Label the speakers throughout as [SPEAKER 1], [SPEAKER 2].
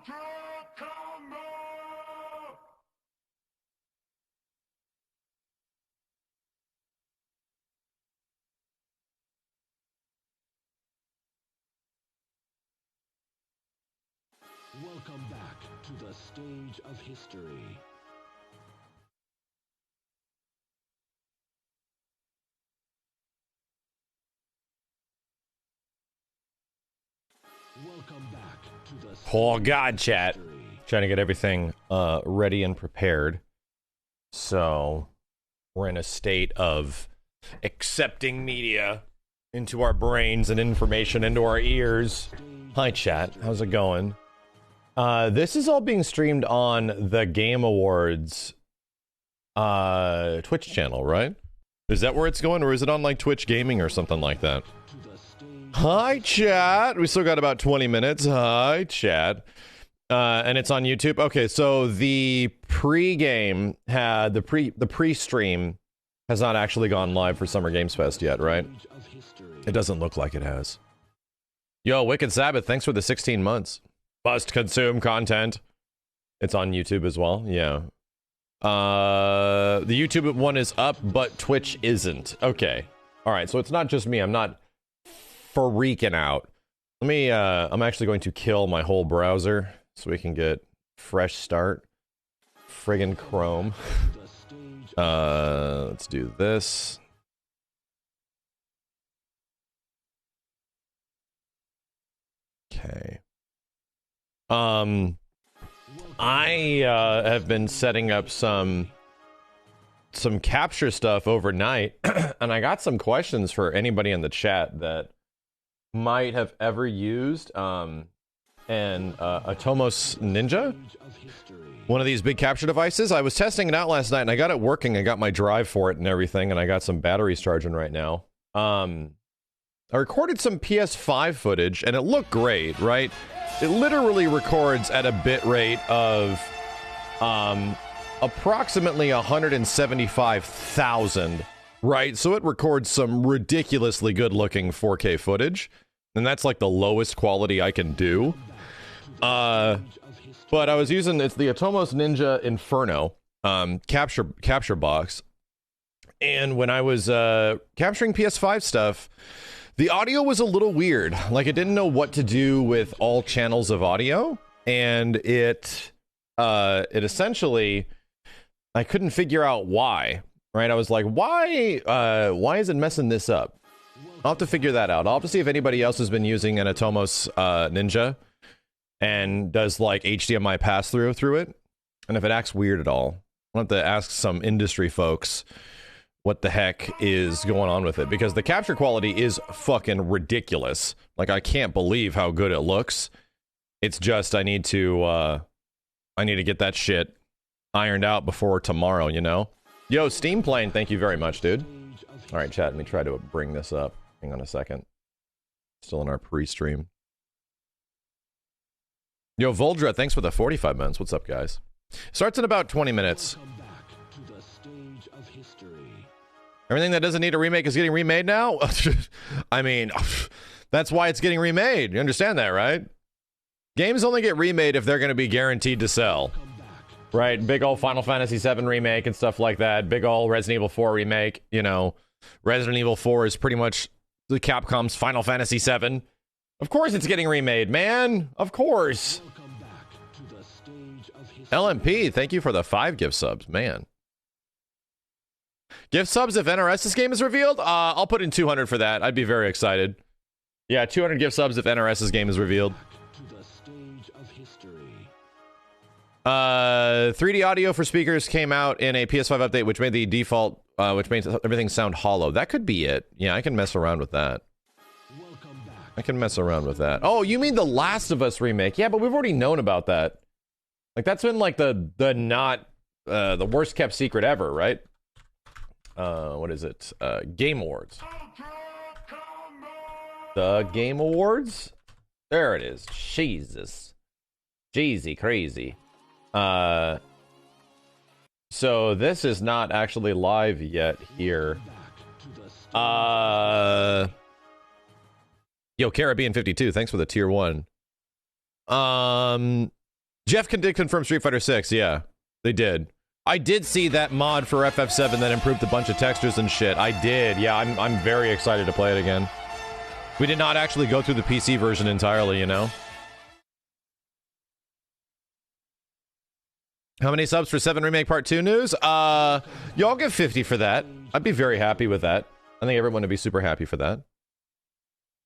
[SPEAKER 1] Welcome back to the stage of history. Welcome back to the
[SPEAKER 2] Oh God, chat. Trying to get everything ready and prepared. So we're in a state of accepting media into our brains and information into our ears. Hi, chat. How's it going? This is all being streamed on the Game Awards Twitch channel, right? Is that where it's going, or is it on like Twitch Gaming or something like that? Hi, chat. We still got about 20 minutes. Hi, chat. And it's on YouTube. Okay, so the pre-game had the pre-stream has not actually gone live for Summer Games Fest yet, right? It doesn't look like it has. Yo, Wicked Sabbath, thanks for the 16 months. Must consume content. It's on YouTube as well. Yeah. The YouTube one is up, but Twitch isn't. Okay. All right, so it's not just me. I'm not freaking out. Let me I'm actually going to kill my whole browser so we can get fresh start. Friggin' Chrome. Let's do this. Okay. I have been setting up some capture stuff overnight, and I got some questions for anybody in the chat that might have ever used an Atomos Ninja, one of these big capture devices. I was testing it out last night, and I got it working. I got my drive for it and everything, and I got some batteries charging right now. I recorded some PS5 footage, and it looked great, right? It literally records at a bit rate of approximately 175,000, right? So it records some ridiculously good-looking 4K footage, and that's like the lowest quality I can do. But I was using, it's the Atomos Ninja Inferno capture box, and when I was capturing PS5 stuff, the audio was a little weird. Like, it didn't know what to do with all channels of audio, and it essentially, I couldn't figure out why, right? I was like, why is it messing this up? I'll have to figure that out. I'll have to see if anybody else has been using an Atomos Ninja and does like HDMI pass-through through it, and if it acts weird at all. I'll have to ask some industry folks what the heck is going on with it, because the capture quality is fucking ridiculous. Like, I can't believe how good it looks. It's just I need to get that shit ironed out before tomorrow, you know? Yo, Steam Plane, thank you very much, dude. All right, chat, let me try to bring this up. Hang on a second. Still in our pre-stream. Yo, Voldra, thanks for the 45 months. What's up, guys? Starts in about 20 minutes. Everything that doesn't need a remake is getting remade now? I mean, that's why it's getting remade. You understand that, right? Games only get remade if they're going to be guaranteed to sell. Right? Big old Final Fantasy VII remake and stuff like that. Big old Resident Evil 4 remake. You know, Resident Evil 4 is pretty much the Capcom's Final Fantasy VII. Of course it's getting remade, man. Of course. LMP, thank you for the 5 gift subs, man. Gift subs if NRS's game is revealed? I'll put in 200 for that. I'd be very excited. Yeah, 200 gift subs if NRS's game is revealed. 3D audio for speakers came out in a PS5 update, which made the default, which made everything sound hollow. That could be it. Yeah, I can mess around with that. I can mess around with that. Oh, you mean the Last of Us remake? Yeah, but we've already known about that. Like, that's been like the worst kept secret ever, right? What is it? Game Awards. The Game Awards? There it is. Jesus. Jeezy crazy. So this is not actually live yet here. Yo, Caribbean 52, thanks for the tier 1. Jeff did confirm Street Fighter 6. Yeah, they did. I did see that mod for FF7 that improved a bunch of textures and shit. I did. Yeah, I'm very excited to play it again. We did not actually go through the PC version entirely, you know? How many subs for 7 Remake Part 2 news? Y'all give 50 for that. I'd be very happy with that. I think everyone would be super happy for that.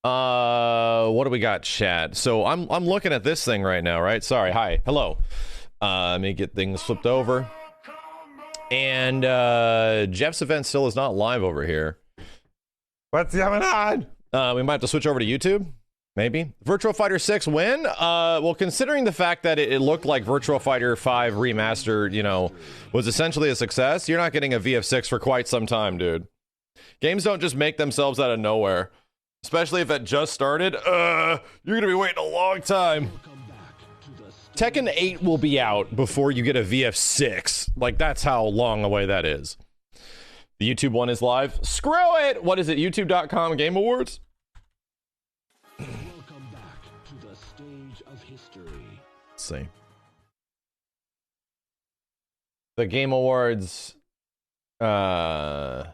[SPEAKER 2] What do we got, chat? So I'm looking at this thing right now, right? Sorry, hi, hello. Let me get things flipped over. And Jeff's event still is not live over here. What's going on? We might have to switch over to YouTube. Maybe. Virtua Fighter 6 win? Well, considering the fact that it looked like Virtua Fighter 5 Remastered, you know, was essentially a success, you're not getting a VF6 for quite some time, dude. Games don't just make themselves out of nowhere. Especially if it just started. You're gonna be waiting a long time. Tekken 8 will be out before you get a VF6. Like, that's how long away that is. The YouTube one is live. Screw it! What is it? YouTube.com Game Awards?
[SPEAKER 1] Welcome back to the stage of history.
[SPEAKER 2] Let's see. The Game Awards. I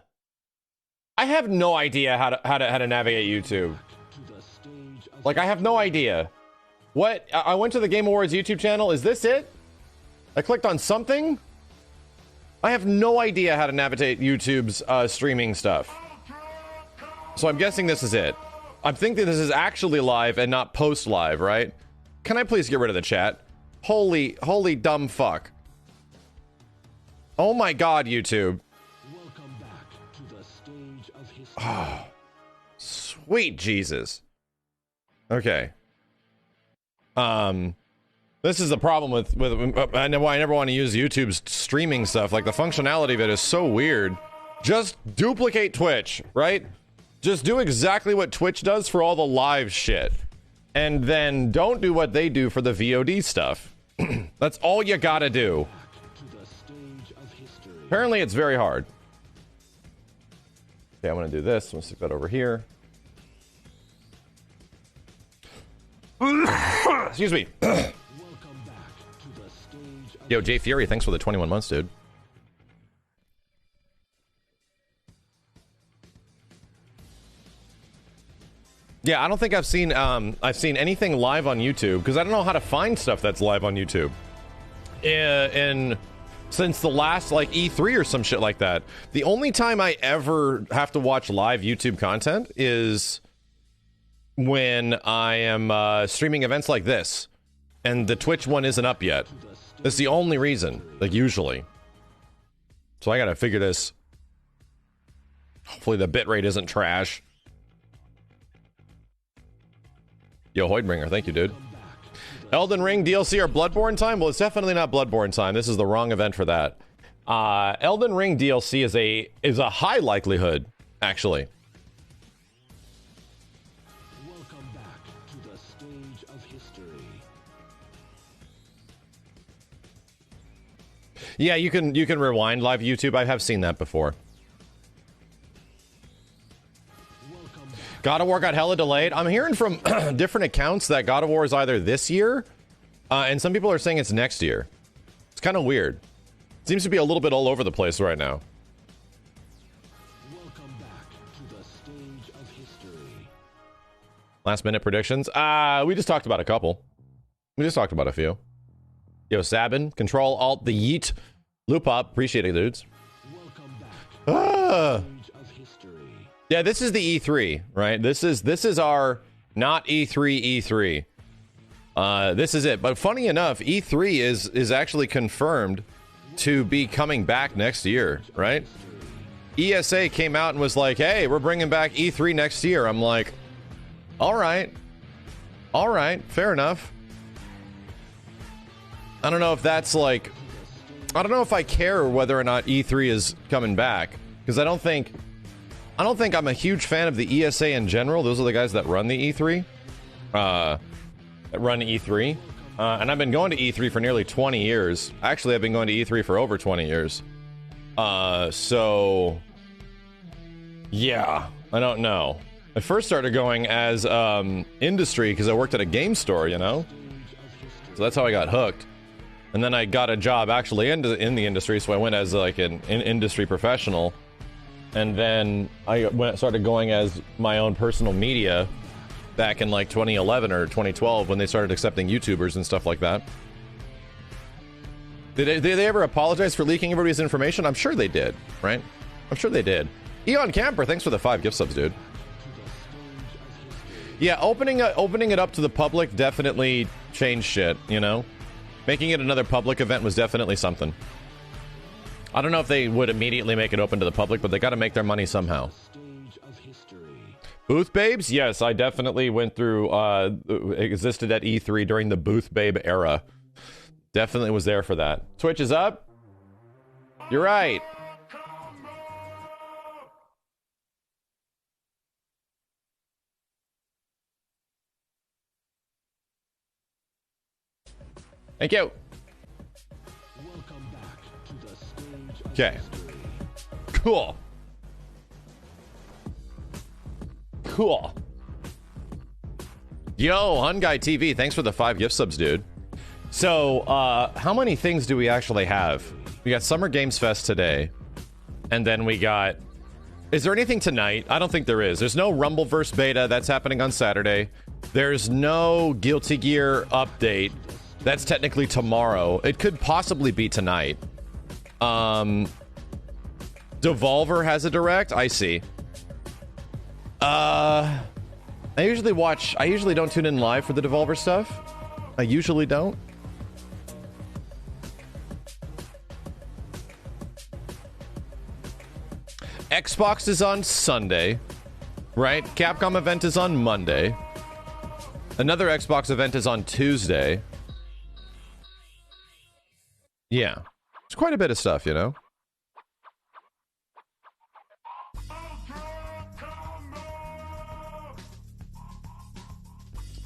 [SPEAKER 2] have no idea how to navigate YouTube. Like, I have no idea. What? I went to the Game Awards YouTube channel. Is this it? I clicked on something. I have no idea how to navigate YouTube's streaming stuff. So I'm guessing this is it. I'm thinking this is actually live and not post live, right? Can I please get rid of the chat? Holy dumb fuck. Oh my god, YouTube.
[SPEAKER 1] Welcome back to the stage of history.
[SPEAKER 2] Oh, sweet Jesus. Okay. This is the problem with I know why I never want to use YouTube's streaming stuff. Like, the functionality of it is so weird. Just duplicate Twitch, right? Just do exactly what Twitch does for all the live shit. And then don't do what they do for the VOD stuff. That's all you gotta do. Apparently it's very hard. Okay, I'm gonna do this. I'm gonna stick that over here. Excuse me. Yo, Jay Fury, thanks for the 21 months, dude. Yeah, I don't think I've seen anything live on YouTube, because I don't know how to find stuff that's live on YouTube. And since the last, like, E3 or some shit like that. The only time I ever have to watch live YouTube content is when I am streaming events like this, and the Twitch one isn't up yet. That's the only reason, like, usually. So I gotta figure this. Hopefully the bitrate isn't trash. Yo, Hoidbringer, thank you, dude. Elden Ring DLC or Bloodborne time? Well, it's definitely not Bloodborne time. This is the wrong event for that. Elden Ring DLC is a high likelihood, actually.
[SPEAKER 1] Welcome back to the stage of history.
[SPEAKER 2] Yeah, you can rewind live YouTube. I have seen that before. God of War got hella delayed. I'm hearing from different accounts that God of War is either this year, and some people are saying it's next year. It's kind of weird. Seems to be a little bit all over the place right now.
[SPEAKER 1] Welcome back to the stage of history.
[SPEAKER 2] Last minute predictions. We just talked about a couple. We just talked about a few. Yo, Sabin, Control Alt the Yeet. Loop up, appreciate it, dudes.
[SPEAKER 1] Welcome back
[SPEAKER 2] Ah.
[SPEAKER 1] to the stage of history.
[SPEAKER 2] Yeah, this is the E3, right? This is our not E3. This is it. But funny enough, E3 is actually confirmed to be coming back next year, right? ESA came out and was like, "Hey, we're bringing back E3 next year." I'm like, "All right, fair enough." I don't know if that's like, I don't know if I care whether or not E3 is coming back, because I don't think I'm a huge fan of the ESA in general. Those are the guys that run the E3. And I've been going to E3 for nearly 20 years. Actually, I've been going to E3 for over 20 years. So, yeah, I don't know. I first started going as industry because I worked at a game store, you know? So that's how I got hooked. And then I got a job actually in the industry, so I went as like an industry professional. And then I started going as my own personal media back in like 2011 or 2012 when they started accepting YouTubers and stuff like that. Did they ever apologize for leaking everybody's information? I'm sure they did, right? I'm sure they did. Eon Camper, thanks for the 5 gift subs, dude. Yeah, opening it up to the public definitely changed shit, you know? Making it another public event was definitely something. I don't know if they would immediately make it open to the public, but they got to make their money somehow. Booth Babes? Yes, I definitely went through, existed at E3 during the Booth Babe era. Definitely was there for that. Twitch is up? You're right. Thank you. Okay. Cool. Cool. Yo, Hunguy TV, thanks for the 5 gift subs, dude. So, how many things do we actually have? We got Summer Games Fest today. And then we got... Is there anything tonight? I don't think there is. There's no Rumbleverse beta. That's happening on Saturday. There's no Guilty Gear update. That's technically tomorrow. It could possibly be tonight. Devolver has a direct. I see. I usually don't tune in live for the Devolver stuff. I usually don't. Xbox is on Sunday, right? Capcom event is on Monday. Another Xbox event is on Tuesday. Yeah. It's quite a bit of stuff, you know?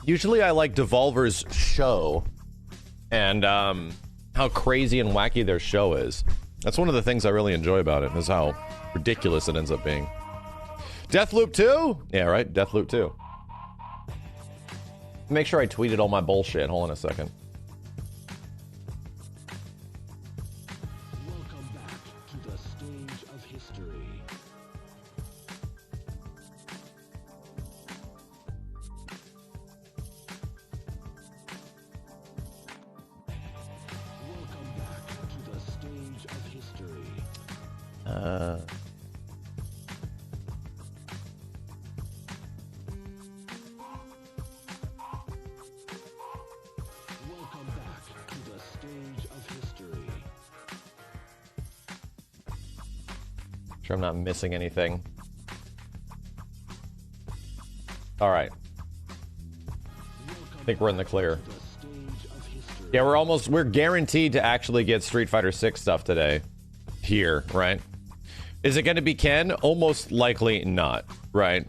[SPEAKER 2] Usually I like Devolver's show and how crazy and wacky their show is. That's one of the things I really enjoy about it, is how ridiculous it ends up being. Deathloop 2? Yeah, right? Deathloop 2. Make sure I tweeted all my bullshit. Hold on a second.
[SPEAKER 1] Welcome back to the stage of history. Welcome back to the stage of history. Welcome back to the stage of history.
[SPEAKER 2] Sure I'm not missing anything. All right. I think we're in the clear. Yeah, we're guaranteed to actually get Street Fighter 6 stuff today. Here, right? Is it going to be Ken? Almost likely not, right?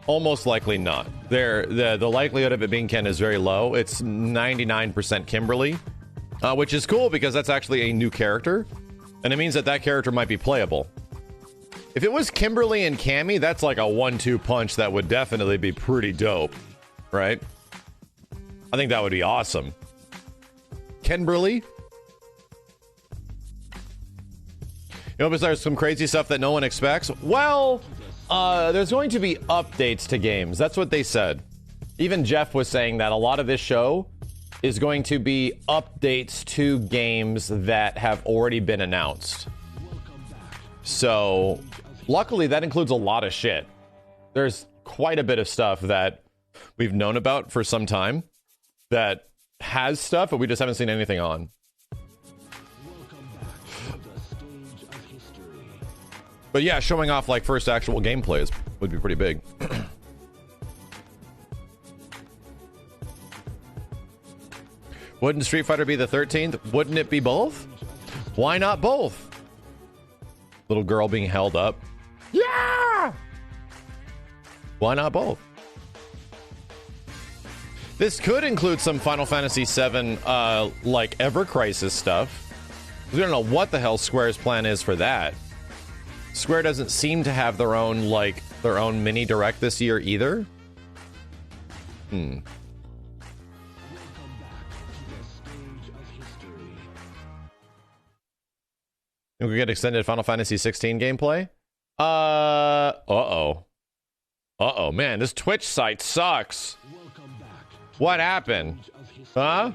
[SPEAKER 2] Almost likely not. The likelihood of it being Ken is very low. It's 99% Kimberly, which is cool because that's actually a new character, and it means that that character might be playable. If it was Kimberly and Cammy, that's like a 1-2 punch that would definitely be pretty dope, right? I think that would be awesome. Kimberly? You know, besides some crazy stuff that no one expects? Well, there's going to be updates to games. That's what they said. Even Jeff was saying that a lot of this show is going to be updates to games that have already been announced. So, luckily, that includes a lot of shit. There's quite a bit of stuff that we've known about for some time that has stuff, but we just haven't seen anything on. But yeah, showing off like first actual gameplays would be pretty big. Wouldn't Street Fighter be the 13th? Wouldn't it be both? Why not both? Little girl being held up. Yeah! Why not both? This could include some Final Fantasy VII, like Ever Crisis stuff. We don't know what the hell Square's plan is for that. Square doesn't seem to have their own mini direct this year either. We could get extended Final Fantasy 16 gameplay. Uh-oh, man, this Twitch site sucks. What happened? Huh?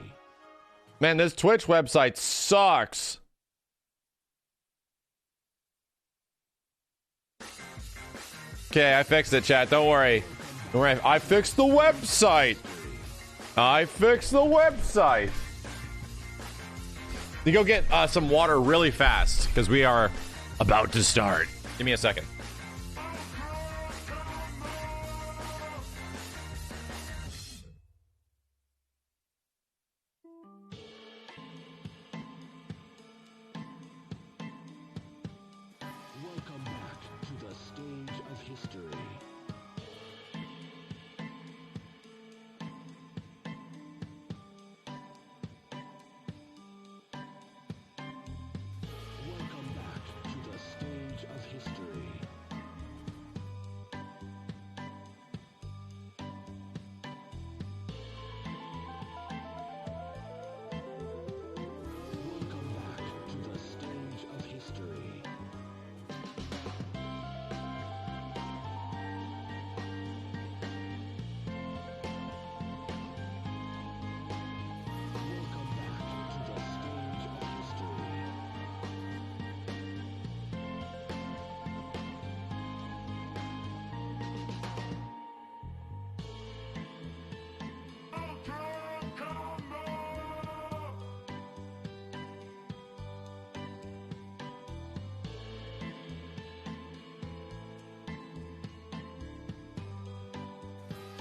[SPEAKER 2] Man, this Twitch website sucks. Okay, I fixed it, chat. Don't worry. Don't worry. I fixed the website. You go get some water really fast, because we are about to start. Give me a second.
[SPEAKER 1] Welcome back to the stage of history. Welcome back to the stage of history. Welcome back to the stage of history. Welcome back to the stage of history.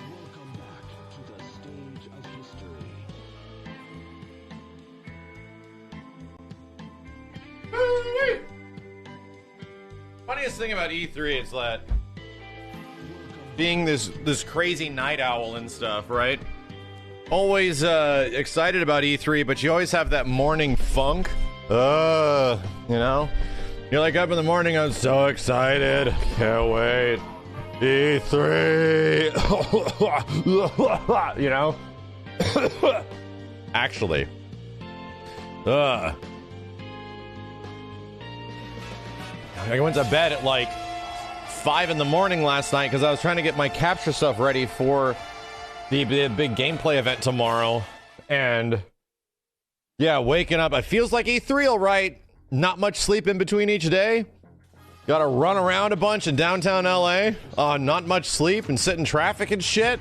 [SPEAKER 1] Welcome back to the stage of history.
[SPEAKER 2] Funniest thing about E3 is that being this crazy night owl and stuff, right? Always excited about E3, but you always have that morning funk. You know? You're like up in the morning, I'm so excited. Can't wait. E3. You know? Actually. I went to bed at like 5 in the morning last night because I was trying to get my capture stuff ready for the big gameplay event tomorrow. And yeah, waking up, it feels like E3 all right. Not much sleep in between each day. Gotta run around a bunch in downtown LA. Not much sleep and sit in traffic and shit.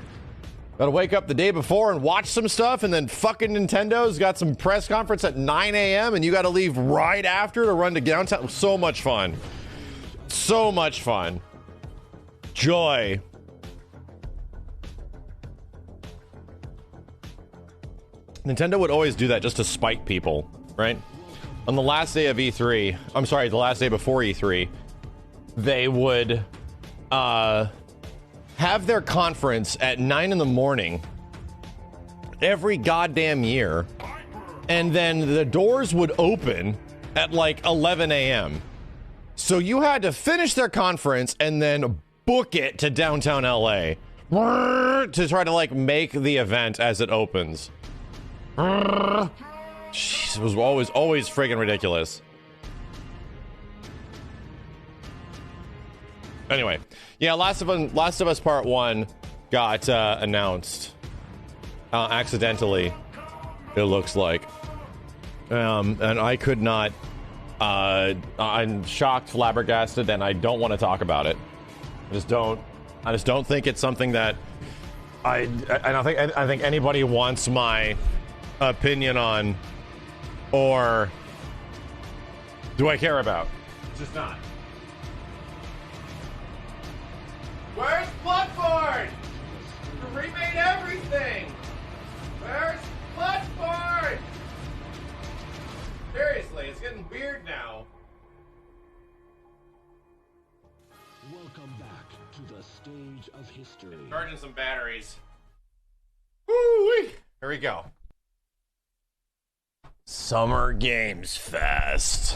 [SPEAKER 2] Gotta wake up the day before and watch some stuff, and then fucking Nintendo's got some press conference at 9 a.m. and you gotta leave right after to run to downtown. So much fun. So much fun. Joy. Nintendo would always do that just to spite people, right? On the last day of E3, I'm sorry, the last day before E3, they would have their conference at 9 in the morning every goddamn year, and then the doors would open at like 11 a.m. So you had to finish their conference and then book it to downtown LA to try to like make the event as it opens. Jeez, it was always friggin' ridiculous. Anyway, yeah, Last of Us Part 1 got announced accidentally, it looks like. And I could not... I'm shocked, flabbergasted, and I don't want to talk about it. I just don't think it's something that I think anybody wants my opinion on, or do I care about. It's just not. Where's Bloodborne? You remade everything. Where's Bloodborne? Seriously, it's getting weird now.
[SPEAKER 1] Welcome back to the stage of history.
[SPEAKER 2] Charging some batteries. Woo-wee. Here we go. Summer Games Fest.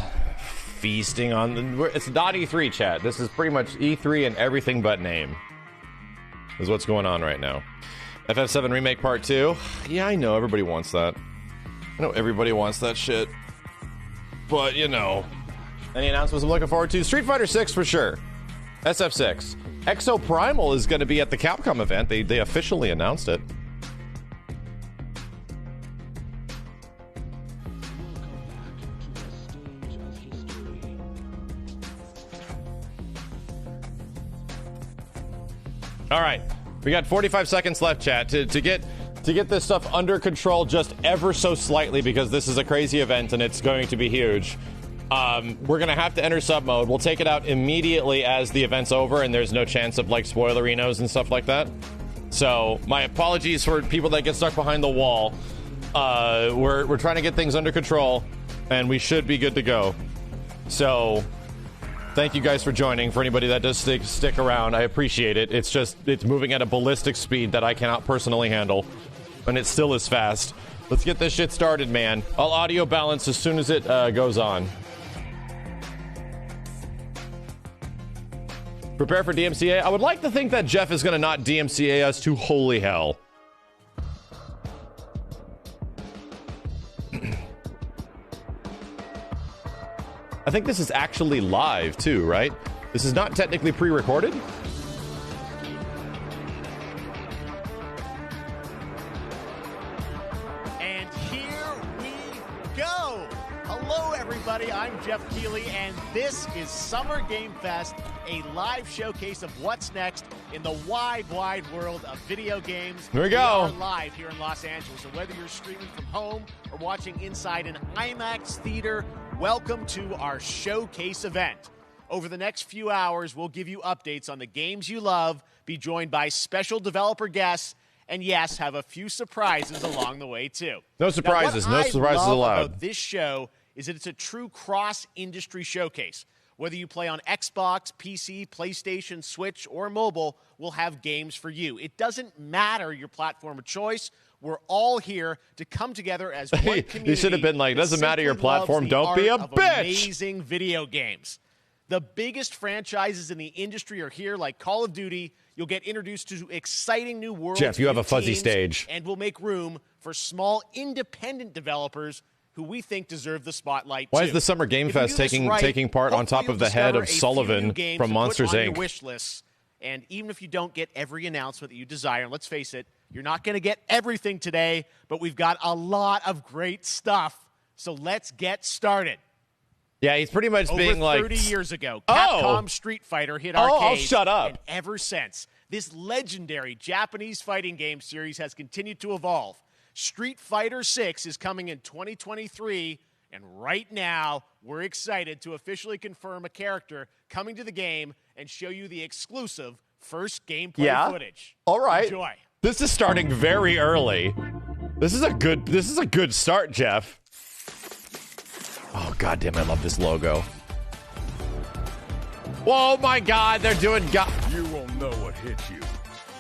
[SPEAKER 2] Feasting on the... It's not E3, chat. This is pretty much E3 and everything but name. Is what's going on right now. FF7 Remake Part 2. Yeah, I know. Everybody wants that. I know everybody wants that shit. But, you know... Any announcements I'm looking forward to? Street Fighter 6 for sure. SF6. Exo Primal is going to be at the Capcom event. They officially announced it. All right, we got 45 seconds left, chat, to get this stuff under control just ever so slightly, because this is a crazy event and it's going to be huge. We're gonna have to enter sub mode. We'll take it out immediately as the event's over, and there's no chance of like spoilerinos and stuff like that. So my apologies for people that get stuck behind the wall. We're trying to get things under control, and we should be good to go. So thank you guys for joining. For anybody that does stick around, I appreciate it. It's moving at a ballistic speed that I cannot personally handle, and it still is fast. Let's get this shit started, man. I'll audio balance as soon as it goes on. Prepare for DMCA. I would like to think that Jeff is going to not DMCA us to holy hell. I think this is actually live too, right? This is not technically pre-recorded.
[SPEAKER 3] And here we go. Hello, everybody. I'm Jeff Keighley, and this is Summer Game Fest, a live showcase of what's next in the wide, wide world of video games.
[SPEAKER 2] Here we go.
[SPEAKER 3] We are live here in Los Angeles, so whether you're streaming from home or watching inside an IMAX theater, welcome to our showcase event. Over the next few hours, we'll give you updates on the games you love, be joined by special developer guests, and yes, have a few surprises along the way too.
[SPEAKER 2] No surprises.
[SPEAKER 3] Now,
[SPEAKER 2] No surprises allowed.
[SPEAKER 3] about this show is that it's a true cross-industry showcase. Whether you play on Xbox, PC, PlayStation, Switch, or mobile, we'll have games for you. It doesn't matter your platform of choice. We're all here to come together as one community.
[SPEAKER 2] He should have been like, doesn't matter your platform, don't be a bitch.
[SPEAKER 3] Amazing video games. The biggest franchises in the industry are here, like Call of Duty. You'll get introduced to exciting new worlds.
[SPEAKER 2] Jeff, you have a fuzzy
[SPEAKER 3] teams,
[SPEAKER 2] stage.
[SPEAKER 3] and we'll make room for small independent developers who we think deserve the spotlight.
[SPEAKER 2] Why
[SPEAKER 3] too.
[SPEAKER 2] is the Summer Game
[SPEAKER 3] If you
[SPEAKER 2] Fest
[SPEAKER 3] do this right,
[SPEAKER 2] taking part on top
[SPEAKER 3] hopefully
[SPEAKER 2] of the
[SPEAKER 3] you'll
[SPEAKER 2] head of
[SPEAKER 3] discover a few
[SPEAKER 2] Sullivan
[SPEAKER 3] new games
[SPEAKER 2] from
[SPEAKER 3] to
[SPEAKER 2] Monsters
[SPEAKER 3] put on your
[SPEAKER 2] Inc.?
[SPEAKER 3] wish lists. And even if you don't get every announcement that you desire, and let's face it, you're not going to get everything today, but we've got a lot of great stuff. So let's get started.
[SPEAKER 2] Yeah, he's pretty much
[SPEAKER 3] Over
[SPEAKER 2] being
[SPEAKER 3] 30
[SPEAKER 2] like,
[SPEAKER 3] years ago, Capcom Street Fighter hit arcades.
[SPEAKER 2] Shut up.
[SPEAKER 3] And ever since, this legendary Japanese fighting game series has continued to evolve. Street Fighter 6 is coming in 2023, and right now, we're excited to officially confirm a character coming to the game and show you the exclusive first gameplay footage.
[SPEAKER 2] All right.
[SPEAKER 3] Enjoy.
[SPEAKER 2] This is starting very early. This is a good start, Jeff. Oh goddamn, I love this logo. Oh my god, they're doing
[SPEAKER 4] You won't know what hit you.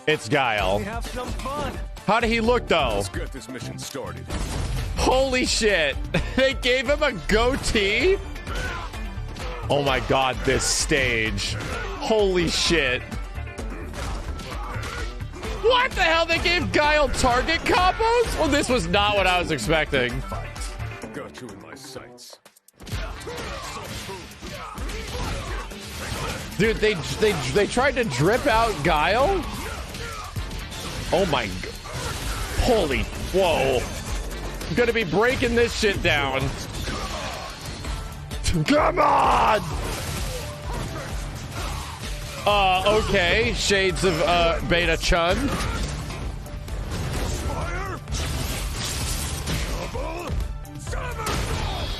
[SPEAKER 2] It's Guile.
[SPEAKER 4] Have some fun.
[SPEAKER 2] How did he look though?
[SPEAKER 4] Let's get this mission started.
[SPEAKER 2] Holy shit. They gave him a goatee? Oh my god, this stage. Holy shit. What the hell? They gave Guile target combos? Well, this was not what I was expecting.
[SPEAKER 4] Fight. Got you in my sights.
[SPEAKER 2] Dude, they tried to drip out Guile? Oh my god. Holy, whoa. I'm gonna be breaking this shit down. Come on! Okay. Shades of, Beta Chun.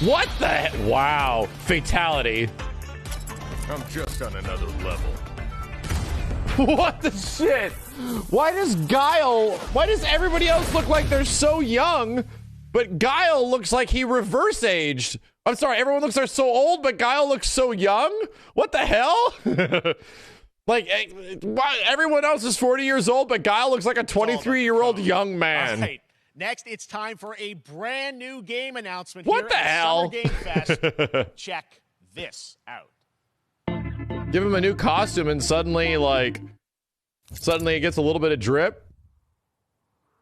[SPEAKER 2] What the heck? Wow. Fatality.
[SPEAKER 4] I'm just on another level.
[SPEAKER 2] What the shit? Why does everybody else look like they're so young, but Guile looks like he reverse aged? I'm sorry, everyone looks they're so old, but Guile looks so young? What the hell? Like, why everyone else is 40 years old, but Guile looks like a 23-year-old young man.
[SPEAKER 3] All right. Next, it's time for a brand new game announcement.
[SPEAKER 2] What
[SPEAKER 3] here
[SPEAKER 2] the
[SPEAKER 3] at
[SPEAKER 2] hell?
[SPEAKER 3] Summer Game Fest. Check this out.
[SPEAKER 2] Give him a new costume and suddenly it gets a little bit of drip.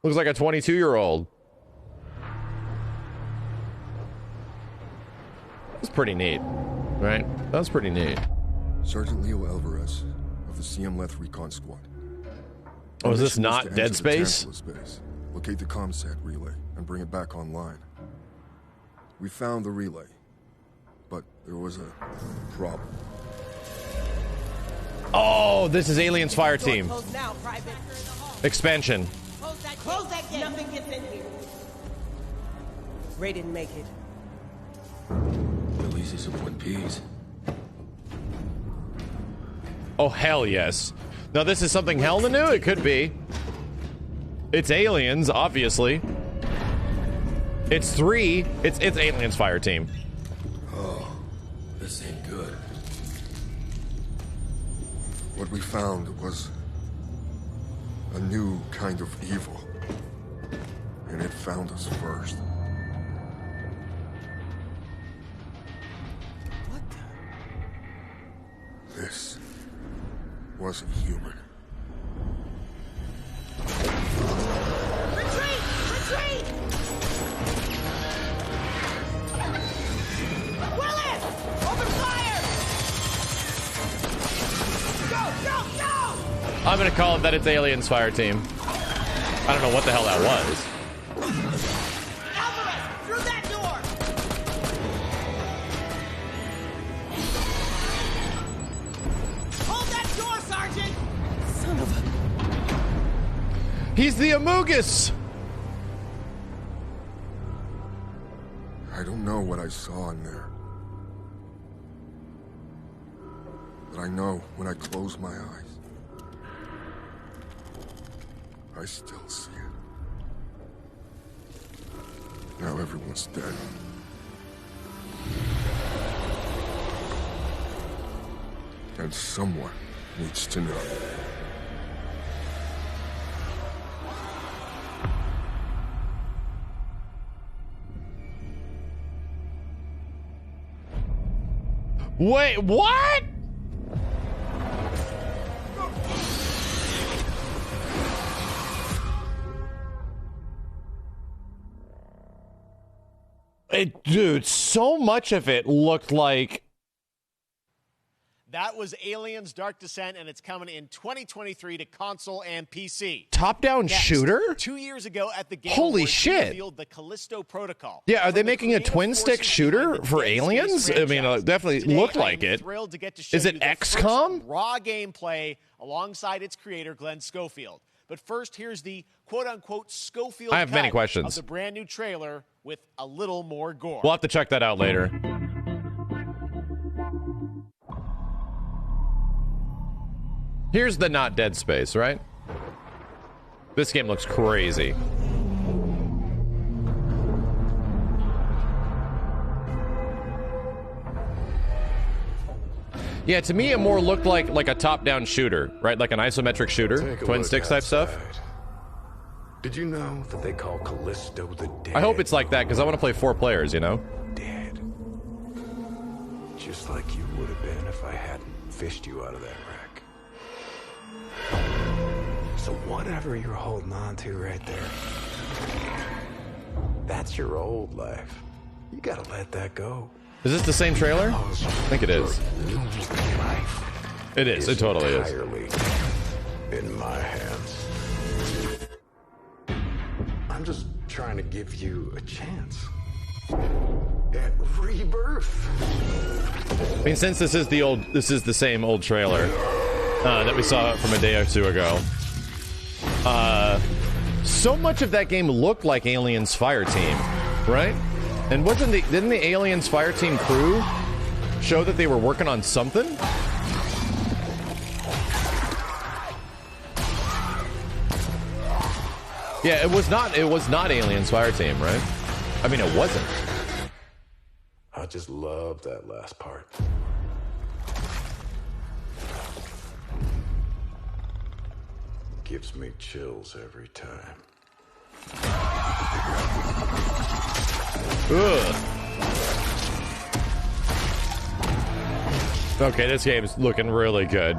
[SPEAKER 2] Looks like a 22-year-old. That's pretty neat. Right? That was pretty neat.
[SPEAKER 5] Sergeant Leo Alvarez of the CM Leth Recon Squad.
[SPEAKER 2] Oh, is
[SPEAKER 5] Our
[SPEAKER 2] this
[SPEAKER 5] mission was
[SPEAKER 2] not
[SPEAKER 5] to
[SPEAKER 2] Dead
[SPEAKER 5] enter the
[SPEAKER 2] Space?
[SPEAKER 5] Tantalus base, locate the ComSat relay, and bring it back online. We found the relay, but there was a problem.
[SPEAKER 2] Oh, this is Aliens Fire Team.
[SPEAKER 6] Close now, Private.
[SPEAKER 2] Expansion.
[SPEAKER 6] Close that gate. Nothing gets in here. Ray didn't make it.
[SPEAKER 7] Releases of Twin Peaks.
[SPEAKER 2] Oh, hell yes. Now, this is something hella new? It could be. It's aliens, obviously. It's 3. It's Aliens Fire Team.
[SPEAKER 7] Oh, this ain't good.
[SPEAKER 5] What we found was a new kind of evil. And it found us first.
[SPEAKER 6] What the?
[SPEAKER 5] This wasn't human.
[SPEAKER 6] Retreat! Retreat! Willis! Open fire! Go! Go! Go!
[SPEAKER 2] I'm gonna call it that it's Aliens Fire Team. I don't know what the hell that was.
[SPEAKER 6] Alvarez! Through that door! Hold that door, Sergeant! Son of a...
[SPEAKER 2] He's the Amogus!
[SPEAKER 5] I don't know what I saw in there. But I know when I close my eyes, I still see it. Now everyone's dead. And someone needs to know.
[SPEAKER 2] Wait, what? Dude, so much of it looked like...
[SPEAKER 3] That was Aliens Dark Descent, and it's coming in 2023 to console and PC.
[SPEAKER 2] Top-down
[SPEAKER 3] Next,
[SPEAKER 2] shooter?
[SPEAKER 3] 2 years ago at the Game
[SPEAKER 2] Holy
[SPEAKER 3] Awards,
[SPEAKER 2] shit.
[SPEAKER 3] they revealed the Callisto Protocol.
[SPEAKER 2] Yeah, are they
[SPEAKER 3] From the
[SPEAKER 2] making a
[SPEAKER 3] creative
[SPEAKER 2] twin-stick
[SPEAKER 3] forces
[SPEAKER 2] shooter
[SPEAKER 3] behind the
[SPEAKER 2] for
[SPEAKER 3] Dead Space
[SPEAKER 2] Aliens? I mean,
[SPEAKER 3] franchise.
[SPEAKER 2] definitely
[SPEAKER 3] Today,
[SPEAKER 2] looked
[SPEAKER 3] I
[SPEAKER 2] like
[SPEAKER 3] am
[SPEAKER 2] it.
[SPEAKER 3] thrilled to get to show
[SPEAKER 2] Is
[SPEAKER 3] you
[SPEAKER 2] it
[SPEAKER 3] the first
[SPEAKER 2] XCOM?
[SPEAKER 3] raw gameplay alongside its creator, Glenn Schofield. But first, here's the quote-unquote Schofield
[SPEAKER 2] I have many
[SPEAKER 3] cut
[SPEAKER 2] questions.
[SPEAKER 3] of the brand new trailer with a little more gore.
[SPEAKER 2] We'll have to check that out later. Here's the not Dead Space, right? This game looks crazy. Yeah, to me it more looked like a top-down shooter, right? Like an isometric shooter,
[SPEAKER 4] Take a
[SPEAKER 2] twin
[SPEAKER 4] look
[SPEAKER 2] sticks type stuff.
[SPEAKER 4] outside. Did you know that they call Callisto the Dead?
[SPEAKER 2] I hope it's like that because I want to play 4 players, you know?
[SPEAKER 4] Dead. Just like you would have been if I hadn't fished you out of that wreck. So whatever you're holding on to right there, that's your old life. You gotta let that go.
[SPEAKER 2] Is this the same trailer? I think it is.
[SPEAKER 4] New life
[SPEAKER 2] It is. It totally is.
[SPEAKER 4] entirely in my hands. I'm just trying to give you a chance at rebirth.
[SPEAKER 2] I mean, since this is the same old trailer that we saw from a day or two ago. So much of that game looked like Aliens Fire Team, right? And didn't the Aliens Fire Team crew show that they were working on something? Yeah, it was not Aliens Fire Team, right? I mean, it wasn't.
[SPEAKER 4] I just love that last part. Gives me chills every time.
[SPEAKER 2] Ugh. Okay, this game's looking really good.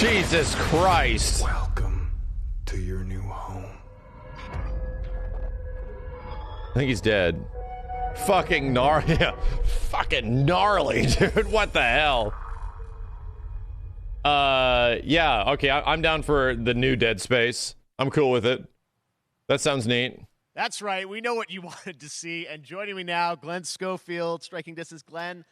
[SPEAKER 2] Jesus Christ.
[SPEAKER 4] Welcome to your new home.
[SPEAKER 2] I think he's dead. Fucking gnarly. Fucking gnarly, dude. What the hell? Yeah, okay, I'm down for the new Dead Space. I'm cool with it. That sounds neat.
[SPEAKER 3] That's right. We know what you wanted to see. And joining me now, Glenn Schofield, Striking Distance. Glenn,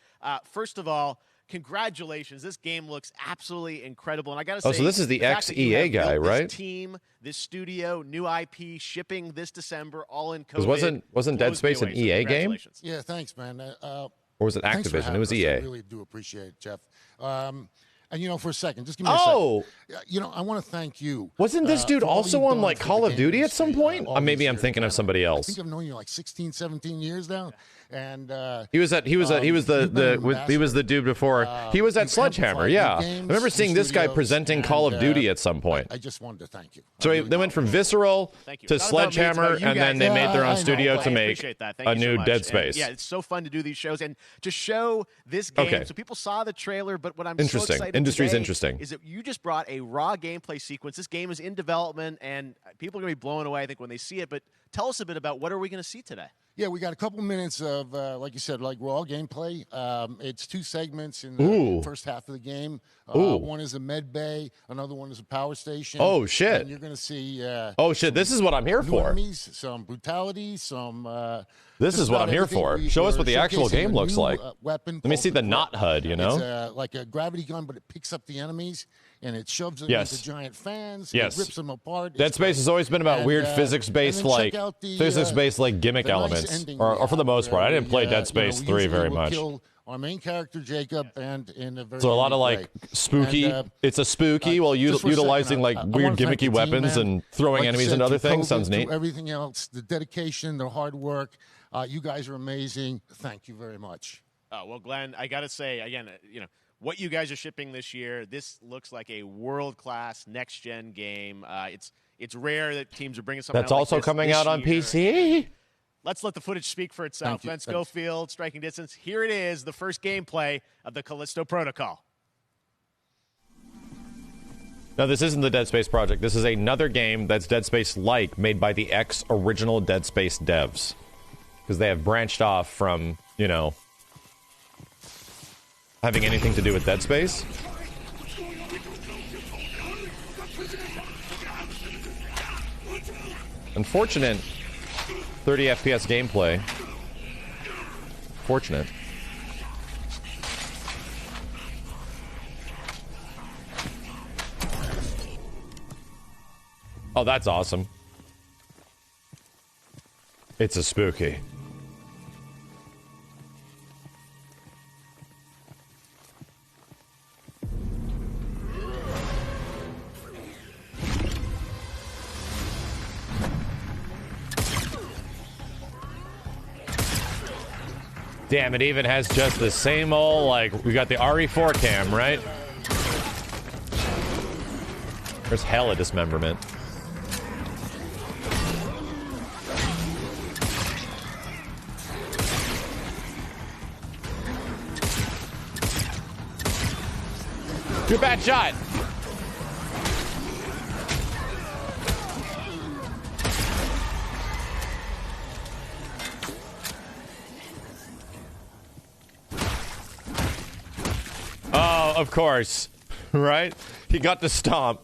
[SPEAKER 3] first of all, congratulations. This game looks absolutely incredible. And I got to say,
[SPEAKER 2] so this is the ex-EA guy, right?
[SPEAKER 3] This team, this studio, new IP, shipping this December, all in
[SPEAKER 2] Because
[SPEAKER 3] COVID.
[SPEAKER 2] wasn't Dead Space an EA game?
[SPEAKER 8] Yeah, thanks, man.
[SPEAKER 2] Or was it Activision? It was
[SPEAKER 8] us.
[SPEAKER 2] EA.
[SPEAKER 8] I really do appreciate it, Jeff. And, you know, for a second, just give me a second. You know, I want to thank you.
[SPEAKER 2] Wasn't this dude
[SPEAKER 8] for all
[SPEAKER 2] also
[SPEAKER 8] you've
[SPEAKER 2] on,
[SPEAKER 8] done
[SPEAKER 2] like,
[SPEAKER 8] for
[SPEAKER 2] Call
[SPEAKER 8] the
[SPEAKER 2] of
[SPEAKER 8] game
[SPEAKER 2] Duty at some
[SPEAKER 8] industry,
[SPEAKER 2] point?
[SPEAKER 8] all
[SPEAKER 2] Maybe
[SPEAKER 8] these
[SPEAKER 2] I'm
[SPEAKER 8] years,
[SPEAKER 2] thinking
[SPEAKER 8] man.
[SPEAKER 2] of somebody else.
[SPEAKER 8] I think I've known you like 16, 17 years now. And
[SPEAKER 2] he was the dude before. He was at Sledgehammer, yeah. I remember seeing this guy presenting Call of Duty at some point.
[SPEAKER 8] I just wanted to thank you.
[SPEAKER 2] So they went from Visceral to Sledgehammer, and then they made their own studio to make a new Dead Space.
[SPEAKER 3] Yeah, it's so fun to do these shows and to show this game.
[SPEAKER 2] Okay.
[SPEAKER 3] So people saw the trailer, but what I'm
[SPEAKER 2] Interesting.
[SPEAKER 3] so excited
[SPEAKER 2] Industry's
[SPEAKER 3] today
[SPEAKER 2] interesting.
[SPEAKER 3] is that you just brought a raw gameplay sequence. This game is in development, and people are going to be blown away, I think, when they see it. But tell us a bit about what are we going to see today?
[SPEAKER 8] Yeah, we got a couple minutes of, like you said, like raw gameplay. It's 2 segments in the first half of the game. One is a med bay, another one is a power station.
[SPEAKER 2] Oh, shit.
[SPEAKER 8] And you're going to see...
[SPEAKER 2] this is what I'm here for.
[SPEAKER 8] Enemies, some brutality, some...
[SPEAKER 2] This is what I'm here for. Show us what the actual game looks like.
[SPEAKER 8] Weapon
[SPEAKER 2] Let me see the not HUD, you know?
[SPEAKER 8] It's like a gravity gun, but it picks up the enemies, and it shoves them
[SPEAKER 2] Yes.
[SPEAKER 8] into giant fans.
[SPEAKER 2] Yes.
[SPEAKER 8] It rips them apart.
[SPEAKER 2] Dead Space has always been about weird physics-based, like gimmick elements, or for the most part. I didn't play Dead Space 3 very much.
[SPEAKER 8] Kill our main character Jacob, and in a very
[SPEAKER 2] So a lot of like spooky. It's a spooky while utilizing like weird gimmicky weapons and throwing enemies into other things. Sounds neat.
[SPEAKER 8] Everything else, the dedication, the hard work. You guys are amazing. Thank you very much.
[SPEAKER 3] Oh, well, Glenn, I got to say, again, what you guys are shipping this year, this looks like a world-class next-gen game. It's rare that teams are bringing something
[SPEAKER 2] That's
[SPEAKER 3] out
[SPEAKER 2] also
[SPEAKER 3] like
[SPEAKER 2] coming
[SPEAKER 3] this
[SPEAKER 2] out on
[SPEAKER 3] year.
[SPEAKER 2] PC.
[SPEAKER 3] Let's let the footage speak for itself. Glenn Schofield, Striking Distance. Here it is, the first gameplay of the Callisto Protocol.
[SPEAKER 2] No, this isn't the Dead Space project. This is another game that's Dead Space-like, made by the ex-original Dead Space devs. Because they have branched off from, you know, having anything to do with Dead Space. Unfortunate 30 FPS gameplay. Fortunate. Oh, that's awesome. It's a spooky. Damn, it even has just the same old, like, we got the RE4 cam, right? There's hella dismemberment. You're a bad shot. Oh, of course. Right? He got the stomp.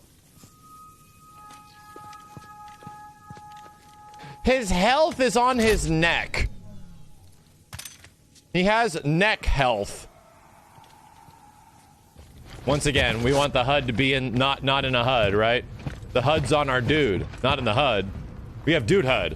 [SPEAKER 2] His health is on his neck. He has neck health. Once again, we want the HUD to be in not in a HUD, right? The HUD's on our dude, not in the HUD. We have dude HUD.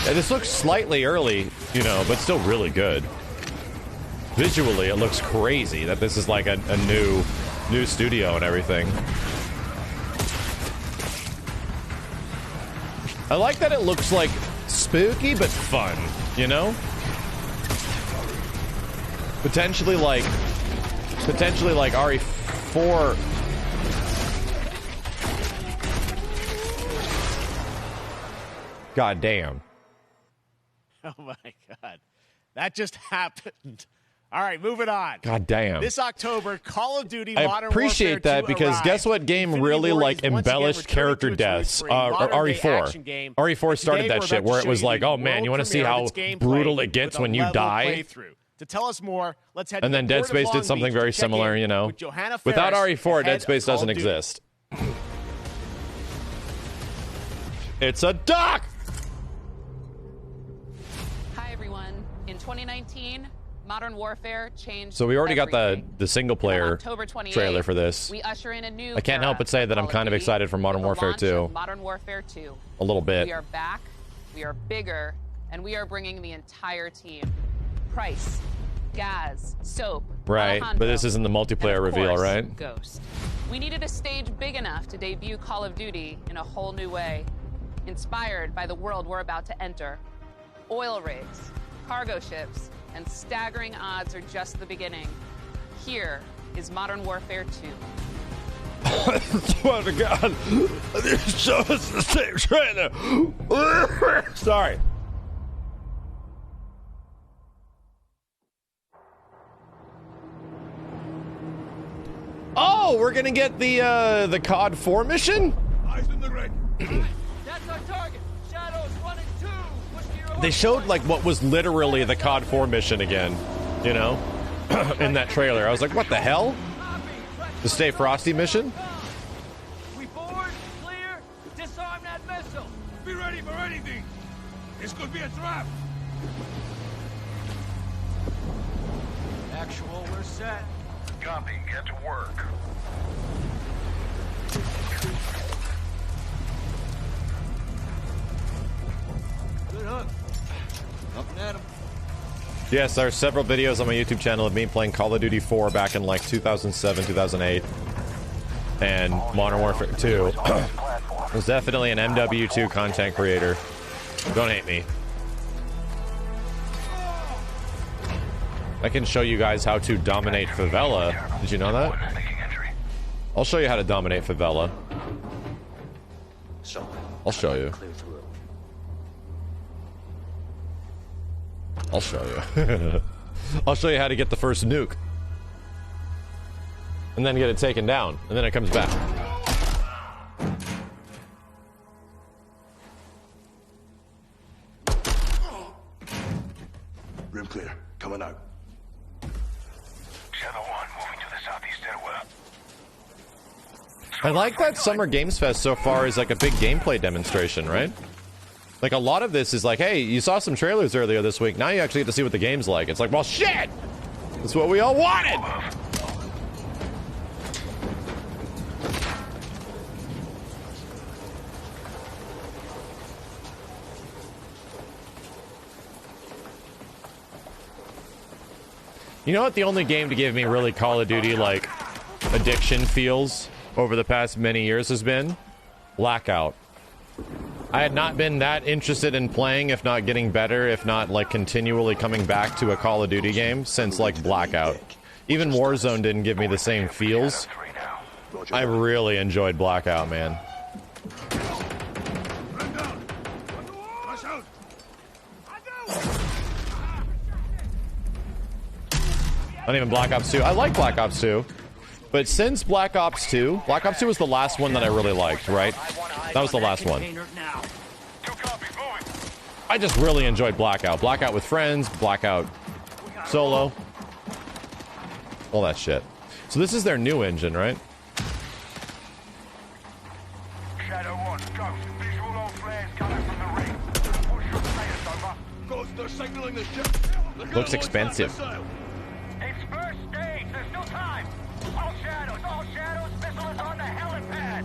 [SPEAKER 2] Yeah, this looks slightly early, you know, but still really good. Visually, it looks crazy that this is like a new studio and everything. I like that it looks like spooky but fun, you know? Potentially like RE4 God damn.
[SPEAKER 3] Oh, my God. That just happened. All right, moving on.
[SPEAKER 2] God damn.
[SPEAKER 3] This October, Call of Duty
[SPEAKER 2] I
[SPEAKER 3] Modern
[SPEAKER 2] appreciate
[SPEAKER 3] Warfare
[SPEAKER 2] that
[SPEAKER 3] 2
[SPEAKER 2] because
[SPEAKER 3] arrived.
[SPEAKER 2] guess what game
[SPEAKER 3] Infinity
[SPEAKER 2] really
[SPEAKER 3] Ward
[SPEAKER 2] like
[SPEAKER 3] is once again
[SPEAKER 2] embellished
[SPEAKER 3] returning
[SPEAKER 2] character
[SPEAKER 3] to its
[SPEAKER 2] deaths?
[SPEAKER 3] roots, bringing modern-day action
[SPEAKER 2] RE4.
[SPEAKER 3] game.
[SPEAKER 2] RE4 started
[SPEAKER 3] Today,
[SPEAKER 2] that
[SPEAKER 3] we're
[SPEAKER 2] shit
[SPEAKER 3] about to
[SPEAKER 2] where it
[SPEAKER 3] show
[SPEAKER 2] was
[SPEAKER 3] you
[SPEAKER 2] like,
[SPEAKER 3] the
[SPEAKER 2] oh man, you want to see
[SPEAKER 3] world
[SPEAKER 2] how
[SPEAKER 3] premiere of its gameplay
[SPEAKER 2] brutal it gets
[SPEAKER 3] with a
[SPEAKER 2] when you
[SPEAKER 3] level
[SPEAKER 2] die?
[SPEAKER 3] playthrough. To tell us more, let's head
[SPEAKER 2] And
[SPEAKER 3] to
[SPEAKER 2] then
[SPEAKER 3] the
[SPEAKER 2] Dead
[SPEAKER 3] Port of
[SPEAKER 2] Space
[SPEAKER 3] Long
[SPEAKER 2] did something
[SPEAKER 3] Beach
[SPEAKER 2] very
[SPEAKER 3] to check
[SPEAKER 2] similar,
[SPEAKER 3] in
[SPEAKER 2] you know.
[SPEAKER 3] with Johanna
[SPEAKER 2] Without
[SPEAKER 3] Ferris,
[SPEAKER 2] RE4,
[SPEAKER 3] head
[SPEAKER 2] Dead Space
[SPEAKER 3] of Call
[SPEAKER 2] doesn't
[SPEAKER 3] of Duty.
[SPEAKER 2] exist. It's a duck!
[SPEAKER 9] Hi, everyone. In 2019, Modern Warfare changed.
[SPEAKER 2] So we already got
[SPEAKER 9] everything.
[SPEAKER 2] the single player
[SPEAKER 9] October 28th,
[SPEAKER 2] trailer for this.
[SPEAKER 9] We usher in a new
[SPEAKER 2] I can't
[SPEAKER 9] era
[SPEAKER 2] help but say
[SPEAKER 9] for
[SPEAKER 2] that I'm
[SPEAKER 9] Call
[SPEAKER 2] kind of
[SPEAKER 9] Duty
[SPEAKER 2] excited for Modern
[SPEAKER 9] with the
[SPEAKER 2] Warfare
[SPEAKER 9] launch
[SPEAKER 2] 2.
[SPEAKER 9] of Modern Warfare 2.
[SPEAKER 2] A little bit.
[SPEAKER 9] We are back. We are bigger, and we are bringing the entire team. Price, Gaz, Soap,
[SPEAKER 2] Right,
[SPEAKER 9] Alejandro,
[SPEAKER 2] but this isn't the multiplayer
[SPEAKER 9] and of
[SPEAKER 2] reveal,
[SPEAKER 9] course,
[SPEAKER 2] right?
[SPEAKER 9] Ghost. We needed a stage big enough to debut Call of Duty in a whole new way, inspired by the world we're about to enter. Oil rigs, cargo ships, and staggering odds are just the beginning. Here is Modern Warfare 2.
[SPEAKER 2] I swear to God, this show is the same trailer. Sorry. Oh, we're gonna get the COD 4 mission?
[SPEAKER 10] Eyes in the red.
[SPEAKER 11] That's our target. Shadows 1 and 2. Push to your
[SPEAKER 2] They showed like what was literally the COD 4 mission again, you know, in that trailer. I was like, what the hell? The Stay Frosty mission?
[SPEAKER 11] We board, clear, disarm that missile.
[SPEAKER 10] Be ready for anything. This could be a trap.
[SPEAKER 11] Actual, we're set.
[SPEAKER 10] Copy. Get to work.
[SPEAKER 11] Good hook. Up at him.
[SPEAKER 2] Yes, there are several videos on my YouTube channel of me playing Call of Duty 4 back in like 2007, 2008, and Modern Warfare 2. I was definitely an MW2 content creator. Don't hate me. I can show you guys how to dominate Favela. Did you know that? I'll show you how to dominate Favela. I'll show you. I'll show you. I'll show you how to get the first nuke. And then get it taken down. And then it comes back.
[SPEAKER 10] Rim clear. Coming out. Shadow 1 moving to the southeast stairwell.
[SPEAKER 2] I like that Summer Games Fest so far is like a big gameplay demonstration, right? Like a lot of this is like, hey, you saw some trailers earlier this week. Now you actually get to see what the game's like. It's like, well, shit! That's what we all wanted! You know what the only game to give me really Call of Duty, like, addiction feels over the past many years has been? Blackout. I had not been that interested in playing, if not getting better, if not, like, continually coming back to a Call of Duty game since, like, Blackout. Even Warzone didn't give me the same feels. I really enjoyed Blackout, man. Not even Black Ops 2. I like Black Ops 2. But since Black Ops 2 was the last one that I really liked, right? That was the last one. I just really enjoyed Blackout. Blackout with friends, Blackout solo. All that shit. So this is their new engine, right?
[SPEAKER 10] Shadow 1, Ghost. Visual on flares coming from the ring. Push your status over. Ghost, they're signaling the ship.
[SPEAKER 2] Looks expensive.
[SPEAKER 10] It's first stage. There's still time. All shadows. Missile is on the helipad.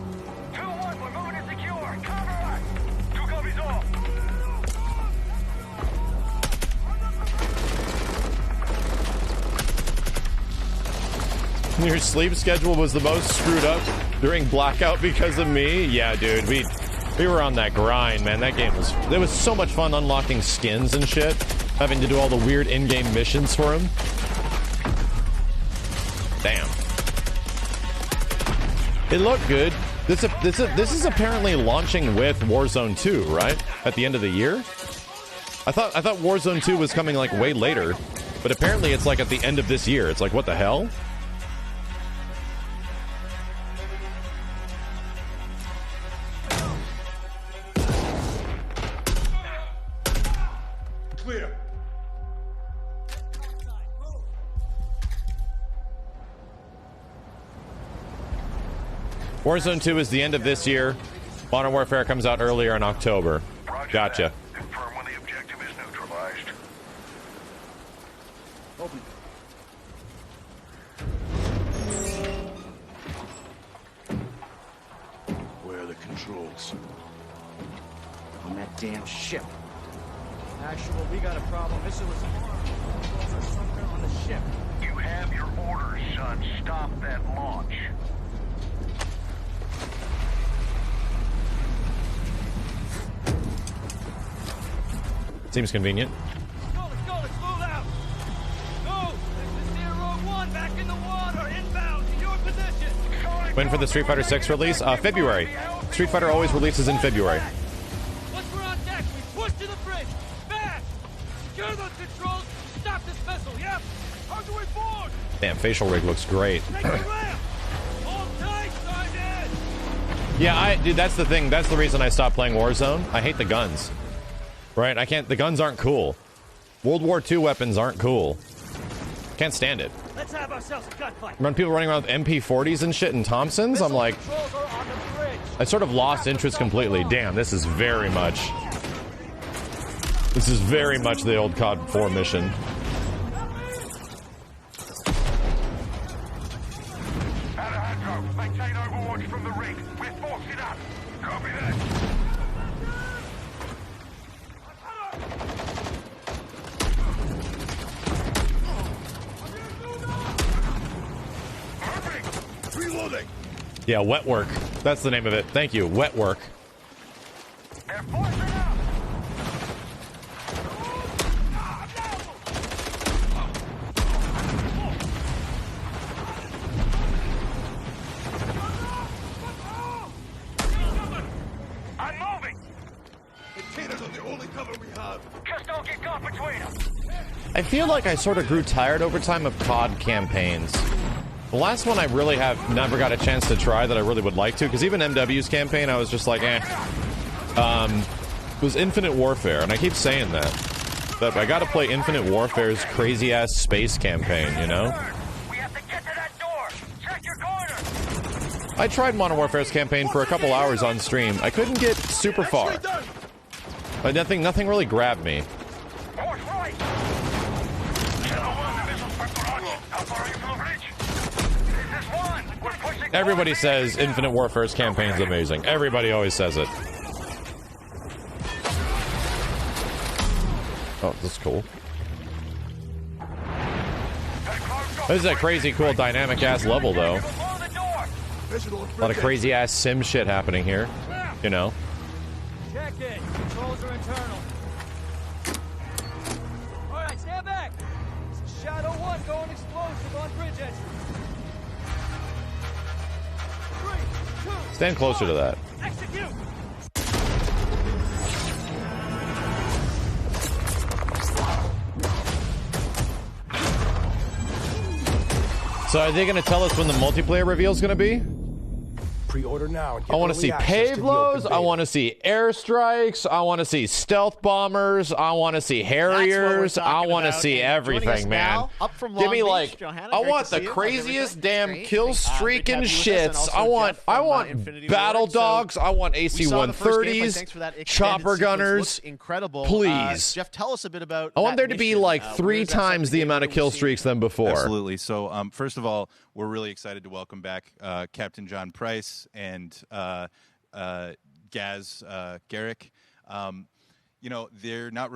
[SPEAKER 10] 2-1, we're moving to secure. Cover us. 2 copies off.
[SPEAKER 2] Your sleep schedule was the most screwed up during Blackout because of me? Yeah, dude, we were on that grind, man. That game was... There was so much fun unlocking skins and shit. Having to do all the weird in-game missions for him. Damn. It looked good. This is apparently launching with Warzone 2, right? At the end of the year? I thought Warzone 2 was coming like way later, but apparently it's like at the end of this year. It's like, what the hell?
[SPEAKER 12] Clear.
[SPEAKER 2] Warzone 2 is the end of this year. Modern Warfare comes out earlier in October. Gotcha.
[SPEAKER 10] Confirm when the objective is neutralized.
[SPEAKER 11] Open.
[SPEAKER 12] Where are the controls?
[SPEAKER 11] On that damn ship. Actual, we got a problem. Missile is armed. Controls are somewhere on the ship.
[SPEAKER 10] You have your orders, son. Stop that launch.
[SPEAKER 2] Seems convenient.
[SPEAKER 11] Let's go, let's move out. Go! This is Rogue One, back in the water, inbound, to your position.
[SPEAKER 2] When for the Street Fighter 6 release? February. Street Fighter always releases in February.
[SPEAKER 11] Once we're on deck, we push to the bridge. Fast! Secure those controls. Stop this vessel, yep. How do we board?
[SPEAKER 2] Damn, facial rig looks great.
[SPEAKER 11] Take the ramp. Hold tight, Sergeant.
[SPEAKER 2] Yeah, dude, that's the thing. That's the reason I stopped playing Warzone. I hate the guns. Right? The guns aren't cool. World War II weapons aren't cool. Can't stand it.
[SPEAKER 11] Let's have ourselves a gunfight.
[SPEAKER 2] Remember people running around with MP40s and shit and Thompsons? I'm like, I sort of lost interest completely. Damn, this is very much the old COD 4 mission.
[SPEAKER 10] Alejandro, maintain overwatch from the rig. We're forcing up. Copy that.
[SPEAKER 12] Reloading.
[SPEAKER 2] Yeah, wet work. That's the name of it. Thank you, wet work.
[SPEAKER 10] They're forcing up. I'm moving.
[SPEAKER 12] Containers are the only cover we have.
[SPEAKER 10] Just don't get caught between them.
[SPEAKER 2] I feel like I sort of grew tired over time of COD campaigns. The last one I really have never got a chance to try that I really would like to, because even MW's campaign, I was just like, eh. Was Infinite Warfare, and I keep saying that. But I gotta play Infinite Warfare's crazy-ass space campaign, you know?
[SPEAKER 10] We have to get to that door. Check your corner.
[SPEAKER 2] I tried Modern Warfare's campaign for a couple hours on stream. I couldn't get super far. Nothing really grabbed me.
[SPEAKER 10] North right. How far are you from the bridge? This is one. We're pushing.
[SPEAKER 2] Everybody says Infinite Warfare's campaign's amazing. Everybody always says it. Oh, this is cool. This is a crazy, cool, dynamic-ass level, though. A lot of crazy-ass sim shit happening here. You know.
[SPEAKER 11] Check it. Controls are internal. All right, stand back. This is Shadow 1 going explosive on bridge entrance. 3, 2,
[SPEAKER 2] Stand closer to that.
[SPEAKER 11] execute.
[SPEAKER 2] So are they going to tell us when the multiplayer reveal is going to be?
[SPEAKER 12] Pre-order now. And get
[SPEAKER 2] I want to
[SPEAKER 12] early
[SPEAKER 2] see
[SPEAKER 12] access to the
[SPEAKER 2] payloads.
[SPEAKER 12] open
[SPEAKER 2] I
[SPEAKER 12] beta.
[SPEAKER 2] want to see airstrikes. I want to see stealth bombers. I want to see Harriers. I want to see everything, man.
[SPEAKER 3] Up from
[SPEAKER 2] Give
[SPEAKER 3] Long
[SPEAKER 2] me
[SPEAKER 3] Beach,
[SPEAKER 2] like,
[SPEAKER 3] Johanna,
[SPEAKER 2] I
[SPEAKER 3] great
[SPEAKER 2] want
[SPEAKER 3] to
[SPEAKER 2] the
[SPEAKER 3] see you. How's
[SPEAKER 2] craziest
[SPEAKER 3] everything?
[SPEAKER 2] damn
[SPEAKER 3] Great.
[SPEAKER 2] kill
[SPEAKER 3] Good to have
[SPEAKER 2] streaking
[SPEAKER 3] you with us, and
[SPEAKER 2] shits.
[SPEAKER 3] also
[SPEAKER 2] I want,
[SPEAKER 3] Jeff
[SPEAKER 2] I
[SPEAKER 3] from,
[SPEAKER 2] want
[SPEAKER 3] Infinity
[SPEAKER 2] battle
[SPEAKER 3] Ward. So
[SPEAKER 2] dogs. I want
[SPEAKER 3] we saw the first gameplay.
[SPEAKER 2] AC-130s,
[SPEAKER 3] Thanks for that extended
[SPEAKER 2] chopper
[SPEAKER 3] sequence.
[SPEAKER 2] gunners.
[SPEAKER 3] Looks incredible.
[SPEAKER 2] Please.
[SPEAKER 3] Jeff, tell us a bit about.
[SPEAKER 2] I want
[SPEAKER 3] that
[SPEAKER 2] there to be
[SPEAKER 3] mission.
[SPEAKER 2] like
[SPEAKER 3] Where
[SPEAKER 2] 3
[SPEAKER 3] is that set
[SPEAKER 2] times
[SPEAKER 3] to
[SPEAKER 2] the
[SPEAKER 3] be?
[SPEAKER 2] amount of kill streaks than before.
[SPEAKER 13] Absolutely. So, first of all, we're really excited to welcome back Captain John Price and Gaz Garrick. you know, they're not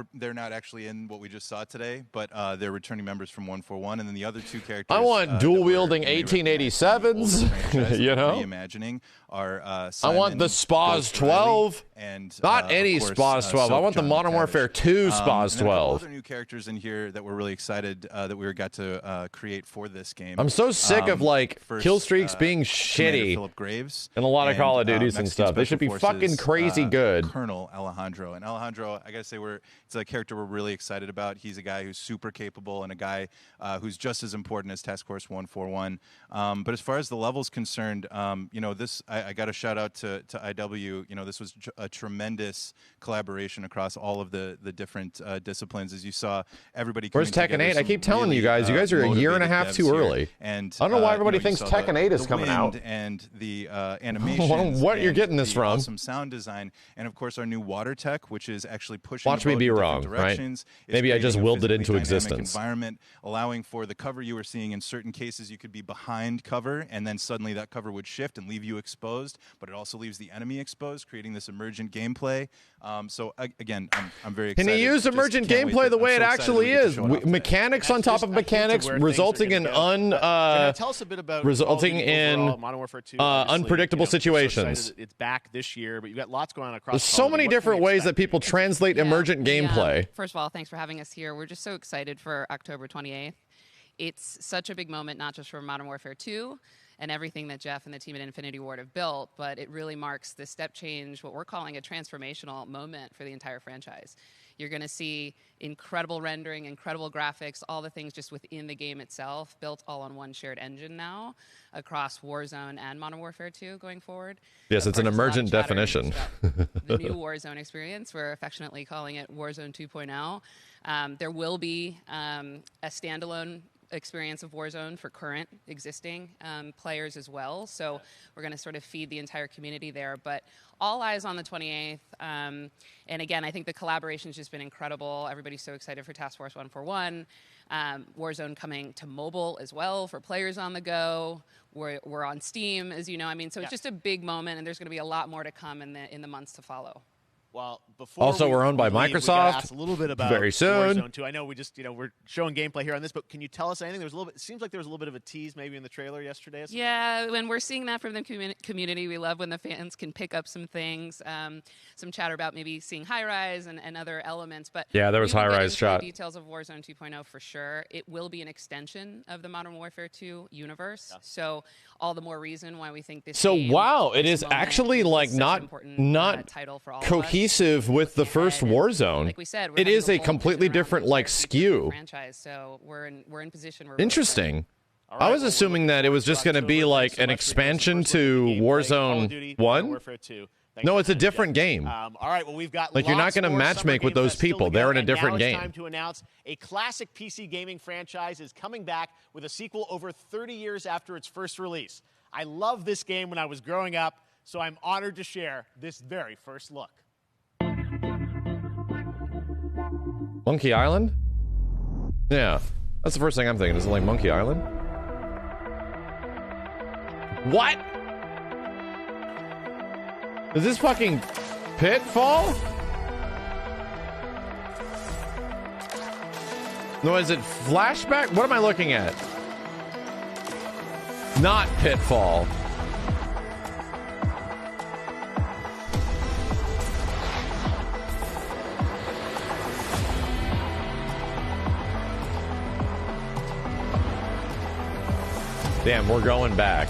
[SPEAKER 13] actually in what we just saw today, but they're returning members from 141, and then the other two characters.
[SPEAKER 2] I want dual-wielding 1887s, you know?
[SPEAKER 13] Reimagining are
[SPEAKER 2] I
[SPEAKER 13] Simon,
[SPEAKER 2] want the Spaz
[SPEAKER 13] Ghost
[SPEAKER 2] 12.
[SPEAKER 13] Riley, and
[SPEAKER 2] not any
[SPEAKER 13] of course,
[SPEAKER 2] Spaz 12. I want the
[SPEAKER 13] John
[SPEAKER 2] Modern
[SPEAKER 13] McTavish.
[SPEAKER 2] Warfare 2 Spaz
[SPEAKER 13] And a couple
[SPEAKER 2] 12.
[SPEAKER 13] other new characters in here that we're really excited that we got to create for this game.
[SPEAKER 2] I'm so sick of like
[SPEAKER 13] first,
[SPEAKER 2] kill streaks being
[SPEAKER 13] Commander
[SPEAKER 2] shitty
[SPEAKER 13] Philip Graves
[SPEAKER 2] in a lot of
[SPEAKER 13] and,
[SPEAKER 2] Call of Duties and
[SPEAKER 13] Mexican
[SPEAKER 2] stuff. They should be
[SPEAKER 13] Special
[SPEAKER 2] fucking
[SPEAKER 13] Forces,
[SPEAKER 2] crazy good.
[SPEAKER 13] Colonel Alejandro. And Alejandro, I gotta say, it's a character we're really excited about. He's a guy who's super capable and a guy who's just as important as Task Force 141. But as far as the level's concerned, you know, this I got a shout out to IW. You know, this was a tremendous collaboration across all of the different disciplines. As you saw, everybody.
[SPEAKER 2] Where's Tekken 8? I keep telling you guys are a year and a half too early.
[SPEAKER 13] And
[SPEAKER 2] I don't know why everybody
[SPEAKER 13] you
[SPEAKER 2] thinks
[SPEAKER 13] saw
[SPEAKER 2] Tekken 8 is
[SPEAKER 13] the
[SPEAKER 2] coming
[SPEAKER 13] wind
[SPEAKER 2] out.
[SPEAKER 13] And the animation.
[SPEAKER 2] What you're getting this from?
[SPEAKER 13] Awesome sound design, and of course our new water tech, which is actually pushing.
[SPEAKER 2] Watch me be wrong, right? Maybe I just willed it into existence.
[SPEAKER 13] Environment, allowing for the cover you were seeing. In certain cases, you could be behind cover, and then suddenly that cover would shift and leave you exposed. But it also leaves the enemy exposed, creating this emergent gameplay. So again, I'm very excited.
[SPEAKER 2] Can you use emergent gameplay the way it actually is? Mechanics on top of mechanics, resulting in
[SPEAKER 3] tell us a bit about
[SPEAKER 2] resulting in
[SPEAKER 3] Modern Warfare 2,
[SPEAKER 2] unpredictable situations.
[SPEAKER 3] So it's back this year, but you've got lots going on across.
[SPEAKER 2] There's so many different ways that people translate emergent gameplay.
[SPEAKER 9] First of all, thanks for having us here. We're just so excited for October 28th. It's such a big moment, not just for Modern Warfare 2 and everything that Jeff and the team at Infinity Ward have built, but it really marks the step change, what we're calling a transformational moment for the entire franchise. You're going to see incredible rendering, incredible graphics, all the things just within the game itself, built all on one shared engine now across Warzone and Modern Warfare 2 going forward.
[SPEAKER 2] Yes, it's an emergent definition.
[SPEAKER 9] The new Warzone experience, we're affectionately calling it Warzone 2.0. There will be a standalone experience of Warzone for current existing players as well. So we're going to sort of feed the entire community there. But all eyes on the 28th. And again, I think the collaboration's just been incredible. Everybody's so excited for Task Force 141. Warzone coming to mobile as well for players on the go. We're on Steam, as you know. I mean, so it's just a big moment, and there's going to be a lot more to come in the months to follow.
[SPEAKER 3] Well, before
[SPEAKER 2] also, we're owned by
[SPEAKER 3] Microsoft.
[SPEAKER 2] Microsoft.
[SPEAKER 3] We ask a little bit about
[SPEAKER 2] very soon.
[SPEAKER 3] Warzone 2. I know we just, we're showing gameplay here on this, but can you tell us anything? There was a little bit. It seems like there was a little bit of a tease maybe in the trailer yesterday.
[SPEAKER 9] Yeah, when we're seeing that from the community, we love when the fans can pick up some things, some chatter about maybe seeing High Rise and other elements. But
[SPEAKER 2] yeah, there was High Rise shot.
[SPEAKER 9] Details of Warzone 2.0 for sure. It will be an extension of the Modern Warfare 2 universe. Yeah. So all the more reason why we think this.
[SPEAKER 2] So
[SPEAKER 9] game,
[SPEAKER 2] wow, it is actually like not
[SPEAKER 9] title for all
[SPEAKER 2] cohesive with the first Warzone.
[SPEAKER 9] Like we said,
[SPEAKER 2] it is a completely different like skew.
[SPEAKER 9] Franchise, so we're in position.
[SPEAKER 2] Interesting. Right, I was assuming that it was just going to be like an expansion to Warzone 1. No, it's a different game.
[SPEAKER 3] All right, well, we've got
[SPEAKER 2] like you're not going to matchmake with those people. They're in a different game.
[SPEAKER 3] Now it's time to announce a classic PC gaming franchise is coming back with a sequel over 30 years after its first release. I loved this game when I was growing up, so I'm honored to share this very first look.
[SPEAKER 2] Monkey Island? Yeah, that's the first thing I'm thinking. Is it like Monkey Island? What? Is this fucking Pitfall? No, is it Flashback? What am I looking at? Not Pitfall. Damn, we're going back.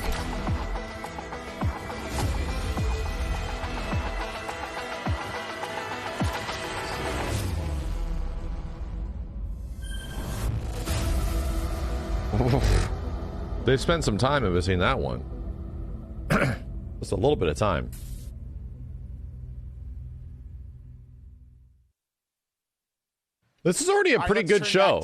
[SPEAKER 2] They spent some time in between that one. Just a little bit of time. This is already a pretty good show.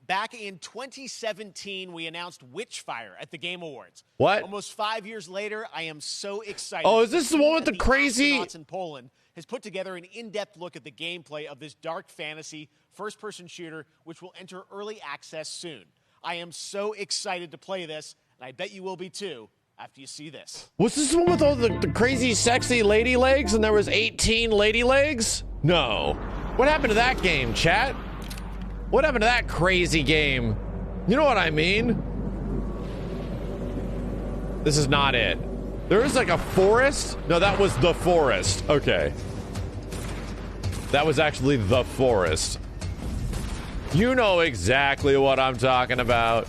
[SPEAKER 3] Back in 2017, we announced Witchfire at the Game Awards.
[SPEAKER 2] What?
[SPEAKER 3] Almost 5 years later, I am so excited.
[SPEAKER 2] Oh, is this the one with the crazy...
[SPEAKER 3] Astronauts in Poland has put together an in-depth look at the gameplay of this dark fantasy first-person shooter, which will enter early access soon. I am so excited to play this, and I bet you will be too after you see this.
[SPEAKER 2] Was this the one with all the crazy, sexy lady legs, and there was 18 lady legs? No. What happened to that game, chat? What happened to that crazy game? You know what I mean? This is not it. There is like a forest? No, that was the forest. Okay. That was actually the forest. You know exactly what I'm talking about.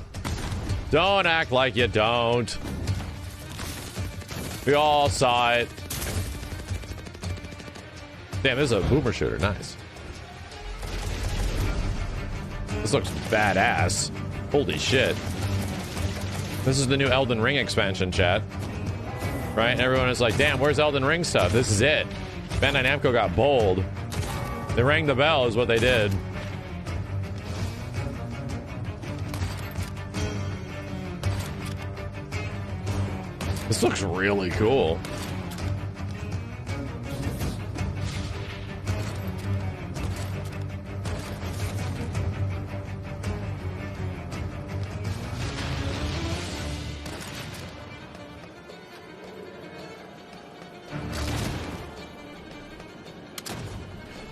[SPEAKER 2] Don't act like you don't. We all saw it. Damn, this is a boomer shooter. Nice. This looks badass. Holy shit. This is the new Elden Ring expansion, chat. Right? And everyone is like, damn, where's Elden Ring stuff? This is it. Bandai Namco got bold. They rang the bell is what they did. This looks really cool.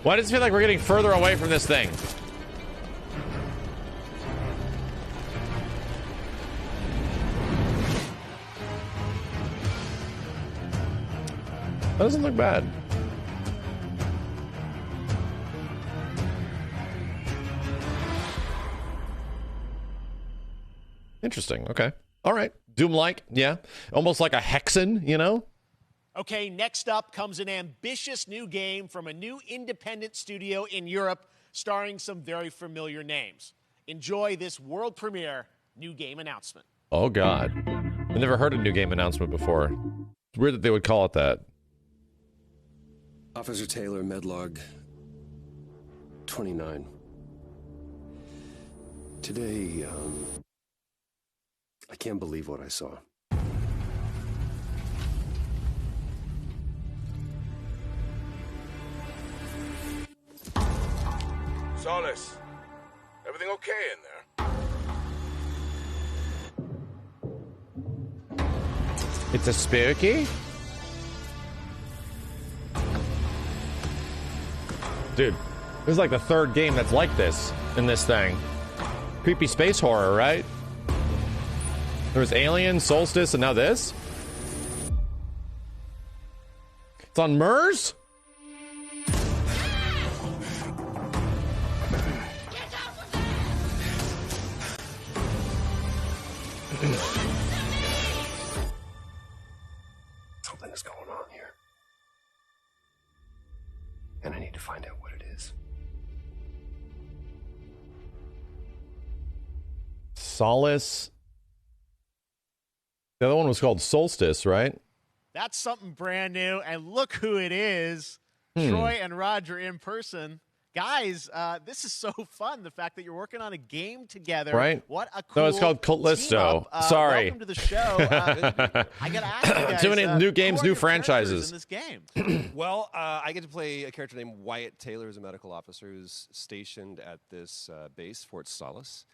[SPEAKER 2] Why does it feel like we're getting further away from this thing? That doesn't look bad. Interesting. Okay. All right. Doom-like. Yeah. Almost like a Hexen, you know?
[SPEAKER 3] Okay, next up comes an ambitious new game from a new independent studio in Europe starring some very familiar names. Enjoy this world premiere new game announcement.
[SPEAKER 2] Oh, God. I've never heard a new game announcement before. It's weird that they would call it that.
[SPEAKER 14] Officer Taylor, Medlog 29. Today, I can't believe what I saw.
[SPEAKER 12] Solis, everything okay in there?
[SPEAKER 2] It's a spooky? Dude, this is like the third game that's like this in this thing. Creepy space horror, right? There was Alien, Solstice, and now this? It's on MERS?
[SPEAKER 14] Something is going on here. And I need to find out what it is.
[SPEAKER 2] Solace. The other one was called Solstice, right?
[SPEAKER 3] That's something brand new, and look who it is. Troy and Roger in person. Guys, this is so fun, the fact that you're working on a game together.
[SPEAKER 2] Right?
[SPEAKER 3] What a cool
[SPEAKER 2] No, it's called Callisto.
[SPEAKER 3] Sorry. Welcome to the show. I got to ask you guys.
[SPEAKER 2] Too many new games, new franchises.
[SPEAKER 3] In this game?
[SPEAKER 15] Well, I get to play a character named Wyatt Taylor, who's a medical officer who's stationed at this base, Fort Solace.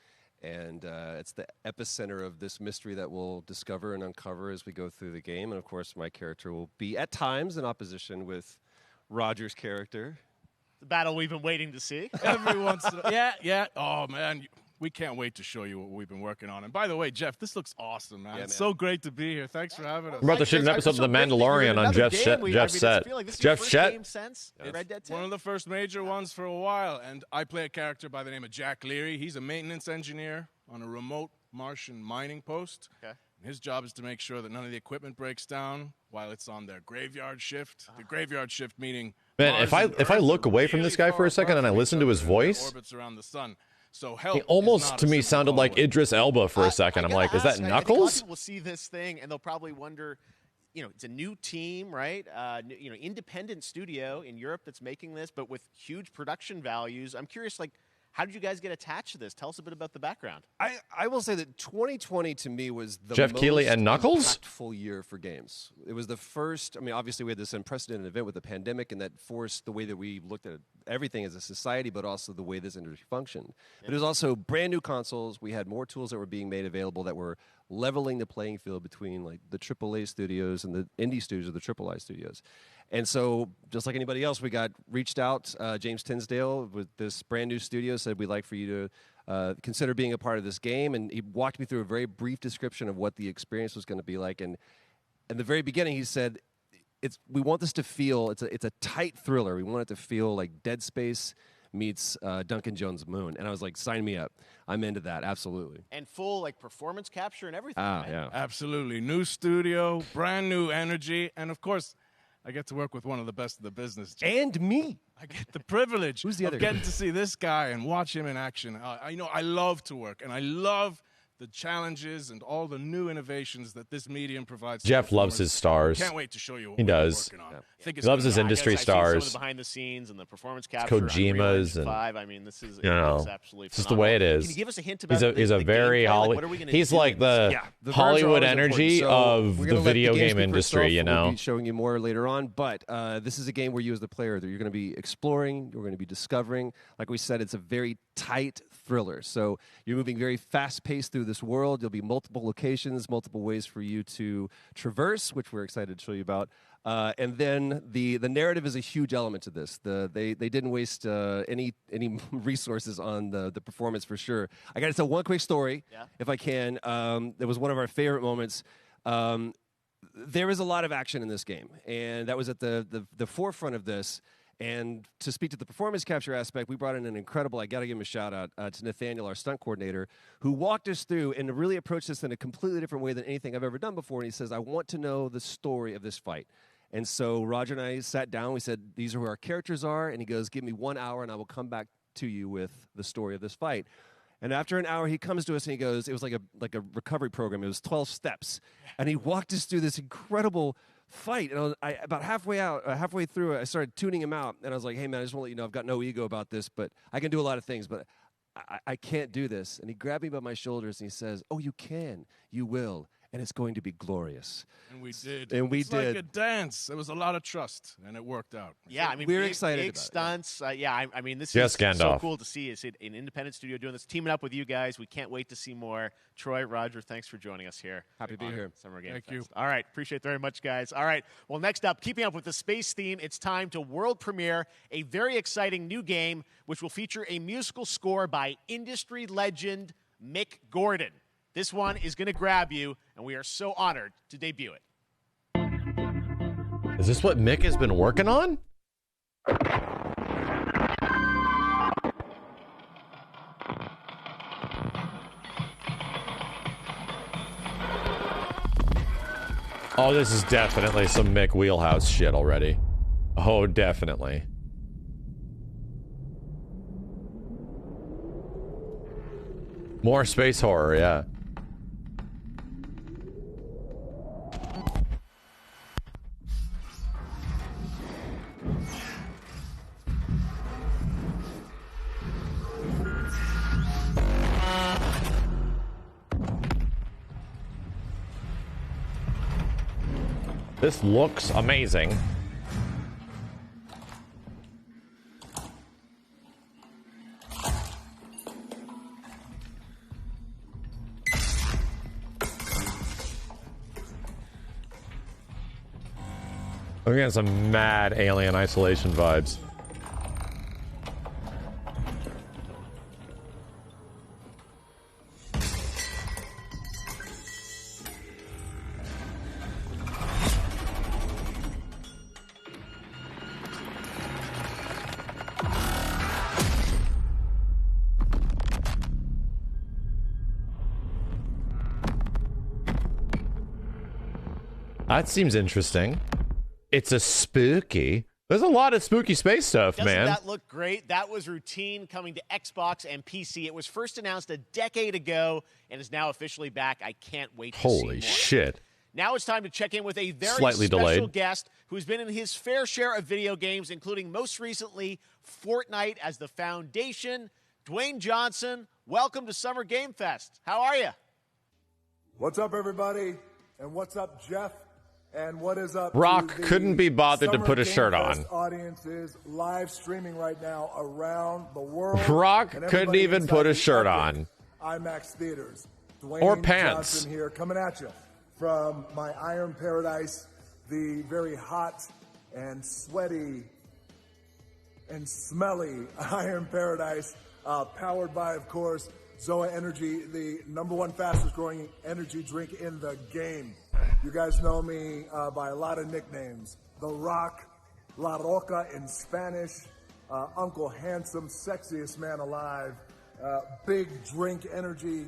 [SPEAKER 15] And it's the epicenter of this mystery that we'll discover and uncover as we go through the game. And, of course, my character will be, at times, in opposition with Roger's character.
[SPEAKER 3] The battle we've been waiting to see.
[SPEAKER 16] Every once in a yeah. Oh, man, we can't wait to show you what we've been working on. And by the way, Jeff, this looks awesome, man. It's so great to be here. Thanks for having us.
[SPEAKER 2] We're about to shoot an episode of The Mandalorian on Jeff's set. Jeff Shet.
[SPEAKER 16] One of the first major ones for a while. And I play a character by the name of Jack Leary. He's a maintenance engineer on a remote Martian mining post.
[SPEAKER 3] Okay.
[SPEAKER 16] And his job is to make sure that none of the equipment breaks down while it's on their graveyard shift. The graveyard shift meaning...
[SPEAKER 2] Man, if I look away from this guy for a second and I listen to his voice,
[SPEAKER 16] orbits around the sun. So
[SPEAKER 2] he almost to me sounded like Idris Elba for a second. I'm like, is that Knuckles?
[SPEAKER 3] I think a lot of people will see this thing and they'll probably wonder, you know, it's a new team, right? Independent studio in Europe that's making this, but with huge production values. I'm curious, like, how did you guys get attached to this? Tell us a bit about the background.
[SPEAKER 15] I will say that 2020 to me was the
[SPEAKER 2] Jeff
[SPEAKER 15] most
[SPEAKER 2] Keighley and Knuckles?
[SPEAKER 15] impactful year for games. It was the first, I mean, obviously we had this unprecedented event with the pandemic, and that forced the way that we looked at everything as a society, but also the way this industry functioned. But it was also brand new consoles. We had more tools that were being made available that were leveling the playing field between like the AAA studios and the indie studios or the AAA studios. And so, just like anybody else, we got reached out. James Tinsdale with this brand new studio said, we'd like for you to consider being a part of this game. And he walked me through a very brief description of what the experience was going to be like. And in the very beginning, he said, we want this to feel, it's a tight thriller. We want it to feel like Dead Space meets Duncan Jones' Moon. And I was like, sign me up. I'm into that, absolutely.
[SPEAKER 3] And full like performance capture and everything.
[SPEAKER 15] Yeah.
[SPEAKER 16] Absolutely. New studio, brand new energy, and of course, I get to work with one of the best of the business.
[SPEAKER 15] And me.
[SPEAKER 16] I get the privilege
[SPEAKER 15] Who's the other
[SPEAKER 16] of getting to see this guy and watch him in action. I love to work, and I love the challenges and all the new innovations that this medium provides.
[SPEAKER 2] Jeff loves his stars.
[SPEAKER 16] Can't wait to show you what
[SPEAKER 2] he does.
[SPEAKER 16] Working on.
[SPEAKER 3] Yeah.
[SPEAKER 16] I think
[SPEAKER 2] He loves his industry stars.
[SPEAKER 3] Some of the behind the scenes and the performance capture.
[SPEAKER 2] Kojima's and
[SPEAKER 3] 5. I mean, this is absolutely
[SPEAKER 2] it's just the way it is.
[SPEAKER 3] Can you give us a hint about
[SPEAKER 2] he's a very Hollywood. He's like the Hollywood energy of the video game industry. You know,
[SPEAKER 15] we'll be showing you more later on, but this is a game where you, as the player, you're going to be exploring. You're going to be discovering. Like we said, it's a very tight thriller. So you're moving very fast-paced through this world. There'll be multiple locations, multiple ways for you to traverse, which we're excited to show you about. And then the narrative is a huge element to this. They didn't waste any resources on the performance for sure. I got to tell one quick story, if I can. It was one of our favorite moments. There is a lot of action in this game, and that was at the forefront of this. And to speak to the performance capture aspect, we brought in an incredible, I got to give him a shout out to Nathaniel, our stunt coordinator, who walked us through and really approached this in a completely different way than anything I've ever done before. And he says, I want to know the story of this fight. And so Roger and I sat down. We said, these are who our characters are. And he goes, give me 1 hour and I will come back to you with the story of this fight. And after an hour, he comes to us and he goes, it was like a recovery program. It was 12 steps. And he walked us through this incredible fight. And about halfway through it, I started tuning him out. And I was like, hey, man, I just want to let you know I've got no ego about this, but I can do a lot of things, but I can't do this. And he grabbed me by my shoulders and he says, oh, you can. You will. And it's going to be glorious.
[SPEAKER 16] And we did.
[SPEAKER 2] It's
[SPEAKER 16] like a dance. There was a lot of trust, and it worked out.
[SPEAKER 3] Yeah, I mean,
[SPEAKER 15] we're excited
[SPEAKER 3] big
[SPEAKER 15] about
[SPEAKER 3] stunts. I mean, this
[SPEAKER 2] Yes,
[SPEAKER 3] is
[SPEAKER 2] Gandalf.
[SPEAKER 3] so cool to see. It's an independent studio doing this, teaming up with you guys. We can't wait to see more. Troy, Roger, thanks for joining us here.
[SPEAKER 15] Happy to be here.
[SPEAKER 3] Summer Game
[SPEAKER 16] Thank
[SPEAKER 3] Fest.
[SPEAKER 16] you.
[SPEAKER 3] All right, appreciate it very much, guys. All right, well, next up, keeping up with the space theme, it's time to world premiere a very exciting new game, which will feature a musical score by industry legend Mick Gordon. This one is going to grab you, and we are so honored to debut it.
[SPEAKER 2] Is this what Mick has been working on? Oh, this is definitely some Mick wheelhouse shit already. Oh, definitely. More space horror, yeah. This looks amazing. I'm getting some mad Alien Isolation vibes. That seems interesting. It's a spooky. There's a lot of spooky space stuff,
[SPEAKER 3] Doesn't
[SPEAKER 2] man.
[SPEAKER 3] that look great? That was routine coming to Xbox and PC. It was first announced a decade ago and is now officially back. I can't wait to see more.
[SPEAKER 2] Holy shit.
[SPEAKER 3] Now it's time to check in with a very
[SPEAKER 2] Slightly
[SPEAKER 3] special
[SPEAKER 2] delayed.
[SPEAKER 3] guest who's been in his fair share of video games, including most recently Fortnite as the foundation. Dwayne Johnson, welcome to Summer Game Fest. How are you?
[SPEAKER 17] What's up, everybody? And what's up, Jeff? And what is up?
[SPEAKER 2] Rock
[SPEAKER 17] to the
[SPEAKER 2] couldn't be bothered to
[SPEAKER 17] Summer
[SPEAKER 2] put a
[SPEAKER 17] Game
[SPEAKER 2] shirt
[SPEAKER 17] Fest
[SPEAKER 2] on.
[SPEAKER 17] Audiences live streaming right now around the world.
[SPEAKER 2] Rock
[SPEAKER 17] And
[SPEAKER 2] couldn't
[SPEAKER 17] everybody
[SPEAKER 2] even
[SPEAKER 17] inside
[SPEAKER 2] put a
[SPEAKER 17] the
[SPEAKER 2] shirt
[SPEAKER 17] epic
[SPEAKER 2] on.
[SPEAKER 17] IMAX theaters. Dwayne
[SPEAKER 2] or pants.
[SPEAKER 17] Johnson here, coming at you from my Iron Paradise, the very hot and sweaty and smelly Iron Paradise, powered by, of course, Zoa Energy, the #1 fastest growing energy drink in the game. You guys know me by a lot of nicknames. The Rock, La Roca in Spanish, Uncle Handsome, sexiest man alive, big drink energy.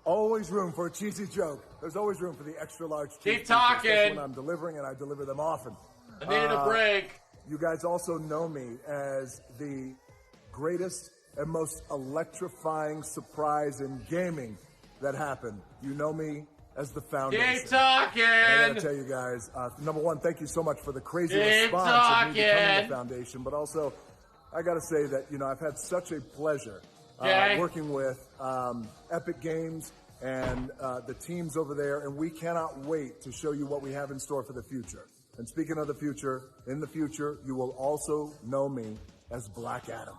[SPEAKER 17] Always room for a cheesy joke. There's always room for the extra large cheese.
[SPEAKER 18] Keep talking.
[SPEAKER 17] When I'm delivering, and I deliver them often.
[SPEAKER 18] I needed a break.
[SPEAKER 17] You guys also know me as the greatest and most electrifying surprise in gaming that happened. You know me as the Foundation.
[SPEAKER 18] Keep talking.
[SPEAKER 17] I gotta tell you guys, #1, thank you so much for the crazy
[SPEAKER 18] Keep
[SPEAKER 17] response
[SPEAKER 18] talking.
[SPEAKER 17] of me becoming the Foundation. But also, I gotta say that I've had such a pleasure working with Epic Games and the teams over there, and we cannot wait to show you what we have in store for the future. And speaking of the future, in the future, you will also know me as Black Adam.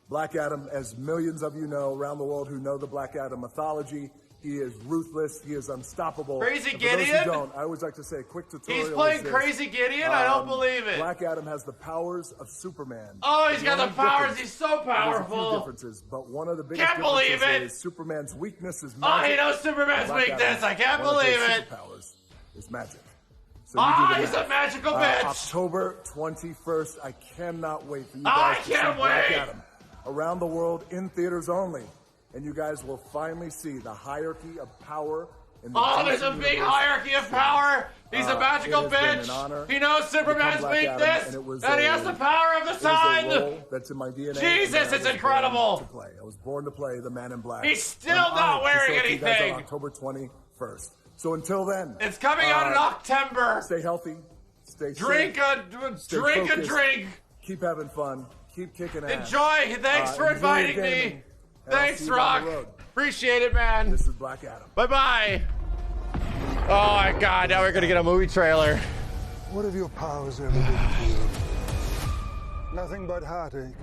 [SPEAKER 17] Black Adam, as millions of you know around the world who know the Black Adam mythology, he is ruthless, he is unstoppable.
[SPEAKER 18] Crazy
[SPEAKER 17] And for those who
[SPEAKER 18] Gideon?
[SPEAKER 17] don't, I always like to say a quick tutorial.
[SPEAKER 18] He's playing
[SPEAKER 17] is this.
[SPEAKER 18] Crazy Gideon? I don't believe it.
[SPEAKER 17] Black Adam has the powers of Superman.
[SPEAKER 18] Oh, he's got the
[SPEAKER 17] only
[SPEAKER 18] powers.
[SPEAKER 17] difference-
[SPEAKER 18] He's so
[SPEAKER 17] There's a few
[SPEAKER 18] powerful.
[SPEAKER 17] differences, but one of the biggest
[SPEAKER 18] Can't believe
[SPEAKER 17] differences
[SPEAKER 18] it.
[SPEAKER 17] is Superman's weakness is
[SPEAKER 18] Oh,
[SPEAKER 17] magic.
[SPEAKER 18] he knows Superman's
[SPEAKER 17] Black
[SPEAKER 18] weakness.
[SPEAKER 17] Adam,
[SPEAKER 18] I can't
[SPEAKER 17] one of his
[SPEAKER 18] believe it.
[SPEAKER 17] superpowers is magic. So you do the
[SPEAKER 18] He's
[SPEAKER 17] math.
[SPEAKER 18] a magical bitch.
[SPEAKER 17] October 21st. I cannot wait for you
[SPEAKER 18] I
[SPEAKER 17] guys to
[SPEAKER 18] can't
[SPEAKER 17] see Black
[SPEAKER 18] wait.
[SPEAKER 17] Adam around the world in theaters only. And you guys will finally see the hierarchy of power in the
[SPEAKER 18] Oh, there's
[SPEAKER 17] DC
[SPEAKER 18] a big
[SPEAKER 17] universe.
[SPEAKER 18] hierarchy of power. He's a magical
[SPEAKER 17] it has been an
[SPEAKER 18] bitch.
[SPEAKER 17] honor
[SPEAKER 18] He knows
[SPEAKER 17] to become
[SPEAKER 18] Superman's
[SPEAKER 17] Black Adam,
[SPEAKER 18] weakness,
[SPEAKER 17] and it was
[SPEAKER 18] and he
[SPEAKER 17] a-
[SPEAKER 18] has the power of the
[SPEAKER 17] it is a
[SPEAKER 18] sun.
[SPEAKER 17] role that's in my DNA.
[SPEAKER 18] Jesus,
[SPEAKER 17] and I
[SPEAKER 18] it's
[SPEAKER 17] was born
[SPEAKER 18] incredible.
[SPEAKER 17] to play. I was born to play the Man in Black.
[SPEAKER 18] He's still
[SPEAKER 17] I'm
[SPEAKER 18] not
[SPEAKER 17] honored to
[SPEAKER 18] wearing
[SPEAKER 17] show it to you guys
[SPEAKER 18] anything.
[SPEAKER 17] on October 21st. So until then,
[SPEAKER 18] It's coming out in October.
[SPEAKER 17] Stay healthy. Stay
[SPEAKER 18] Drink
[SPEAKER 17] safe.
[SPEAKER 18] a
[SPEAKER 17] Stay
[SPEAKER 18] drink a
[SPEAKER 17] focused,
[SPEAKER 18] drink.
[SPEAKER 17] Keep having fun. Keep kicking ass.
[SPEAKER 18] Enjoy. Thanks for
[SPEAKER 17] enjoy
[SPEAKER 18] inviting
[SPEAKER 17] your
[SPEAKER 18] me.
[SPEAKER 17] gaming, and I'll
[SPEAKER 18] Thanks,
[SPEAKER 17] see you down
[SPEAKER 18] Rock.
[SPEAKER 17] the road.
[SPEAKER 18] Appreciate it, man.
[SPEAKER 17] This is Black Adam.
[SPEAKER 2] Bye bye. Oh my God! Now we're gonna get a movie trailer.
[SPEAKER 19] What have your powers ever been to you? Nothing but heartache.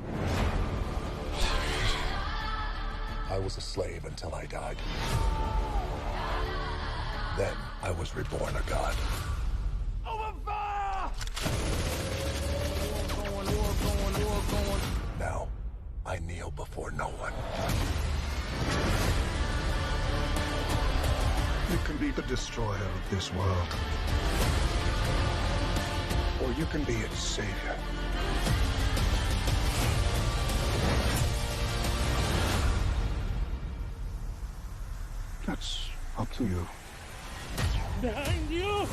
[SPEAKER 20] I was a slave until I died. Then I was reborn a god. Now, I kneel before no one.
[SPEAKER 19] You can be the destroyer of this world. Or you can be its savior. That's up to you.
[SPEAKER 11] Behind you!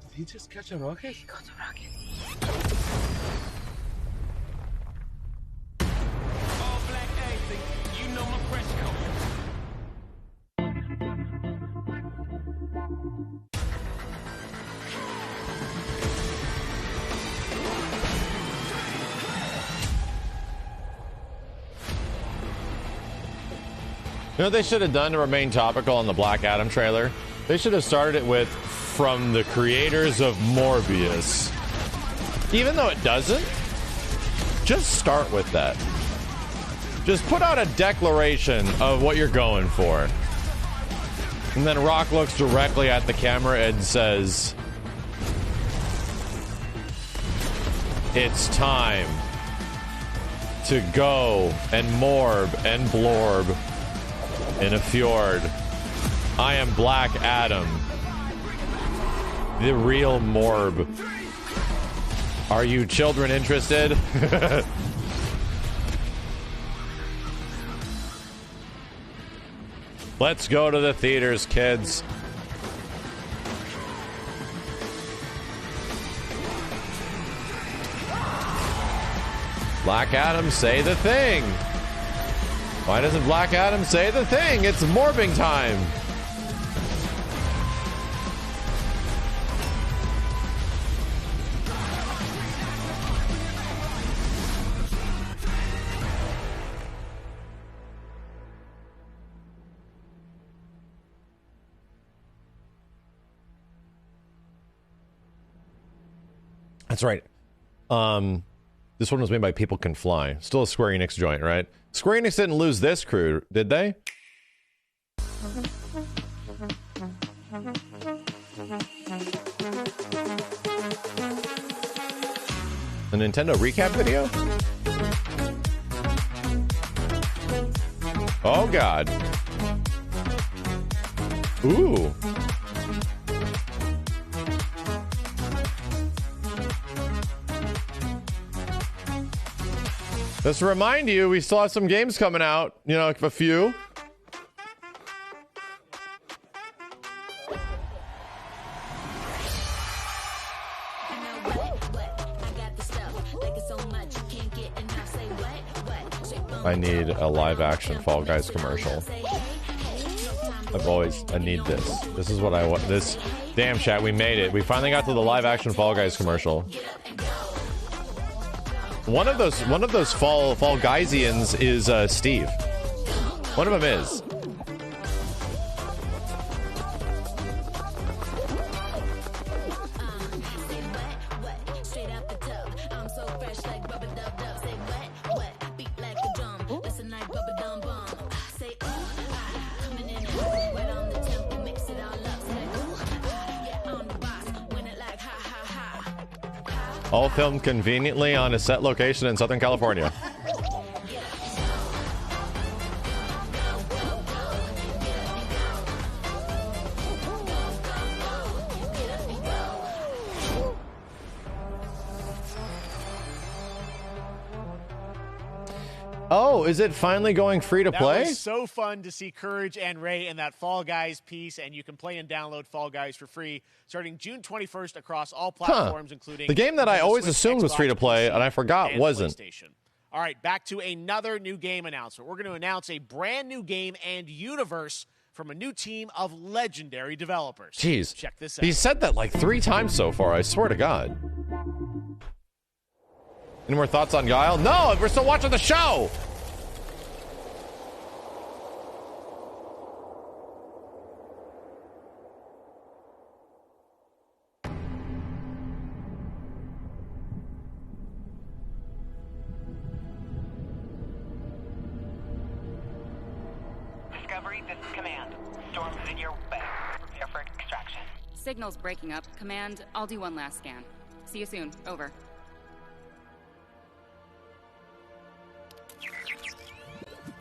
[SPEAKER 11] Did he just catch a rocket? He got a rocket.
[SPEAKER 10] All black anything, you know my press code.
[SPEAKER 2] You know what they should have done to remain topical on the Black Adam trailer? They should have started it with, from the creators of Morbius. Even though it doesn't, just start with that. Just put out a declaration of what you're going for. And then Rock looks directly at the camera and says, "It's time to go and morb and blorb in a fjord. I am Black Adam, the real morb. Are you children interested?" Let's go to the theaters, kids. Black Adam, say the thing. Why doesn't Black Adam say the thing? It's morbing time. That's right. This one was made by People Can Fly. Still a Square Enix joint, right? Square Enix didn't lose this crew, did they? A Nintendo recap video? Oh, God. Ooh. Just to remind you, we still have some games coming out. You know, a few. I need a live action Fall Guys commercial. I need this. This is what I want. This, damn chat, we made it. We finally got to the live action Fall Guys commercial. One of those Fall Guysians is Steve. One of them is. All filmed conveniently on a set location in Southern California. Oh, is it finally going free to play?
[SPEAKER 3] That was so fun to see Courage and Ray in that Fall Guys piece, and you can play and download Fall Guys for free starting June 21st across all platforms, including
[SPEAKER 2] the game that I always assumed was free to play, and I forgot wasn't.
[SPEAKER 3] All right, back to another new game announcement. We're going to announce a brand new game and universe from a new team of legendary developers.
[SPEAKER 2] Jeez.
[SPEAKER 3] Check this out.
[SPEAKER 2] He said that like 3 times so far, I swear to God. Any more thoughts on Guile? No, we're still watching the show!
[SPEAKER 21] Discovery, this is Command. Storm is in your way. Prepare for extraction.
[SPEAKER 22] Signal's breaking up. Command, I'll do one last scan. See you soon. Over.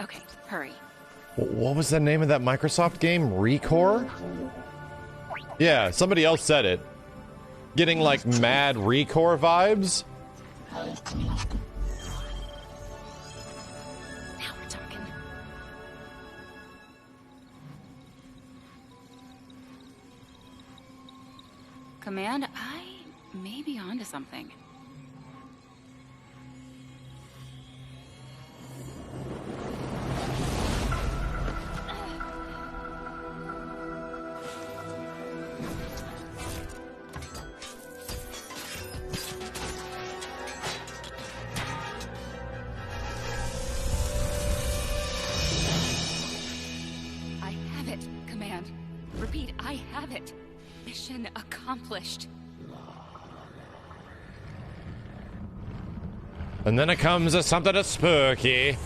[SPEAKER 22] Okay, hurry.
[SPEAKER 2] What was the name of that Microsoft game? Recore? Yeah, somebody else said it. Getting like mad Recore vibes.
[SPEAKER 22] Now we're talking. Command, I may be onto something. Repeat, I have it. Mission accomplished.
[SPEAKER 2] And then it comes as something that's spooky.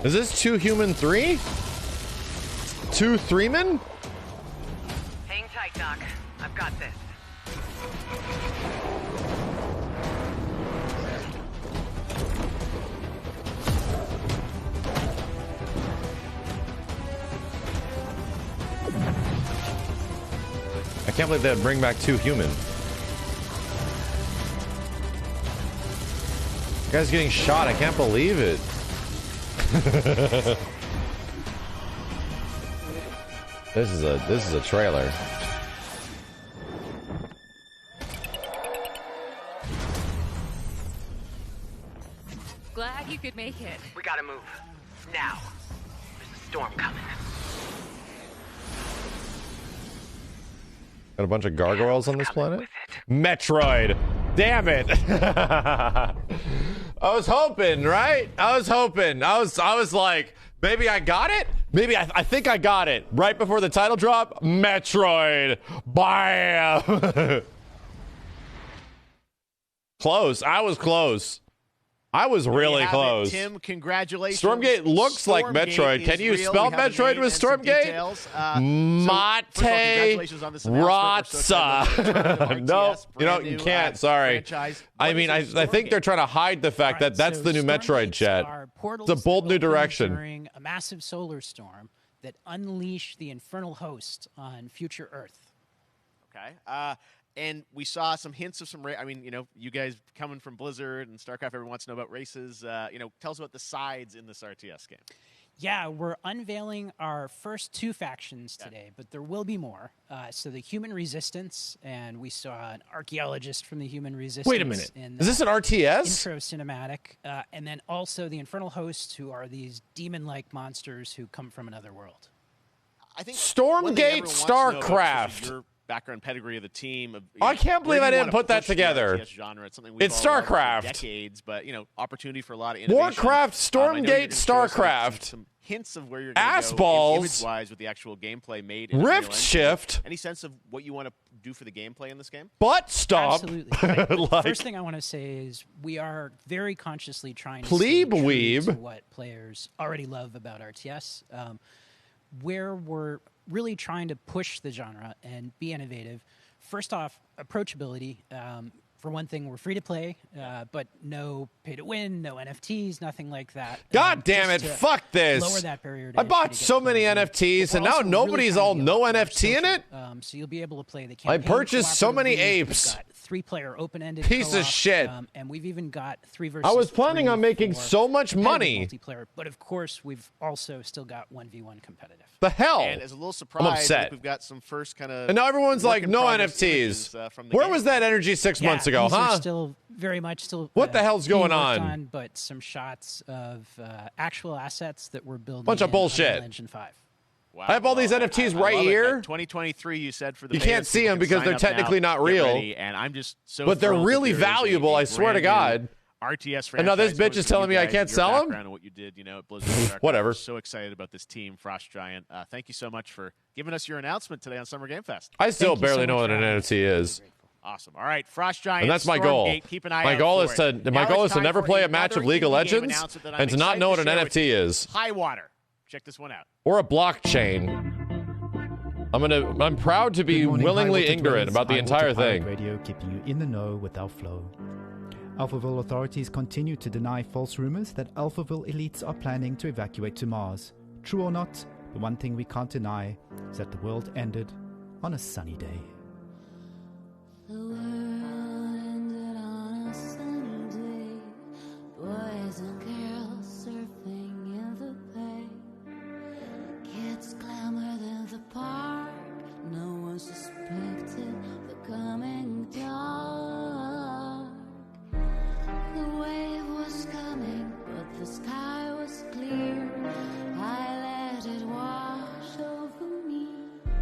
[SPEAKER 2] Is this 2 Human 3? 2 3-men?
[SPEAKER 21] Hang tight, Doc. I've got this.
[SPEAKER 2] I can't believe they'd bring back 2 Human. The guy's getting shot. I can't believe it. This is a trailer.
[SPEAKER 22] Glad you could make it.
[SPEAKER 21] We gotta move. Now. There's a storm coming.
[SPEAKER 2] Got a bunch of gargoyles on this planet? Metroid! Damn it! I was hoping, right? I was hoping. I was like, maybe I got it. Maybe I think I got it. Right before the title drop, Metroid. Bam. Close. I was close. I was really close.
[SPEAKER 3] Tim, congratulations.
[SPEAKER 2] Stormgate looks like Metroid. Can you spell Metroid with Stormgate? Mate Ratsa. No, you can't. Sorry. I mean, I think they're trying to hide the fact that that's the new Metroid, chat. It's a bold new direction.
[SPEAKER 1] During a massive solar storm that unleashed the infernal host on future Earth.
[SPEAKER 3] Okay. And we saw some hints of some. I mean, you guys coming from Blizzard and StarCraft, everyone wants to know about races. Tell us about the sides in this RTS game.
[SPEAKER 1] Yeah, we're unveiling our first 2 factions today, but there will be more. So the Human Resistance, and we saw an archaeologist from the Human Resistance.
[SPEAKER 2] Wait a minute. Is this an RTS?
[SPEAKER 1] Intro cinematic. And then also the Infernal Hosts, who are these demon-like monsters who come from another world.
[SPEAKER 3] I think
[SPEAKER 2] Stormgate StarCraft.
[SPEAKER 3] Your background pedigree of the team.
[SPEAKER 2] I can't believe I didn't put that together.
[SPEAKER 3] Genre. It's something
[SPEAKER 2] it's StarCraft.
[SPEAKER 3] For decades, but opportunity for a lot of innovation.
[SPEAKER 2] Warcraft, Stormgate, StarCraft.
[SPEAKER 3] Some hints of where you're going to
[SPEAKER 2] go
[SPEAKER 3] image-wise with the actual gameplay made.
[SPEAKER 2] Rift Shift.
[SPEAKER 3] Any sense of what you want to do for the gameplay in this game?
[SPEAKER 2] Butt stomp.
[SPEAKER 1] Absolutely. First thing I want to say is we are very consciously trying to stay true to what players already love about RTS. Where we're really trying to push the genre and be innovative. First off, approachability. For one thing, we're free to play, but no pay to win, no NFTs, nothing like that.
[SPEAKER 2] God damn it, fuck this.
[SPEAKER 1] Lower that barrier to
[SPEAKER 2] I bought so many NFTs, and now nobody's all no NFT in it?
[SPEAKER 1] So you'll be able to play the campaign.
[SPEAKER 2] I purchased so many apes.
[SPEAKER 1] We've got 3-player open-ended
[SPEAKER 2] piece
[SPEAKER 1] co-op,
[SPEAKER 2] of shit.
[SPEAKER 1] And we've even got 3 versus
[SPEAKER 2] I was planning
[SPEAKER 1] 3
[SPEAKER 2] on making so much money.
[SPEAKER 1] Multiplayer, but of course, we've also still got 1v1 competitive.
[SPEAKER 2] The hell?
[SPEAKER 3] And as a little surprise,
[SPEAKER 2] I'm upset.
[SPEAKER 3] we've got some first kind of.
[SPEAKER 2] And now everyone's like, no NFTs. Where was that energy 6 months ago,
[SPEAKER 1] these
[SPEAKER 2] huh?
[SPEAKER 1] Are still very much still.
[SPEAKER 2] What the hell's going
[SPEAKER 1] on? But some shots of actual assets that we're building.
[SPEAKER 2] Bunch of bullshit.
[SPEAKER 1] Engine 5.
[SPEAKER 3] Wow.
[SPEAKER 2] I have all these NFTs right here.
[SPEAKER 3] 2023, you said for the.
[SPEAKER 2] You can't see them because they're technically not real.
[SPEAKER 3] And I'm just so.
[SPEAKER 2] But they're really valuable. I swear to God.
[SPEAKER 3] RTS.
[SPEAKER 2] And now this bitch is telling me I can't sell them.
[SPEAKER 3] And what you did, at Blizzard.
[SPEAKER 2] Whatever.
[SPEAKER 3] I'm so excited about this team, Frost Giant. Thank you so much for giving us your announcement today on Summer Game Fest.
[SPEAKER 2] I still barely know what an NFT is.
[SPEAKER 3] Awesome. All right, Frost Giant.
[SPEAKER 2] And that's my goal.
[SPEAKER 3] Keep an eye
[SPEAKER 2] my
[SPEAKER 3] out
[SPEAKER 2] goal
[SPEAKER 3] for
[SPEAKER 2] is to my goal is to never play a match of League of Legends and to not know what an NFT is.
[SPEAKER 3] High Water. Check this one out.
[SPEAKER 2] Or a blockchain. I'm proud to be willingly ignorant about the entire thing.
[SPEAKER 7] Radio keeping you in the know with our flow. Alphaville authorities continue to deny false rumors that Alphaville elites are planning to evacuate to Mars. True or not, the one thing we can't deny is that the world ended on a sunny day.
[SPEAKER 23] The world ended on a sunny day. Boys and girls surfing in the bay. Kids clamored in the park. No one suspected the coming dark. The wave was coming, but the sky was clear. I let it wash over me.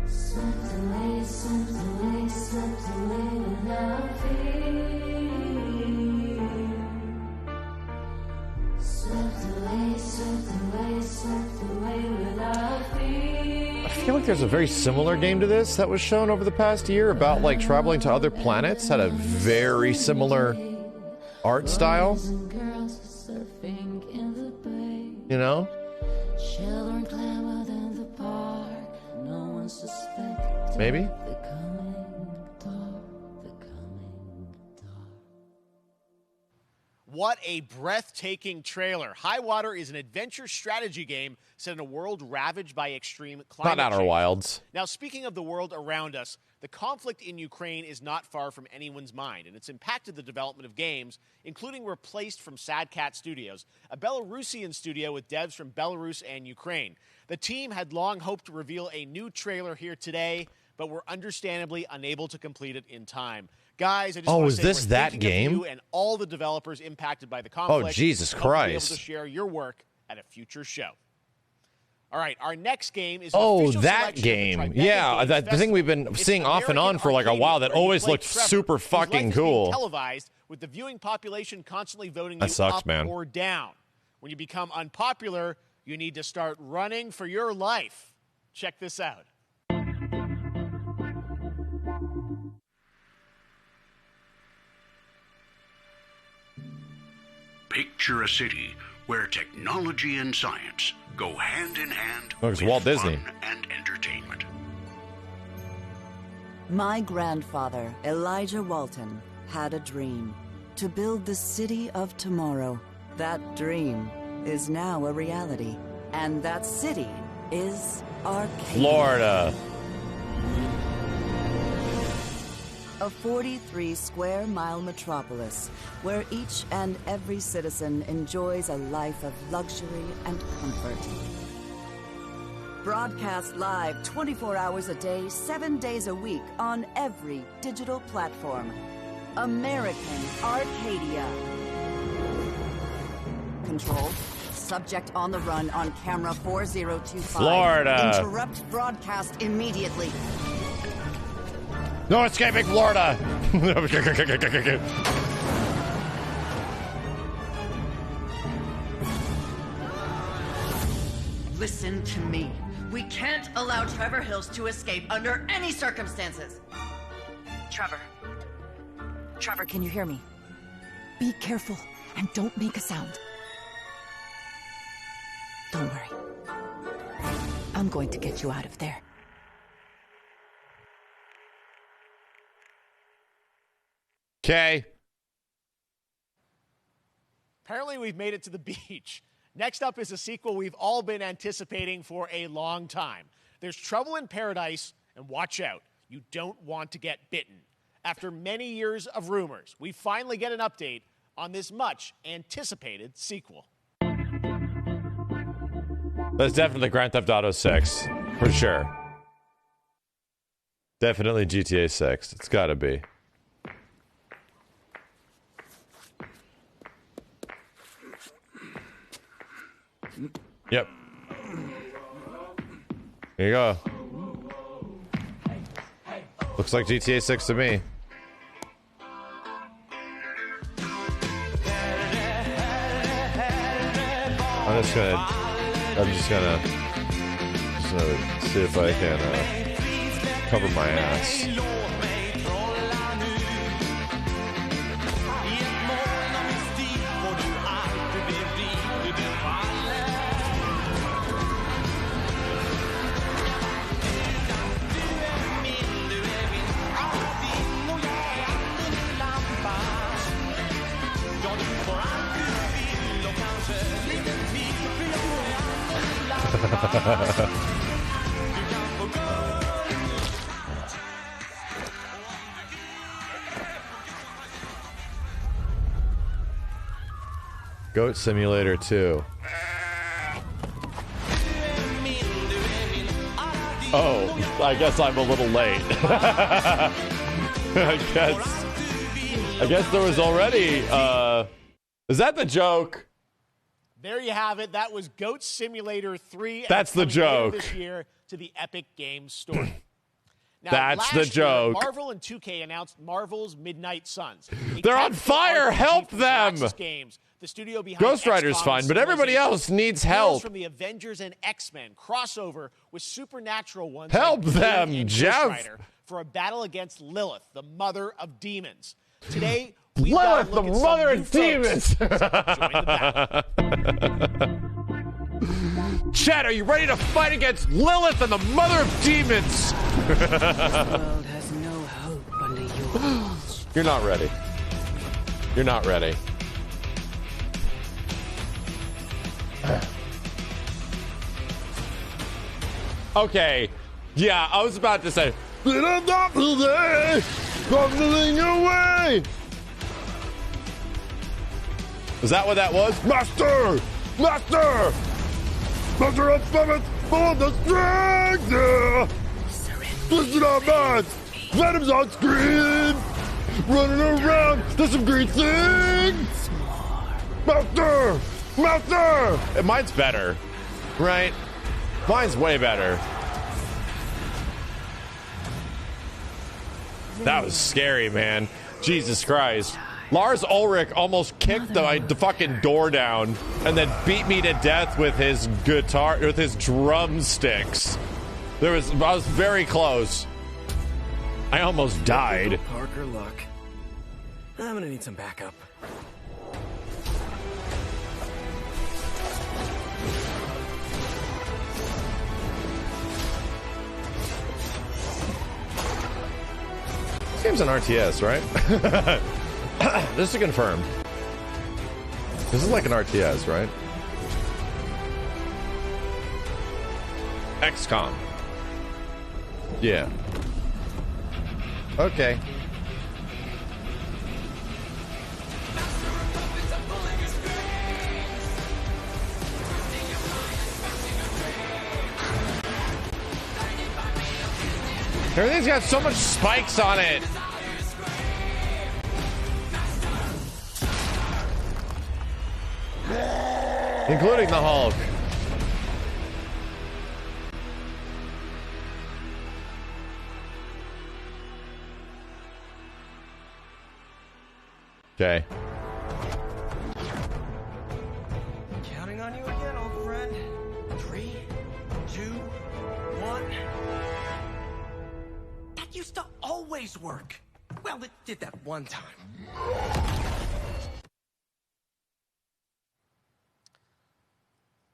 [SPEAKER 23] Swept away, swept away, swept away without fear. Swept away, swept away, swept away without fear.
[SPEAKER 2] I feel like there's a very similar game to this that was shown over the past year about like traveling to other planets. Had a very similar art style. You know?
[SPEAKER 23] Children clamored in the park. No one suspected.
[SPEAKER 2] Maybe?
[SPEAKER 23] The coming dark, the coming dark.
[SPEAKER 3] What a breathtaking trailer. High Water is an adventure strategy game set in a world ravaged by extreme climate
[SPEAKER 2] Not Outer
[SPEAKER 3] change.
[SPEAKER 2] Wilds.
[SPEAKER 3] Now, speaking of the world around us, the conflict in Ukraine is not far from anyone's mind, and it's impacted the development of games, including Replaced from Sad Cat Studios, a Belarusian studio with devs from Belarus and Ukraine. The team had long hoped to reveal a new trailer here today, but were understandably unable to complete it in time. Guys, I just want to
[SPEAKER 2] is
[SPEAKER 3] say
[SPEAKER 2] this
[SPEAKER 3] we're
[SPEAKER 2] that
[SPEAKER 3] thinking of
[SPEAKER 2] game?
[SPEAKER 3] you and all the developers impacted by the conflict.
[SPEAKER 2] Oh, Jesus
[SPEAKER 3] Hope you'll be able
[SPEAKER 2] Christ.
[SPEAKER 3] to share your work at a future show. All right, our next game is
[SPEAKER 2] that game. Yeah, the thing we've been seeing off and on for like a while that always looked super fucking cool.
[SPEAKER 3] Televised with the viewing population constantly voting
[SPEAKER 2] that
[SPEAKER 3] you
[SPEAKER 2] sucks,
[SPEAKER 3] up
[SPEAKER 2] man.
[SPEAKER 3] or down. When you become unpopular, you need to start running for your life. Check this out.
[SPEAKER 4] Picture a city where technology and science go hand in hand
[SPEAKER 2] Looks
[SPEAKER 4] with
[SPEAKER 2] Walt Disney.
[SPEAKER 4] fun and entertainment.
[SPEAKER 5] My grandfather, Elijah Walton, had a dream to build the city of tomorrow. That dream is now a reality, and that city is Arcadia.
[SPEAKER 2] Florida.
[SPEAKER 5] A 43-square-mile metropolis where each and every citizen enjoys a life of luxury and comfort. Broadcast live 24 hours a day, 7 days a week on every digital platform. American Arcadia. Control. Subject on the run on camera 4025.
[SPEAKER 2] Florida.
[SPEAKER 5] Interrupt broadcast immediately.
[SPEAKER 2] No escaping Florida.
[SPEAKER 6] Listen to me. We can't allow Trevor Hills to escape under any circumstances.
[SPEAKER 24] Trevor, can you hear me? Be careful and don't make a sound. Don't worry. I'm going to get you out of there.
[SPEAKER 2] Okay.
[SPEAKER 3] Apparently, we've made it to the beach. Next up is a sequel we've all been anticipating for a long time. There's Trouble in Paradise, and watch out, you don't want to get bitten. After many years of rumors, we finally get an update on this much-anticipated sequel.
[SPEAKER 2] That's definitely Grand Theft Auto 6, for sure. Definitely GTA 6. It's gotta be. Yep. Here you go. Looks like GTA 6 to me. I'm just gonna see if I can cover my ass. Goat Simulator 2. Oh, I guess I'm a little late. I guess there was already, is that the joke?
[SPEAKER 3] There you have it. That was Goat Simulator 3.
[SPEAKER 2] That's the joke.
[SPEAKER 3] This year to the Epic Games Store. Now,
[SPEAKER 2] that's the joke.
[SPEAKER 3] Year, Marvel and 2K announced Marvel's Midnight Suns.
[SPEAKER 2] They're on fire. Help them.
[SPEAKER 3] Games. The studio behind
[SPEAKER 2] Ghost Rider's fine, but everybody else needs help.
[SPEAKER 3] From the Avengers and X-Men crossover with supernatural ones.
[SPEAKER 2] Help
[SPEAKER 3] like
[SPEAKER 2] them, Jeff.
[SPEAKER 3] For a battle against Lilith, the mother of demons. Today,
[SPEAKER 2] Lilith, the mother of demons. Chad, are you ready to fight against Lilith and the mother of demons?
[SPEAKER 23] This world has no hope under yours.
[SPEAKER 2] You're not ready. You're not ready. Okay. Yeah, I was about to say. Is that what that was? Master! Master! Master of summits, full of the strength! Twisted our minds! Venom's on screen! Running around, there's some great things! Master! Master! And mine's better, right? Mine's way better. That was scary, man. Jesus Christ. Lars Ulrich almost kicked the fucking door down and then beat me to death with his guitar, with his drumsticks. I was very close. I almost died.
[SPEAKER 8] Parker luck. I'm gonna need some backup.
[SPEAKER 2] This game's an RTS, right? Just to confirm. This is like an RTS, right? XCOM. Yeah. Okay. Everything's got so much spikes on it. Including the Hulk. Okay.
[SPEAKER 8] Counting on you again, old friend. 3, 2, 1. That used to always work. Well, it did that one time.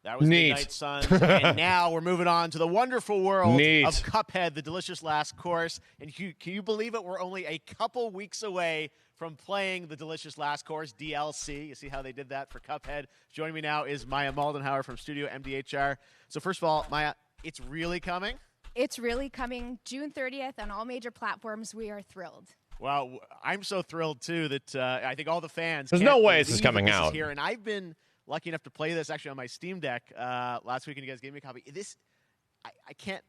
[SPEAKER 3] That was
[SPEAKER 2] Neat.
[SPEAKER 3] Midnight Suns, and now we're moving on to the wonderful world
[SPEAKER 2] Neat.
[SPEAKER 3] of Cuphead, the delicious last course. And can you believe it? We're only a couple weeks away from playing the delicious last course DLC. You see how they did that for Cuphead? Joining me now is Maya Moldenhauer from Studio MDHR. So first of all, Maya, it's really coming?
[SPEAKER 9] It's really coming June 30th on all major platforms. We are thrilled.
[SPEAKER 3] Well, I'm so thrilled, too, that I think all the fans
[SPEAKER 2] There's
[SPEAKER 3] can't
[SPEAKER 2] no way this is
[SPEAKER 3] believe
[SPEAKER 2] coming
[SPEAKER 3] that this
[SPEAKER 2] out.
[SPEAKER 3] is here. And I've been lucky enough to play this actually on my Steam Deck last week, and you guys gave me a copy. I can't.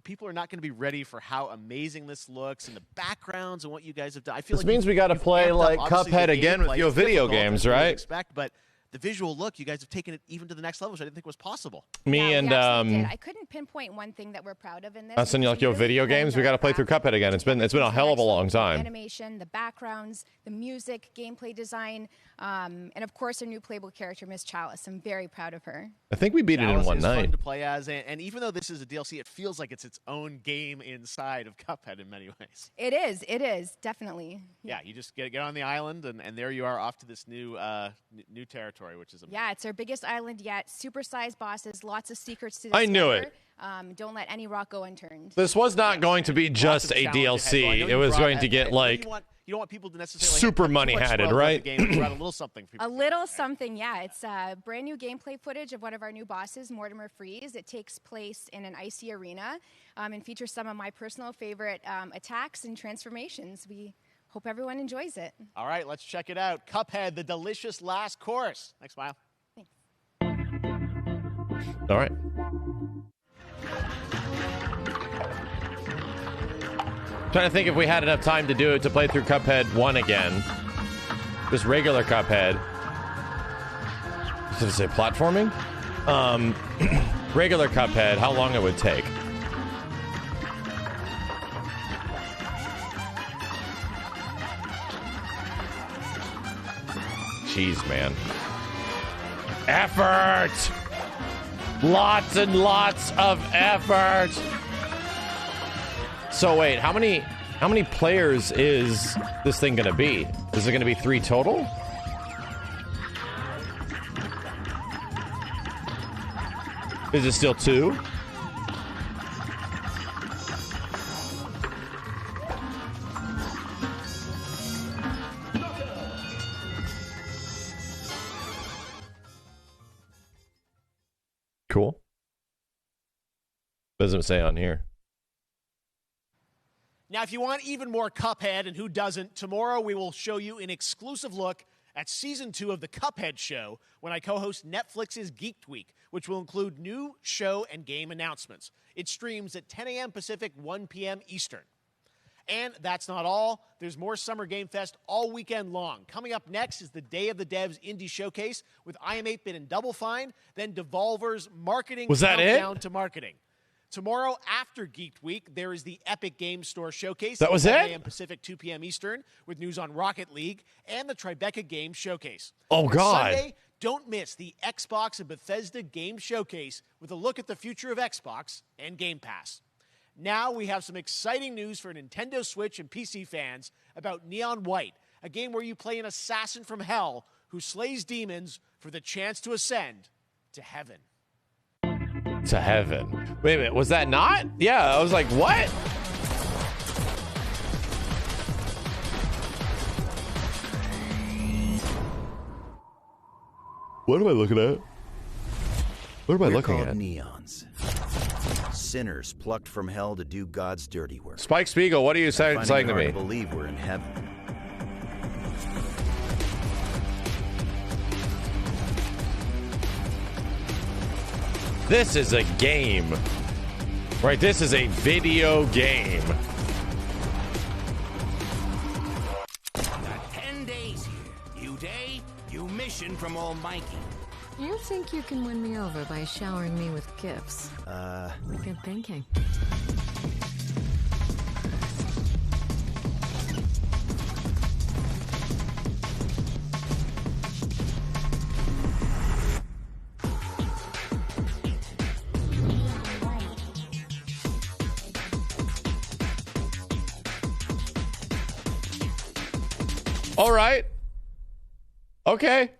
[SPEAKER 3] People are not going to be ready for how amazing this looks and the backgrounds and what you guys have done. I feel
[SPEAKER 2] This
[SPEAKER 3] like
[SPEAKER 2] means we got to play like Cuphead again with your video games, right?
[SPEAKER 3] Expect, but the visual look, you guys have taken it even to the next level, which I didn't think was possible.
[SPEAKER 2] Me and
[SPEAKER 9] I couldn't pinpoint one thing that we're proud of in this.
[SPEAKER 2] us and like your video games. We got to play through Cuphead again. It's been a hell of a long time.
[SPEAKER 9] Animation, the backgrounds, the music, gameplay design, and of course our new playable character, Miss Chalice. I'm very proud of her.
[SPEAKER 2] I think we beat it in
[SPEAKER 3] Chalice
[SPEAKER 2] one
[SPEAKER 3] is
[SPEAKER 2] night.
[SPEAKER 3] Fun to play as, and even though this is a DLC, it feels like it's its own game inside of Cuphead in many ways.
[SPEAKER 9] It is definitely.
[SPEAKER 3] Yeah, you just get on the island, and there you are off to this new territory, which is amazing.
[SPEAKER 9] Yeah, it's our biggest island yet. Supersized bosses, lots of secrets to
[SPEAKER 2] I
[SPEAKER 9] discover.
[SPEAKER 2] knew it.
[SPEAKER 9] Don't let any rock go unturned.
[SPEAKER 2] This was not going to be just a DLC. It was going to get like
[SPEAKER 3] you don't want people to necessarily
[SPEAKER 2] super
[SPEAKER 3] have
[SPEAKER 2] money
[SPEAKER 3] too much
[SPEAKER 2] hatted,
[SPEAKER 3] spoiled about
[SPEAKER 2] right?
[SPEAKER 3] the game. You brought a little something for people.
[SPEAKER 9] A little something, yeah. It's brand new gameplay footage of one of our new bosses, Mortimer Freeze. It takes place in an icy arena and features some of my personal favorite attacks and transformations. We hope everyone enjoys it.
[SPEAKER 3] All right, let's check it out. Cuphead, the delicious last course. Thanks, Smile.
[SPEAKER 2] All right. Trying to think if we had enough time to do it to play through Cuphead 1 again. Just regular Cuphead. Did it say platforming? Regular Cuphead, how long it would take. Jeez, man. Effort! Lots and lots of effort. So wait, how many players is this thing gonna be? Is it gonna be 3 total? Is it still 2? Cool. Doesn't say on here.
[SPEAKER 3] Now, if you want even more Cuphead, and who doesn't, tomorrow we will show you an exclusive look at Season 2 of the Cuphead Show when I co-host Netflix's Geeked Week, which will include new show and game announcements. It streams at 10 a.m. Pacific, 1 p.m. Eastern. And that's not all. There's more Summer Game Fest all weekend long. Coming up next is the Day of the Devs Indie Showcase with I Am 8-Bit and Double Fine, then Devolver's Marketing Countdown to Marketing. Tomorrow after Geek Week, there is the Epic Game Store Showcase.
[SPEAKER 2] That was it?
[SPEAKER 3] 10 a.m. Pacific, 2 p.m. Eastern, with news on Rocket League and the Tribeca Game Showcase.
[SPEAKER 2] Oh, God.
[SPEAKER 3] Sunday, don't miss the Xbox and Bethesda Game Showcase with a look at the future of Xbox and Game Pass. Now we have some exciting news for Nintendo Switch and PC fans about Neon White, a game where you play an assassin from hell who slays demons for the chance to ascend to heaven.
[SPEAKER 2] To heaven. Wait a minute, was that not? Yeah, I was like, what? What am I looking at? What am I looking at?
[SPEAKER 12] Neons. Sinners plucked from hell to do God's dirty work.
[SPEAKER 2] Spike Spiegel, what are you saying to me?
[SPEAKER 12] I believe we're in heaven.
[SPEAKER 2] This is a game. Right, this is a video game.
[SPEAKER 12] Got 10 days here. New day, new mission from Almighty.
[SPEAKER 23] You think you can win me over by showering me with gifts? Good thinking.
[SPEAKER 2] All right. Okay.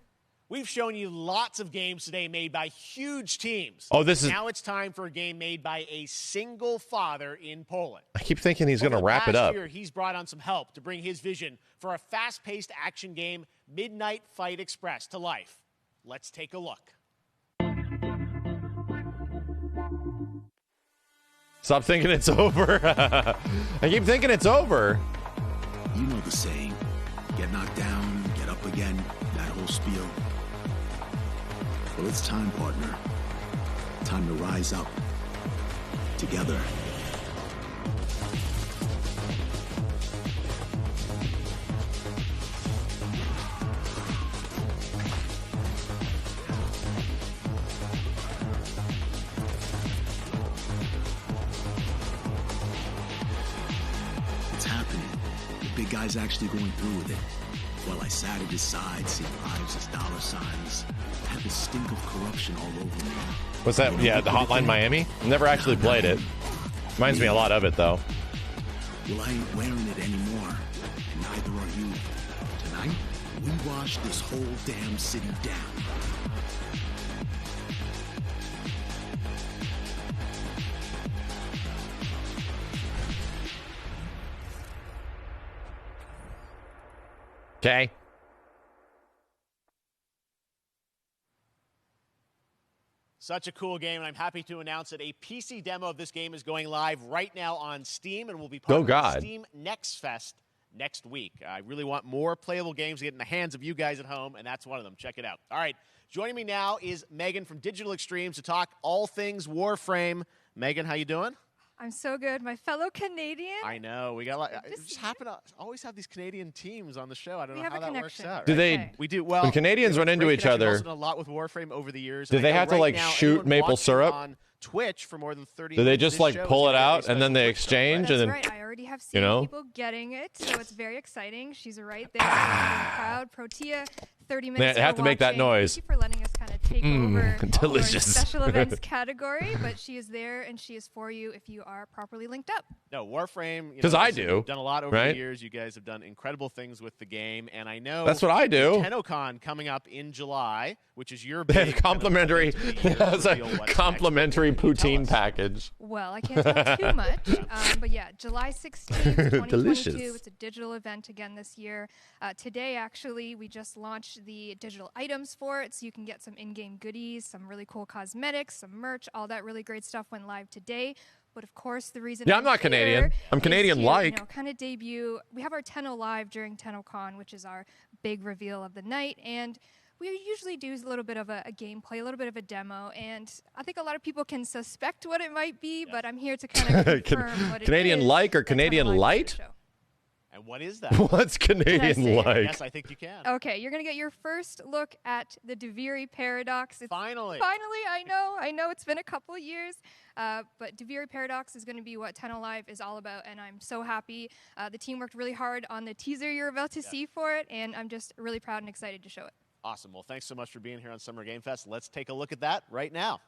[SPEAKER 3] We've shown you lots of games today made by huge teams.
[SPEAKER 2] Oh, this is...
[SPEAKER 3] Now it's time for a game made by a single father in Poland.
[SPEAKER 2] I keep thinking he's going to wrap it up.
[SPEAKER 3] Last year, he's brought on some help to bring his vision for a fast-paced action game, Midnight Fight Express, to life. Let's take a look.
[SPEAKER 2] Stop thinking it's over. I keep thinking it's over.
[SPEAKER 13] You know the saying. Get knocked down, get up again, that whole spiel. Well, it's time, partner. Time to rise up. Together. It's happening. The big guy's actually going through with it. While I sat at his side, seeing lives as dollar signs, had the stink of corruption all over me.
[SPEAKER 2] What's that? Yeah, the Hotline Miami? Never actually played it. Reminds me a lot of it, though.
[SPEAKER 13] Well, I ain't wearing it anymore. And neither are you. Tonight, we wash this whole damn city down.
[SPEAKER 2] Okay.
[SPEAKER 3] Such a cool game, and I'm happy to announce that a PC demo of this game is going live right now on Steam and will be part of the Steam Next Fest next week. I really want more playable games to get in the hands of you guys at home, and that's one of them. Check it out. All right, joining me now is Megan from Digital Extremes to talk all things Warframe. Megan, how you doing?
[SPEAKER 14] I'm so good. My fellow Canadian.
[SPEAKER 3] I know. We got just happen to always have these Canadian teams on the show. I don't know how that works out.
[SPEAKER 2] Do they?
[SPEAKER 3] Right? We do. Well,
[SPEAKER 2] when Canadians run into each other,
[SPEAKER 3] I've done a lot with Warframe over the years.
[SPEAKER 2] Do they have to like shoot maple syrup
[SPEAKER 3] on Twitch for more than 30
[SPEAKER 2] Do they just like pull it out and then they exchange
[SPEAKER 14] That's
[SPEAKER 2] and then
[SPEAKER 14] right. I already have seen people getting it, so it's very exciting. She's right there in the crowd. Protea, 30 minutes.
[SPEAKER 2] They have to make that noise.
[SPEAKER 14] Thank you for letting us kind of take over
[SPEAKER 2] delicious.
[SPEAKER 14] our special events category, but she is there and she is for you if you are properly linked up.
[SPEAKER 3] No, Warframe.
[SPEAKER 2] Because I do.
[SPEAKER 3] You've done a lot over
[SPEAKER 2] right?
[SPEAKER 3] the years. You guys have done incredible things with the game, and I know
[SPEAKER 2] that's what I do.
[SPEAKER 3] TennoCon coming up in July, which is your
[SPEAKER 2] they
[SPEAKER 3] big
[SPEAKER 2] have complimentary. That's a complimentary poutine package.
[SPEAKER 14] Well, I can't tell too much, but yeah, July 16th, 2022.
[SPEAKER 2] Delicious.
[SPEAKER 14] It's a digital event again this year. Today, actually, we just launched the digital items for it, so you can get some in-game goodies, some really cool cosmetics, some merch, all that really great stuff went live today. But of course, the reason
[SPEAKER 2] I'm not Canadian. I'm Canadian-like.
[SPEAKER 14] You know, kind of debut. We have our Tenno Live during TennoCon, which is our big reveal of the night, and we usually do a little bit of a gameplay, a little bit of a demo, and I think a lot of people can suspect what it might be, but I'm here to kind of confirm what it is.
[SPEAKER 2] Canadian-like or Canadian light?
[SPEAKER 3] And what is that?
[SPEAKER 2] What's Canadian like?
[SPEAKER 3] Yes, I think you can.
[SPEAKER 14] Okay, you're going to get your first look at the Duviri Paradox.
[SPEAKER 3] Finally,
[SPEAKER 14] I know it's been a couple of years, but Duviri Paradox is going to be what 10 Alive is all about, and I'm so happy. The team worked really hard on the teaser you're about to see for it, and I'm just really proud and excited to show it.
[SPEAKER 3] Awesome. Well, thanks so much for being here on Summer Game Fest. Let's take a look at that right now.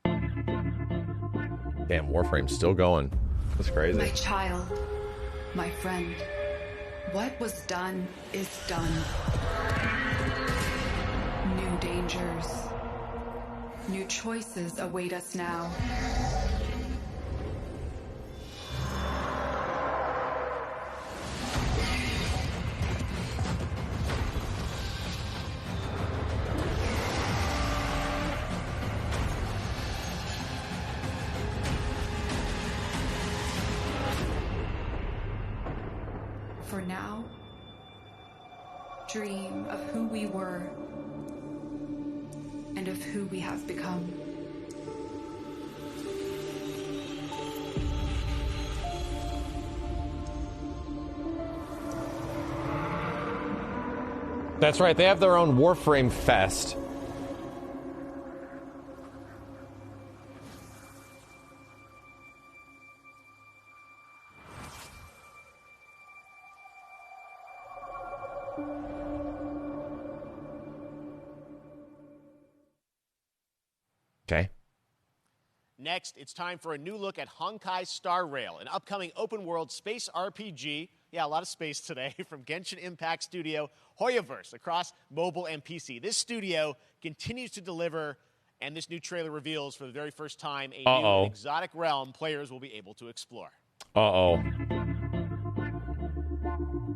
[SPEAKER 2] Damn, Warframe's still going. That's crazy.
[SPEAKER 15] My child, my friend, what was done is done. New dangers, new choices await us now. For now, dream of who we were and of who we have become.
[SPEAKER 2] That's right, they have their own Warframe Fest. Okay.
[SPEAKER 3] Next, it's time for a new look at Honkai Star Rail, an upcoming open-world space RPG. Yeah, a lot of space today from Genshin Impact studio Hoyoverse across mobile and PC. This studio continues to deliver, and this new trailer reveals for the very first time a new and exotic realm players will be able to explore.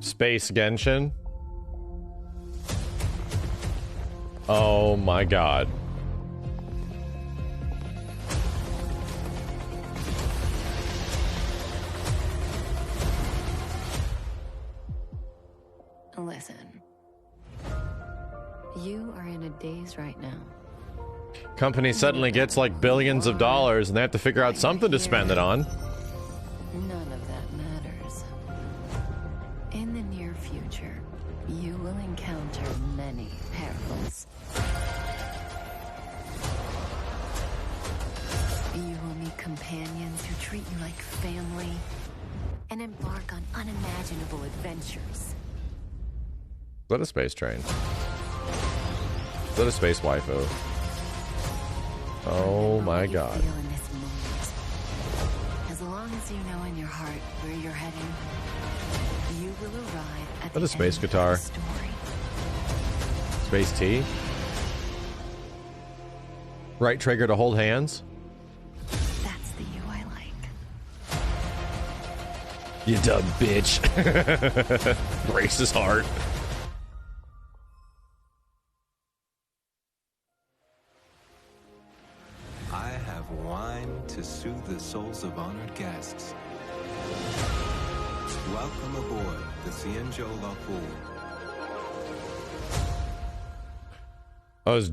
[SPEAKER 2] Space Genshin? Oh my god.
[SPEAKER 16] Listen, you are in a daze right now.
[SPEAKER 2] Company suddenly gets like billions of dollars and they have to figure out something to spend it on.
[SPEAKER 16] None of that matters. In the near future, you will encounter many perils. You will meet companions who treat you like family and embark on unimaginable adventures.
[SPEAKER 2] Is that a space train? Is that a space waifu? Oh my god.
[SPEAKER 16] As long as you know in your heart where you're heading, you will arrive at
[SPEAKER 2] What a space guitar. Space tea? Right trigger to hold hands?
[SPEAKER 16] That's the you I like.
[SPEAKER 2] You dumb bitch. Breaks his heart.
[SPEAKER 17] I have wine to soothe the souls of honored guests. Welcome aboard the Cienjo Lapool.
[SPEAKER 2] I was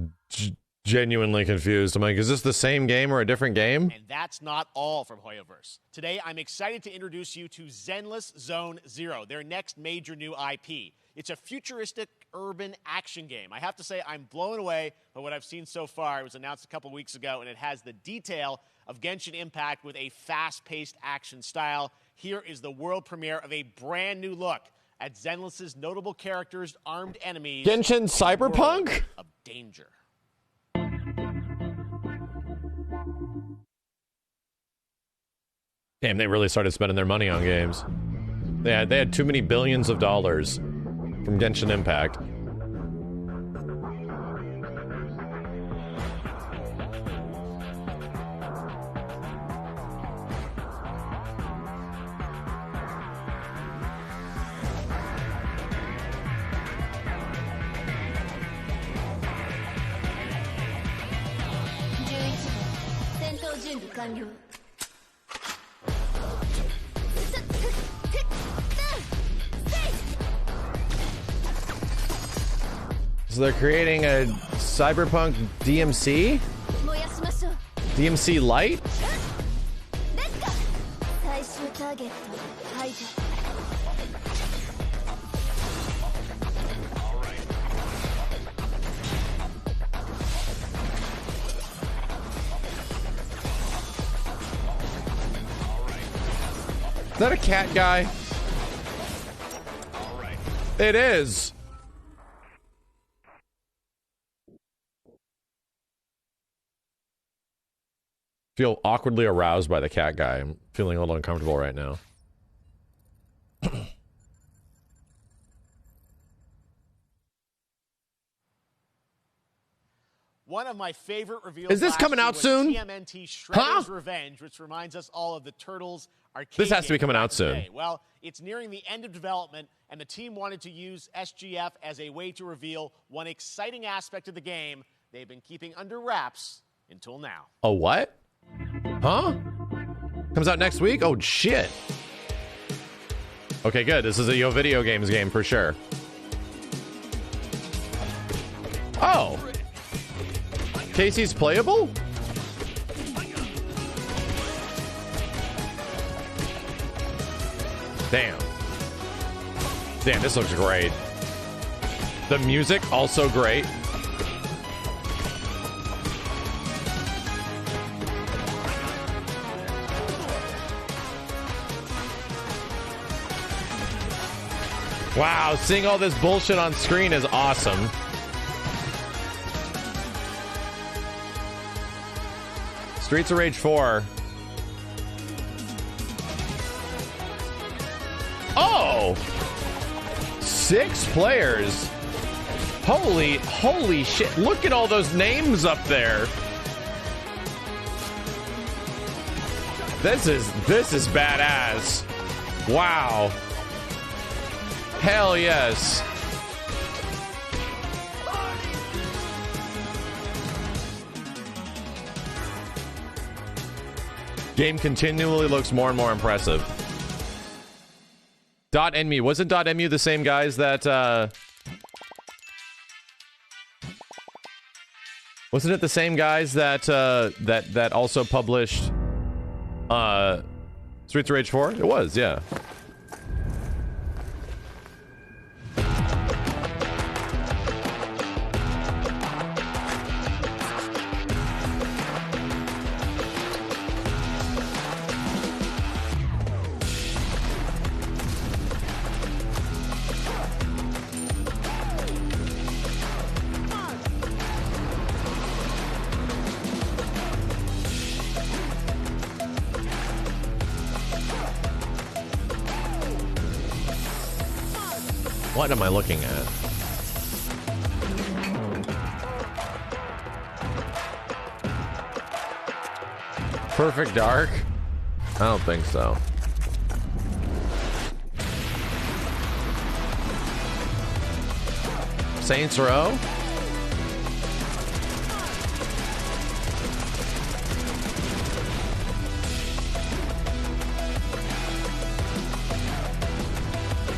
[SPEAKER 2] genuinely confused. I'm like, is this the same game or a different game?
[SPEAKER 3] And that's not all from Hoyoverse. Today, I'm excited to introduce you to Zenless Zone Zero, their next major new IP. It's a futuristic urban action game. I have to say, I'm blown away by what I've seen so far. It was announced a couple weeks ago, and it has the detail of Genshin Impact with a fast-paced action style. Here is the world premiere of a brand new look at Zenless's notable characters, armed enemies.
[SPEAKER 2] Genshin Cyberpunk?
[SPEAKER 3] Of danger.
[SPEAKER 2] Damn, they really started spending their money on games. They had too many billions of dollars from Genshin Impact. So they're creating a Cyberpunk DMC? DMC Lite? Is that a cat guy?
[SPEAKER 3] All right.
[SPEAKER 2] It is. Feel awkwardly aroused by the cat guy. I'm feeling a little uncomfortable right now.
[SPEAKER 3] One of my favorite reveals.
[SPEAKER 2] Is this coming out soon?
[SPEAKER 3] TMNT Shredder's Revenge, which reminds us all of the Turtles arcade.
[SPEAKER 2] This has to be
[SPEAKER 3] game
[SPEAKER 2] coming
[SPEAKER 3] back
[SPEAKER 2] out
[SPEAKER 3] in the
[SPEAKER 2] soon.
[SPEAKER 3] day. Well, it's nearing the end of development, and the team wanted to use SGF as a way to reveal one exciting aspect of the game they've been keeping under wraps until now.
[SPEAKER 2] A what? Huh? Comes out next week? Oh, shit. Okay, good. This is a Yo Video Games game for sure. Oh. Casey's playable? Damn. Damn, this looks great. The music, also great. Wow, seeing all this bullshit on screen is awesome. Streets of Rage 4. Oh! 6 players. Holy shit. Look at all those names up there. This is badass. Wow. Hell yes. Game continually looks more and more impressive. .NMU. Wasn't .NMU the same guys that, wasn't it the same guys that, that also published, Streets of Rage 4? It was, yeah. What am I looking at? Perfect Dark? I don't think so. Saints Row?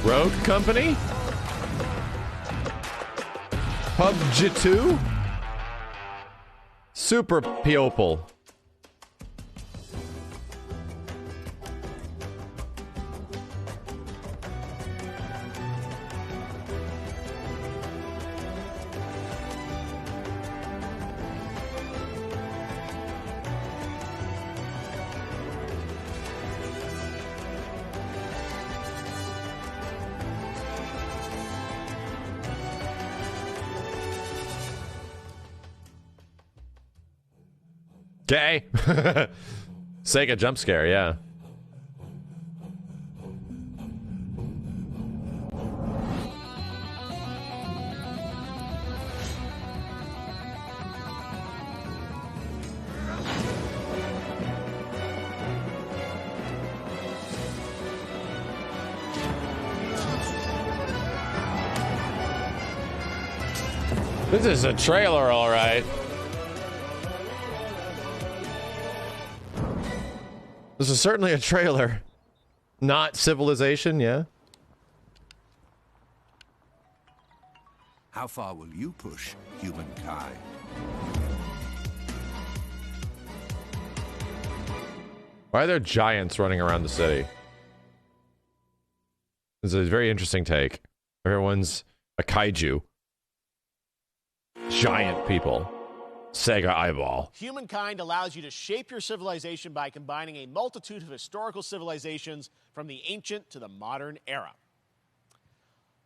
[SPEAKER 2] Rogue Company? PUBG 2? Super Popel. Okay. Sega jump scare, yeah. This is a trailer, all right. This is certainly a trailer. Not Civilization, yeah?
[SPEAKER 4] How far will you push humankind?
[SPEAKER 2] Why are there giants running around the city? This is a very interesting take. Everyone's a kaiju. Giant people. Sega eyeball.
[SPEAKER 3] Humankind allows you to shape your civilization by combining a multitude of historical civilizations from the ancient to the modern era.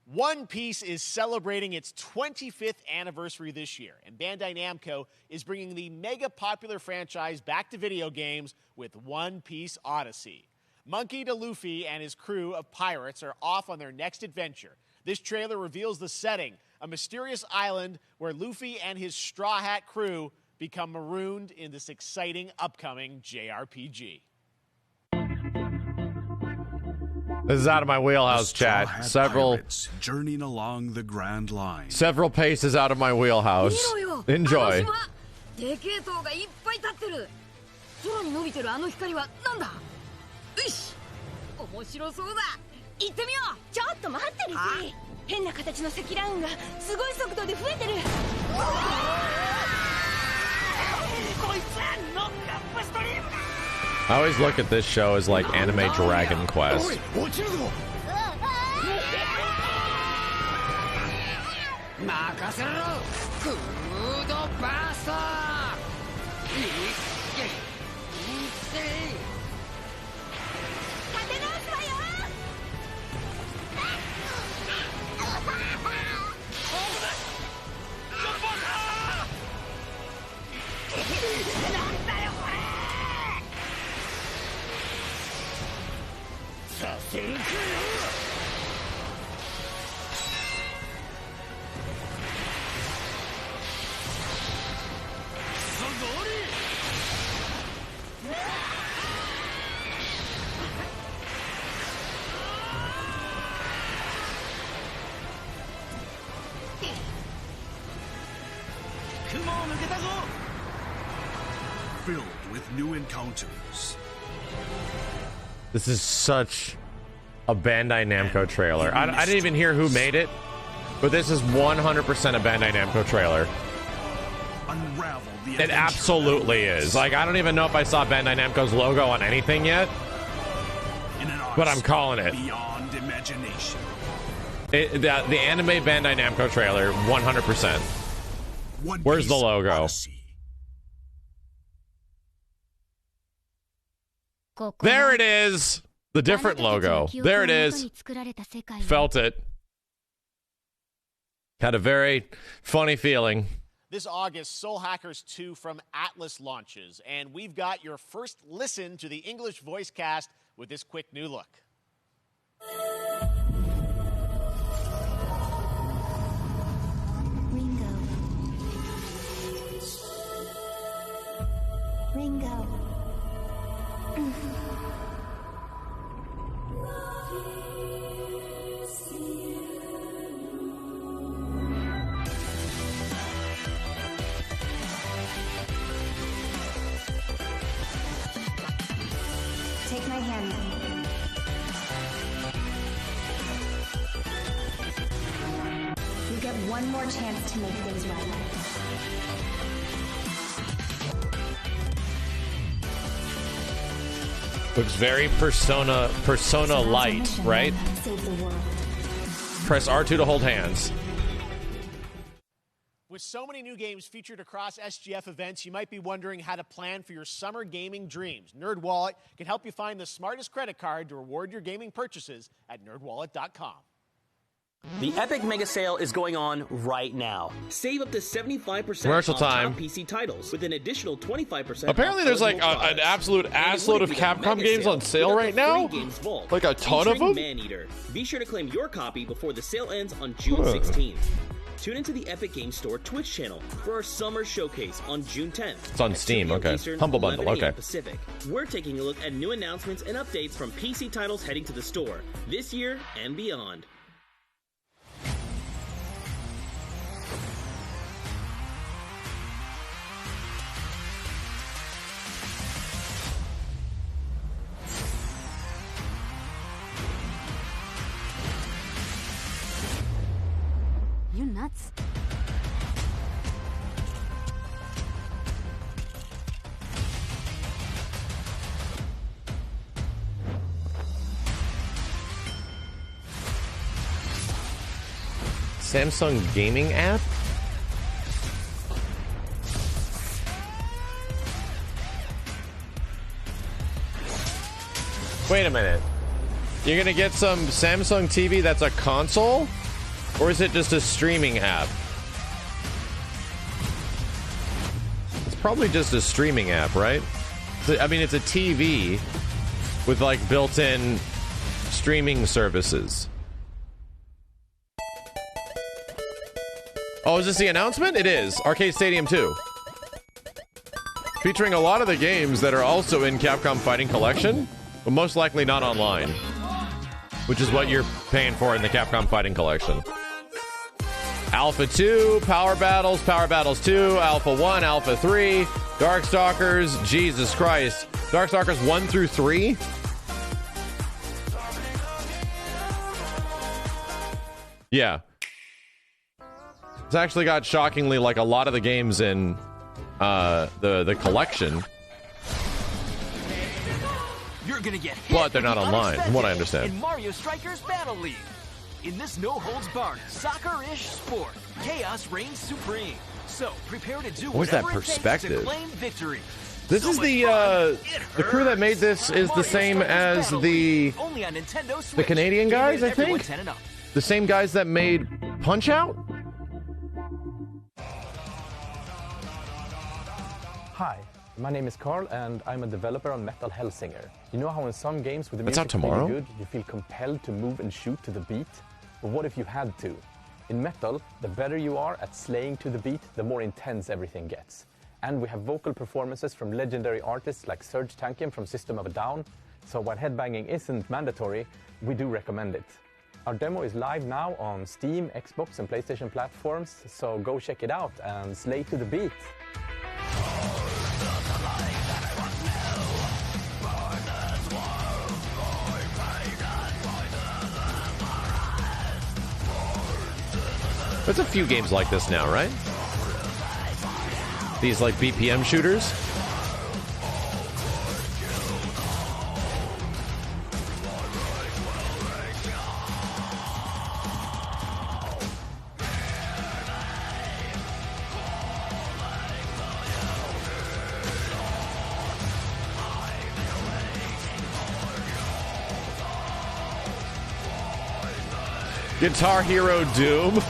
[SPEAKER 3] One Piece is celebrating its 25th anniversary this year, and Bandai Namco is bringing the mega popular franchise back to video games with One Piece Odyssey. Monkey D. Luffy and his crew of pirates are off on their next adventure. This trailer reveals the setting, a mysterious island where Luffy and his Straw Hat crew become marooned in this exciting upcoming JRPG.
[SPEAKER 2] This is out of my wheelhouse, chat. Several
[SPEAKER 13] journeying along the Grand Line.
[SPEAKER 2] Several paces out of my wheelhouse. Enjoy.
[SPEAKER 11] 面白そうだ。行ってみよう。ちょっと待ってるし。変な形の積乱雲がすごい速度で増えてる。こいつノックアップストリームだ。
[SPEAKER 2] I always look at this show as like anime Dragon Quest.
[SPEAKER 11] 落ちるぞ。任せろ。フードバースト。させるかよ。そごり。雲を抜けたぞ。
[SPEAKER 13] Filled with new encounters.
[SPEAKER 2] This is such a Bandai Namco trailer. I didn't even hear who made it, but this is 100% a Bandai Namco trailer. It absolutely is. Like, I don't even know if I saw Bandai Namco's logo on anything yet, but I'm calling it.
[SPEAKER 13] Beyond imagination.
[SPEAKER 2] The anime Bandai Namco trailer, 100%. Where's the logo?
[SPEAKER 13] Odyssey.
[SPEAKER 2] There it is! The different logo. There it is. Felt it. Had a very funny feeling.
[SPEAKER 3] This August, Soul Hackers 2 from Atlas launches, and we've got your first listen to the English voice cast with this quick new look.
[SPEAKER 18] Ringo. Take my hand. You get one more chance to make things right.
[SPEAKER 2] Looks very Persona light, right? Press R2 to hold hands.
[SPEAKER 3] With so many new games featured across SGF events, you might be wondering how to plan for your summer gaming dreams. NerdWallet can help you find the smartest credit card to reward your gaming purchases at nerdwallet.com.
[SPEAKER 19] The Epic Mega Sale is going on right now. Save up to 75%
[SPEAKER 2] Commercial
[SPEAKER 19] on
[SPEAKER 2] time.
[SPEAKER 19] top PC titles with an additional 25%.
[SPEAKER 2] Apparently there's like an absolute assload of Capcom games on sale right now. Like a ton of them.
[SPEAKER 19] Maneater. Be sure to claim your copy before the sale ends on June 16th. Tune into the Epic Games Store Twitch channel for our summer showcase on June 10th.
[SPEAKER 2] It's on Steam, okay.
[SPEAKER 19] Eastern,
[SPEAKER 2] Humble Bundle,
[SPEAKER 19] 11 a.m.
[SPEAKER 2] okay.
[SPEAKER 19] Pacific. We're taking a look at new announcements and updates from PC titles heading to the store this year and beyond.
[SPEAKER 18] You nuts?
[SPEAKER 2] Samsung gaming app? Wait a minute. You're gonna get some Samsung TV that's a console? Or is it just a streaming app? It's probably just a streaming app, right? I mean, it's a TV with like built-in streaming services. Oh, is this the announcement? It is. Arcade Stadium 2. Featuring a lot of the games that are also in Capcom Fighting Collection, but most likely not online. Which is what you're paying for in the Capcom Fighting Collection. Alpha 2, Power Battles 2, Alpha 1, Alpha 3, Darkstalkers, Jesus Christ. Darkstalkers 1 through 3? Yeah. It's actually got shockingly like a lot of the games in the collection.
[SPEAKER 10] You're gonna get hit,
[SPEAKER 2] but they're not online, from what I understand.
[SPEAKER 10] In Mario Strikers Battle League. In this no-holds-barred, soccer-ish sport, chaos reigns supreme. So prepare to do
[SPEAKER 2] What's that
[SPEAKER 10] whatever it takes
[SPEAKER 2] perspective?
[SPEAKER 10] to claim victory.
[SPEAKER 2] This is the crew that made this is the same as the Canadian guys, I think. The same guys that made Punch-Out?
[SPEAKER 20] Hi, my name is Carl, and I'm a developer on Metal Hellsinger. You know how in some games with the
[SPEAKER 2] That's
[SPEAKER 20] music
[SPEAKER 2] out tomorrow?
[SPEAKER 20] really good, you feel compelled to move and shoot to the beat? But what if you had to? In Metal, the better you are at slaying to the beat, the more intense everything gets. And we have vocal performances from legendary artists like Serge Tankian from System of a Down, so while headbanging isn't mandatory, we do recommend it. Our demo is live now on Steam, Xbox, and PlayStation platforms, so go check it out and slay to the beat.
[SPEAKER 2] There's a few games like this now, right? These like BPM shooters. Guitar Hero Doom.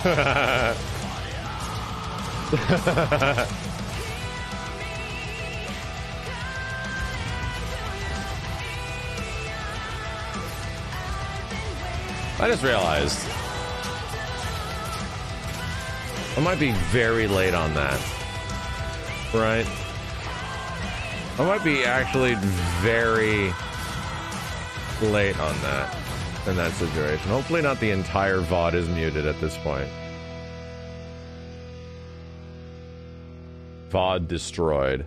[SPEAKER 2] I just realized I might be very late on that, right? I might be actually very late on that in that situation. Hopefully not the entire VOD is muted at this point. VOD destroyed.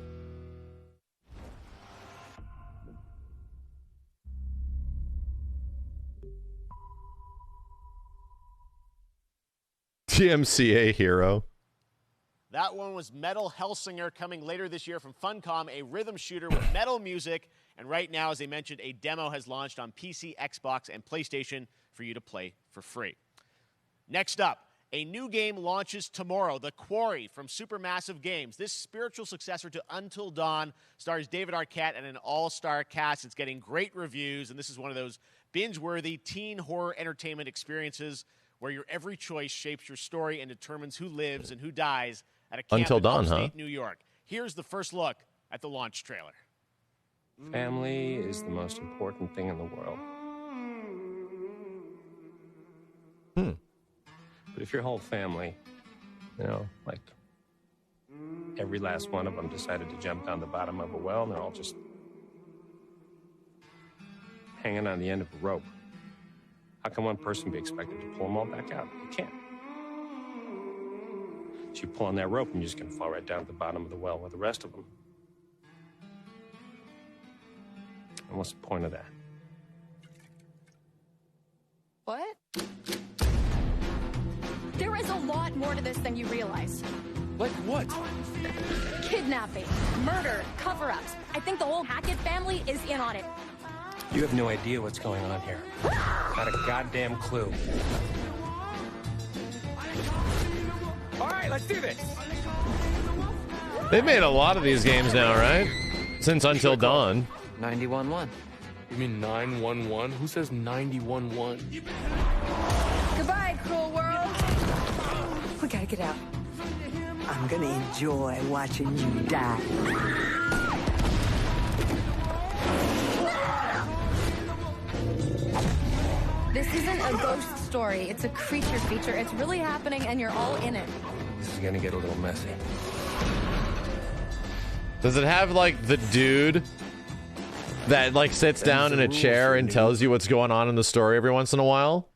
[SPEAKER 2] TMCA Hero.
[SPEAKER 3] That one was Metal Hellsinger, coming later this year from Funcom, a rhythm shooter with metal music. And right now, as I mentioned, a demo has launched on PC, Xbox, and PlayStation for you to play for free. Next up, a new game launches tomorrow, The Quarry from Supermassive Games. This spiritual successor to Until Dawn stars David Arquette and an all-star cast. It's getting great reviews, and this is one of those binge-worthy teen horror entertainment experiences where your every choice shapes your story and determines who lives and who dies at a camp
[SPEAKER 2] Until
[SPEAKER 3] in
[SPEAKER 2] Dawn,
[SPEAKER 3] upstate New York. Here's the first look at the launch trailer.
[SPEAKER 21] Family is the most important thing in the world. But if your whole family, you know, like every last one of them decided to jump down the bottom of a well and they're all just hanging on the end of a rope, how can one person be expected to pull them all back out? You can't. So you pull on that rope and you're just going to fall right down to the bottom of the well with the rest of them. And what's the point of that?
[SPEAKER 11] What? There is a lot more to this than you realize.
[SPEAKER 21] Like what?
[SPEAKER 11] Kidnapping, murder, cover-ups. I think the whole Hackett family is in on it.
[SPEAKER 21] You have no idea what's going on here. Not a goddamn clue. All right, let's do this.
[SPEAKER 2] They've made a lot of these games now, right? Since Until Dawn.
[SPEAKER 22] 91-1.
[SPEAKER 1] You mean 911? Who says 91-1?
[SPEAKER 11] Goodbye, cruel world.
[SPEAKER 24] We gotta get out. I'm gonna enjoy watching you die.
[SPEAKER 5] This isn't a ghost story. It's a creature feature. It's really happening, and you're all in it.
[SPEAKER 21] This is gonna get a little messy.
[SPEAKER 2] Does it have like the dude that like sits down in a chair and tells you what's going on in the story every once in a while?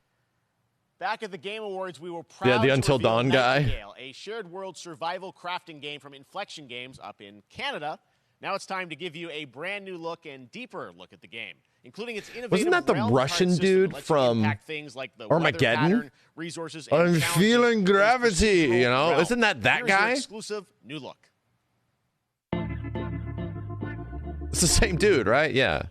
[SPEAKER 3] Back at the Game Awards, we were proud
[SPEAKER 2] the
[SPEAKER 3] to
[SPEAKER 2] Until
[SPEAKER 3] reveal
[SPEAKER 2] Dawn guy.
[SPEAKER 3] Nightingale, a shared world survival crafting game from Inflection Games up in Canada. Now it's time to give you a brand new look and deeper look at the game, including its innovative
[SPEAKER 2] Wasn't that the
[SPEAKER 3] realm
[SPEAKER 2] Russian
[SPEAKER 3] card system
[SPEAKER 2] dude
[SPEAKER 3] that lets you
[SPEAKER 2] from
[SPEAKER 3] impact things like the weather
[SPEAKER 2] Armageddon?
[SPEAKER 3] pattern, resources, and
[SPEAKER 2] I'm
[SPEAKER 3] challenges
[SPEAKER 2] feeling
[SPEAKER 3] in this
[SPEAKER 2] gravity, you know?
[SPEAKER 3] realm.
[SPEAKER 2] Isn't that
[SPEAKER 3] Here's your
[SPEAKER 2] guy?
[SPEAKER 3] exclusive new look.
[SPEAKER 2] It's the same dude, right? Yeah.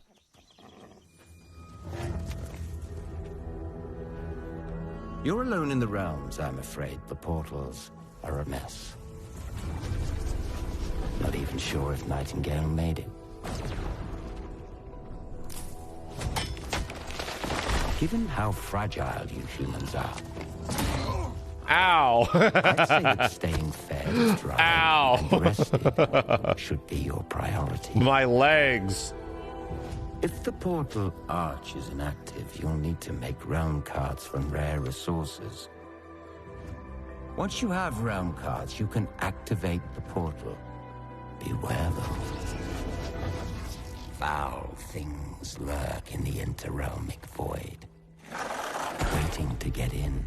[SPEAKER 7] You're alone in the realms, I'm afraid. The portals are a mess. Not even sure if Nightingale made it. Given how fragile you humans are,
[SPEAKER 2] Ow!
[SPEAKER 7] I'd say that staying fed, dry, and rested should be your priority.
[SPEAKER 2] My legs.
[SPEAKER 7] If the portal arch is inactive, you'll need to make realm cards from rare resources. Once you have realm cards, you can activate the portal. Beware though. Foul things lurk in the interrealmic void, waiting to get in.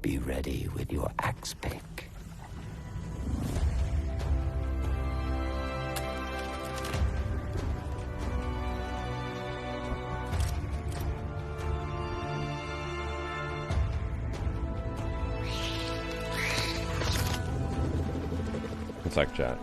[SPEAKER 7] Be ready with your axe pick.
[SPEAKER 2] It's like chat.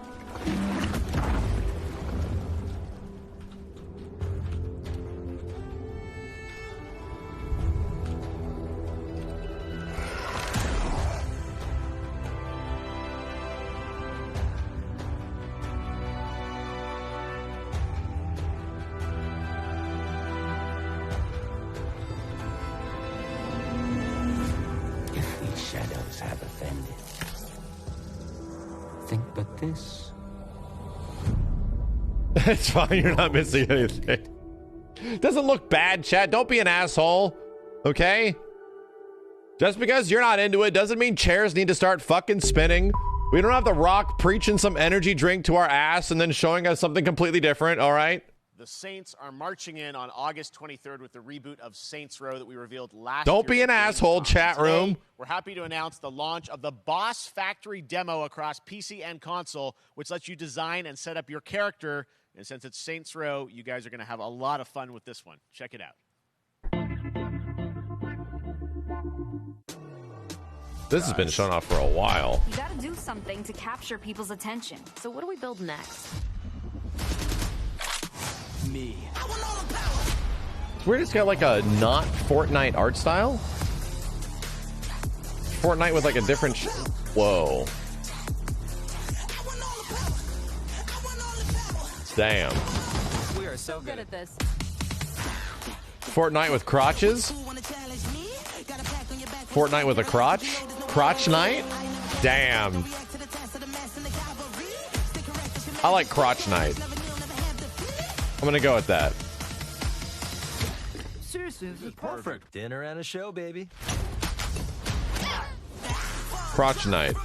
[SPEAKER 7] If these shadows have offended, think but this.
[SPEAKER 2] It's fine, you're not missing anything. Doesn't look bad, chat. Don't be an asshole. Okay? Just because you're not into it doesn't mean chairs need to start fucking spinning. We don't have The Rock preaching some energy drink to our ass and then showing us something completely different, all right?
[SPEAKER 3] The Saints are marching in on August 23rd with the reboot of Saints Row that we revealed last year.
[SPEAKER 2] Don't be an asshole, chat room.
[SPEAKER 3] Today, we're happy to announce the launch of the Boss Factory demo across PC and console, which lets you design and set up your character. And since it's Saints Row, you guys are going to have a lot of fun with this one. Check it out.
[SPEAKER 2] This has been shown off for a while.
[SPEAKER 22] You gotta do something to capture people's attention. So what do we build next?
[SPEAKER 10] Me.
[SPEAKER 2] It's weird it's got like a not Fortnite art style. Fortnite with like a different whoa. Damn.
[SPEAKER 22] We are so good at this.
[SPEAKER 2] Fortnite with crotches. Fortnite with a crotch. Crotch night. Damn. I like crotch night. I'm gonna go with that.
[SPEAKER 10] Seriously, this is perfect. Dinner and a show, baby.
[SPEAKER 2] Crotch night.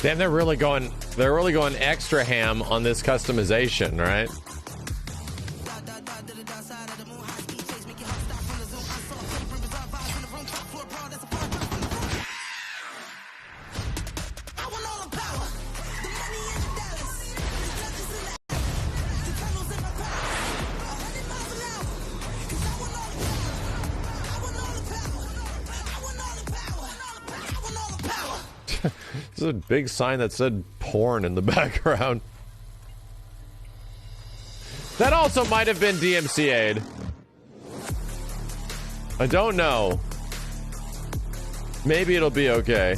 [SPEAKER 2] Damn, they're really going extra ham on this customization, right? This is a big sign that said porn in the background. That also might have been DMCA'd. I don't know. Maybe it'll be okay.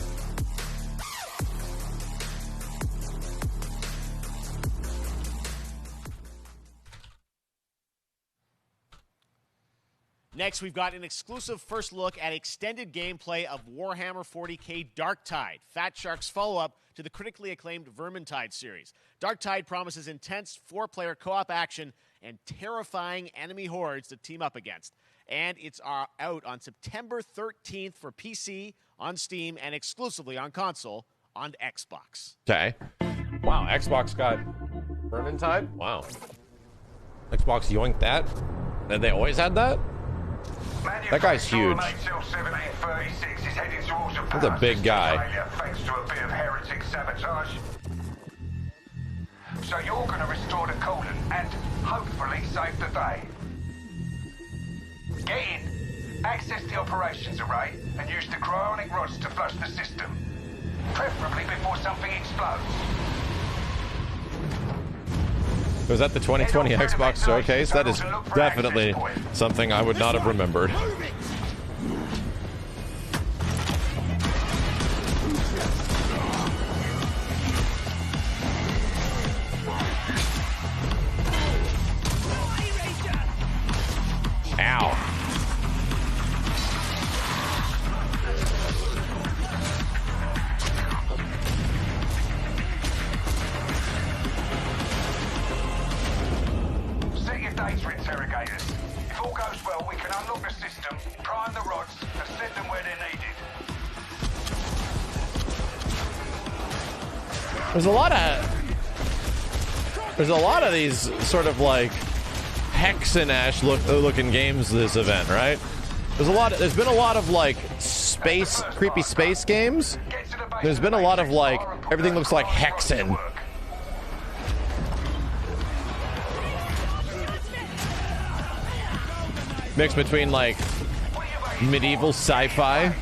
[SPEAKER 3] Next, we've got an exclusive first look at extended gameplay of Warhammer 40k Darktide, Fat Shark's follow-up to the critically acclaimed Vermintide series. Darktide promises intense 4-player co-op action and terrifying enemy hordes to team up against. And it's out on September 13th for PC, on Steam, and exclusively on console on Xbox.
[SPEAKER 2] Okay. Wow, Xbox got Vermintide? Wow. Xbox yoinked that? And they always had that? That guy's huge. That's a big guy.
[SPEAKER 6] Thanks to a bit of heretic sabotage. So you're going to restore the coolant and hopefully save the day. Get in, access the operations array, and use the cryonic rods to flush the system. Preferably before something explodes.
[SPEAKER 2] Was that the 2020 Xbox Showcase? That is definitely something I would not have remembered. Ow.
[SPEAKER 6] Data interrogators. If all goes well, we can unlock the system, prime the rods, and send them where they're needed.
[SPEAKER 2] There's a lot of these sort of like Hex and Ash looking games this event, right? There's been a lot of like creepy space games. There's been a lot of like everything looks like Hexen. Mix between like medieval sci-fi.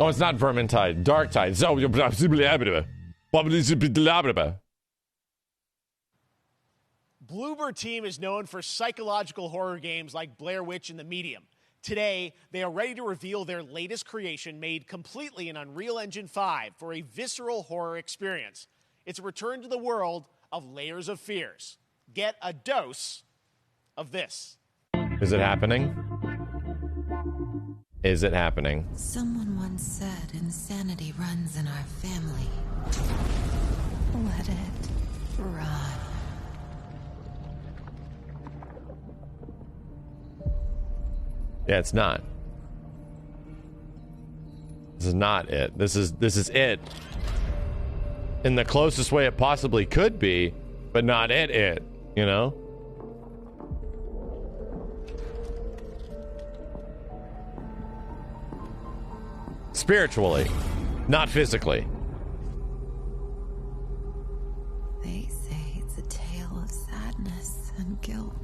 [SPEAKER 2] Oh, it's not Vermintide. Darktide.
[SPEAKER 3] Bloober Team is known for psychological horror games like Blair Witch and The Medium. Today, they are ready to reveal their latest creation made completely in Unreal Engine 5 for a visceral horror experience. It's a return to the world of Layers of Fears. Get a dose of this.
[SPEAKER 2] Is it happening? Is it happening?
[SPEAKER 8] Someone once said insanity runs in our family. Let it run.
[SPEAKER 2] Yeah, it's not. This is not it. This is it. In the closest way it possibly could be, but not it, you know? Spiritually, not physically.
[SPEAKER 8] They say it's a tale of sadness and guilt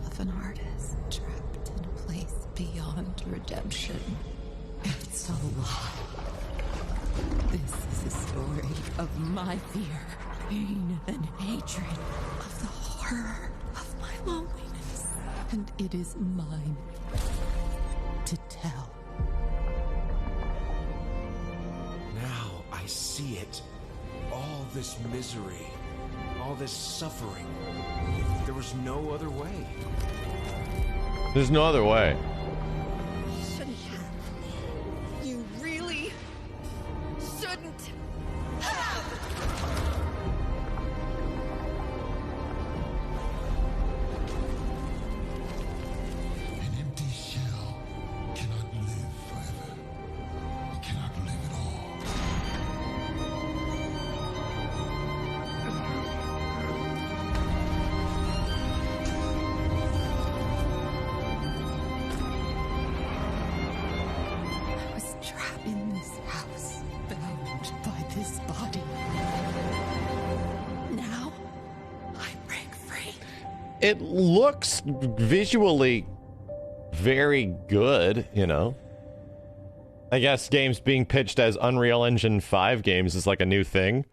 [SPEAKER 8] of an artist trapped in a place beyond redemption. It's a lie. This is a story of my fear, pain, and hatred, of the horror of my loneliness. And it is mine to tell.
[SPEAKER 9] Now I see it. All this misery, all this suffering. There was no other way.
[SPEAKER 2] There's no other way.
[SPEAKER 8] Shouldn't have. You really shouldn't have.
[SPEAKER 12] An empty shell cannot live forever. It cannot live at all.
[SPEAKER 2] it looks visually very good, you know. I guess games being pitched as Unreal Engine 5 games is like a new thing.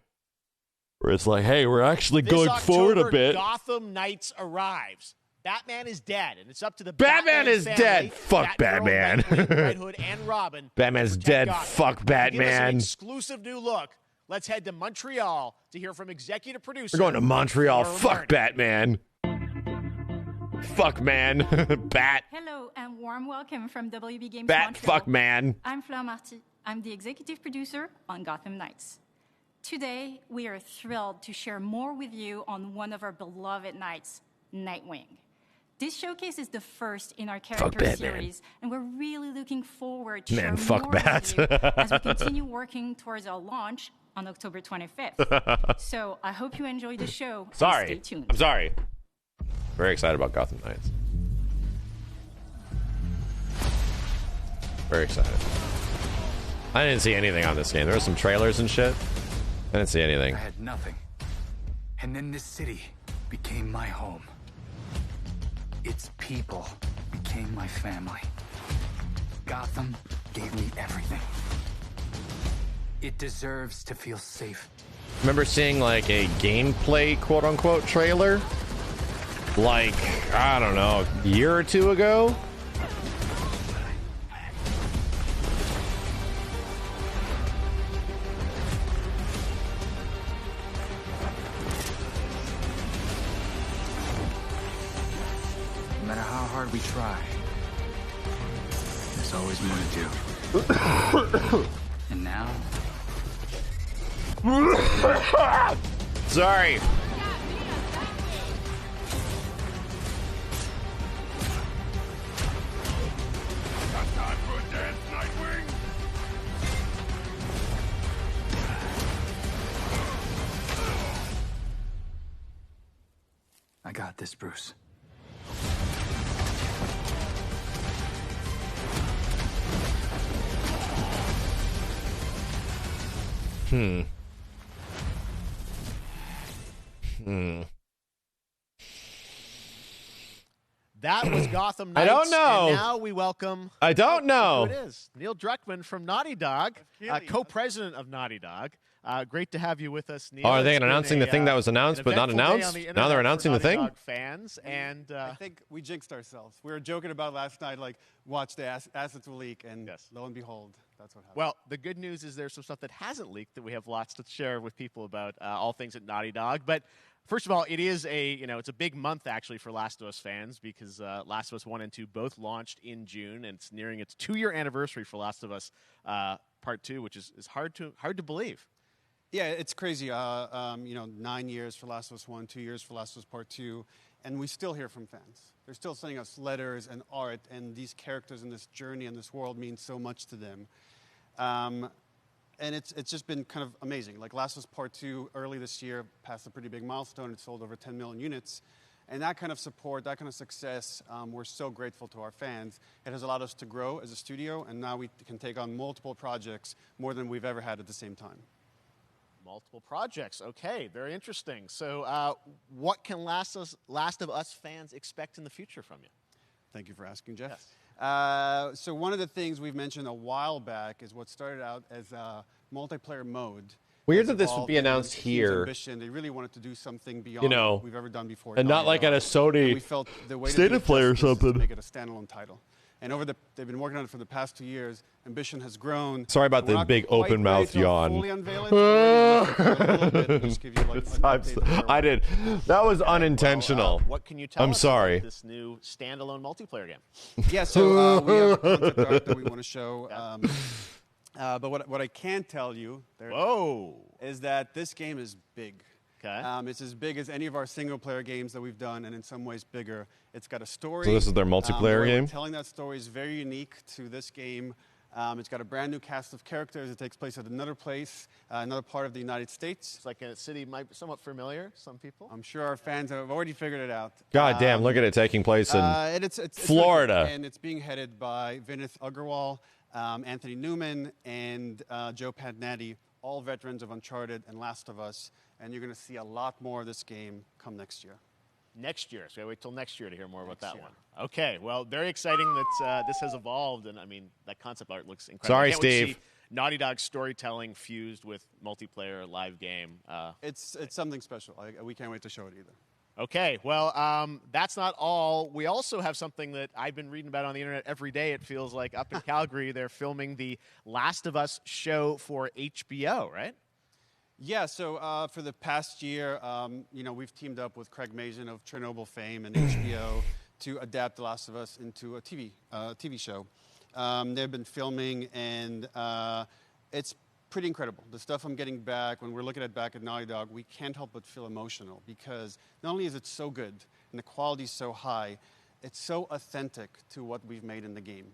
[SPEAKER 2] Where it's like, hey, we're actually
[SPEAKER 3] This
[SPEAKER 2] going
[SPEAKER 3] October,
[SPEAKER 2] forward a bit.
[SPEAKER 3] Gotham Knights arrives. Batman is dead, and it's up to the
[SPEAKER 2] Batman is
[SPEAKER 3] family,
[SPEAKER 2] dead. Fuck Batman.
[SPEAKER 3] Red Hood and Robin.
[SPEAKER 2] Batman's
[SPEAKER 3] to protect
[SPEAKER 2] dead.
[SPEAKER 3] Gotham.
[SPEAKER 2] Fuck
[SPEAKER 3] To give us an
[SPEAKER 2] Batman.
[SPEAKER 3] exclusive new look. Let's head to Montreal to hear from executive producer.
[SPEAKER 2] We're going to Montreal.
[SPEAKER 3] Laura
[SPEAKER 2] Fuck
[SPEAKER 3] Martin.
[SPEAKER 2] Batman. Fuck man. Bat.
[SPEAKER 14] Hello and warm welcome from WB Games
[SPEAKER 2] Bat.
[SPEAKER 14] Montreal.
[SPEAKER 2] Fuck man.
[SPEAKER 14] I'm Fleur Marty. I'm the executive producer on Gotham Knights. Today, we are thrilled to share more with you on one of our beloved knights, Nightwing. This showcase is the first in our character
[SPEAKER 2] Batman.
[SPEAKER 14] series, and we're really looking forward to
[SPEAKER 2] Man,
[SPEAKER 14] share
[SPEAKER 2] fuck
[SPEAKER 14] more
[SPEAKER 2] Bat.
[SPEAKER 14] with you as we continue working towards our launch on October 25th. So I hope you enjoy the show. and
[SPEAKER 2] Sorry.
[SPEAKER 14] Stay tuned.
[SPEAKER 2] I'm sorry. Very excited about Gotham Knights. Very excited. I didn't see anything on this game. There were some trailers and shit. I didn't see anything.
[SPEAKER 15] I had nothing. And then this city became my home. Its people became my family. Gotham gave me everything. It deserves to feel safe.
[SPEAKER 2] Remember seeing like a gameplay quote unquote trailer? Like, I don't know, a year or two ago?
[SPEAKER 15] No matter how hard we try, there's always more to do. And now,
[SPEAKER 2] Sorry.
[SPEAKER 15] I got this, Bruce.
[SPEAKER 2] Hmm.
[SPEAKER 3] That was Gotham Knights.
[SPEAKER 2] I don't know.
[SPEAKER 3] And now we welcome.
[SPEAKER 2] I don't know.
[SPEAKER 3] Who it is? Neil Druckmann from Naughty Dog, co-president of Naughty Dog. Great to have you with us, Neil.
[SPEAKER 2] Oh, are they
[SPEAKER 3] It's been
[SPEAKER 2] announcing the thing that was announced
[SPEAKER 3] an
[SPEAKER 2] but not
[SPEAKER 3] eventful day
[SPEAKER 2] announced?
[SPEAKER 3] on the
[SPEAKER 2] Now they're
[SPEAKER 3] internet
[SPEAKER 2] announcing
[SPEAKER 3] for
[SPEAKER 2] the thing?
[SPEAKER 3] Naughty Dog fans, and
[SPEAKER 16] I think we jinxed ourselves. We were joking about last night, like, watch the assets will leak, and lo and behold, that's what happened.
[SPEAKER 3] well, the good news is there's some stuff that hasn't leaked that we have lots to share with people about all things at Naughty Dog. But first of all, it is it's a big month actually for Last of Us fans because Last of Us 1 and 2 both launched in June, and it's nearing its 2-year anniversary for Last of Us Part 2, which is hard to believe.
[SPEAKER 16] Yeah, it's crazy. 9 years for Last of Us 1, 2 years for Last of Us Part 2, and we still hear from fans. They're still sending us letters and art, and these characters in this journey and this world mean so much to them. And it's just been kind of amazing. Like Last of Us Part 2 early this year passed a pretty big milestone. It sold over 10 million units. And that kind of support, that kind of success, we're so grateful to our fans. It has allowed us to grow as a studio, and now we can take on multiple projects, more than we've ever had at the same time.
[SPEAKER 3] Multiple projects. Okay, very interesting. So what can Last of Us fans expect in the future from you?
[SPEAKER 16] Thank you for asking, Jeff. Yes. So one of the things we've mentioned a while back is what started out as a multiplayer mode.
[SPEAKER 2] Weird that this would be announced here.
[SPEAKER 16] Ambition. They really wanted to do something beyond what we've ever done before.
[SPEAKER 2] And not like at a Sony
[SPEAKER 16] and we felt the way
[SPEAKER 2] State
[SPEAKER 16] to
[SPEAKER 2] of Play or something.
[SPEAKER 16] Make it a standalone title. And they've been working on it for the past 2 years. Ambition has grown.
[SPEAKER 2] Sorry about the big open mouth yawn.
[SPEAKER 16] Fully unveil it. We're gonna look a little bit and just give you like an update.
[SPEAKER 2] I did. That was unintentional.
[SPEAKER 3] What can you tell
[SPEAKER 2] I'm
[SPEAKER 3] us
[SPEAKER 2] sorry.
[SPEAKER 3] about this new standalone multiplayer game?
[SPEAKER 16] Yeah, so we have a concept art that we want to show. But what I can tell you is that this game is big.
[SPEAKER 3] Okay.
[SPEAKER 16] It's as big as any of our single-player games that we've done, and in some ways bigger. It's got a story.
[SPEAKER 2] So this is their multiplayer game?
[SPEAKER 16] Telling that story is very unique to this game. It's got a brand new cast of characters. It takes place at another place, another part of the United States.
[SPEAKER 3] It's like a city might be somewhat familiar, some people.
[SPEAKER 16] I'm sure our fans have already figured it out.
[SPEAKER 2] God damn, look at it taking place in
[SPEAKER 16] it's
[SPEAKER 2] Florida.
[SPEAKER 16] And it's being headed by Vinith Agarwal, Anthony Newman, and Joe Pantnati, all veterans of Uncharted and Last of Us. And you're going to see a lot more of this game come next year.
[SPEAKER 3] Next year. So I wait till next year to hear more about that one. Okay. Well, very exciting that this has evolved, and I mean that concept art looks incredible.
[SPEAKER 2] Sorry,
[SPEAKER 3] I can't wait to
[SPEAKER 2] Steve.
[SPEAKER 3] see Naughty Dog storytelling fused with multiplayer live game.
[SPEAKER 16] It's something special. We can't wait to show it either.
[SPEAKER 3] Okay, well, that's not all. We also have something that I've been reading about on the internet every day, it feels like. Up in Calgary, they're filming the Last of Us show for HBO, right?
[SPEAKER 16] Yeah, so for the past year, we've teamed up with Craig Mazin of Chernobyl fame and HBO to adapt The Last of Us into a TV show. They've been filming, and it's pretty incredible. The stuff I'm getting back, when we're looking at back at Naughty Dog, we can't help but feel emotional because not only is it so good and the quality is so high, it's so authentic to what we've made in the game.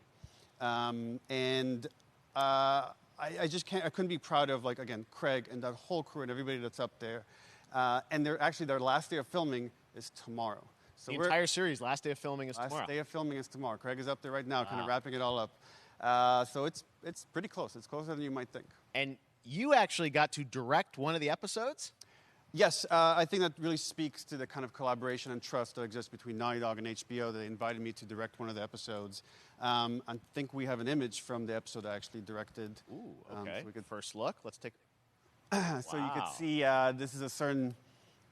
[SPEAKER 16] I just can't. I couldn't be proud of, like, again, Craig and that whole crew and everybody that's up there. And their last day of filming is tomorrow. So
[SPEAKER 3] the entire series, last day of filming is tomorrow.
[SPEAKER 16] Last day of filming is tomorrow. Craig is up there right now, kind of wrapping it all up. So it's pretty close. It's closer than you might think.
[SPEAKER 3] And you actually got to direct one of the episodes?
[SPEAKER 16] Yes, I think that really speaks to the kind of collaboration and trust that exists between Naughty Dog and HBO. They invited me to direct one of the episodes. I think we have an image from the episode I actually directed.
[SPEAKER 3] Ooh, okay. So we could first look. Let's take.
[SPEAKER 16] So you could see this is a certain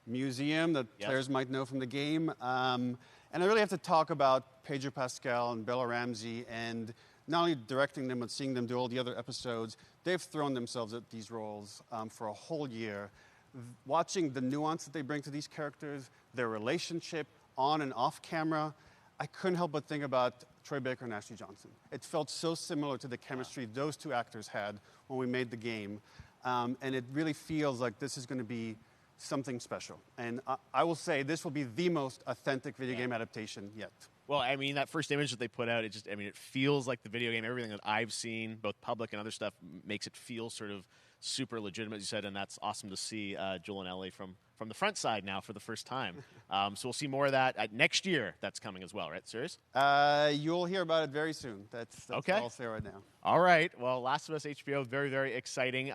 [SPEAKER 16] museum that players might know from the game. And I really have to talk about Pedro Pascal and Bella Ramsey, and not only directing them but seeing them do all the other episodes. They've thrown themselves at these roles for a whole year. Watching the nuance that they bring to these characters, their relationship on and off camera, I couldn't help but think about Troy Baker and Ashley Johnson. It felt so similar to the chemistry those two actors had when we made the game. And it really feels like this is going to be something special. And I will say this will be the most authentic video game adaptation yet.
[SPEAKER 3] Well, I mean, that first image that they put out, it feels like the video game. Everything that I've seen, both public and other stuff, makes it feel sort of super legitimate, as you said, and that's awesome to see Joel and Ellie from the front side now for the first time. So we'll see more of that next year. That's coming as well, right? Serious?
[SPEAKER 16] You'll hear about it very soon. That's
[SPEAKER 3] okay.
[SPEAKER 16] All I'll say right now.
[SPEAKER 3] All right. Well, Last of Us HBO, very, very exciting.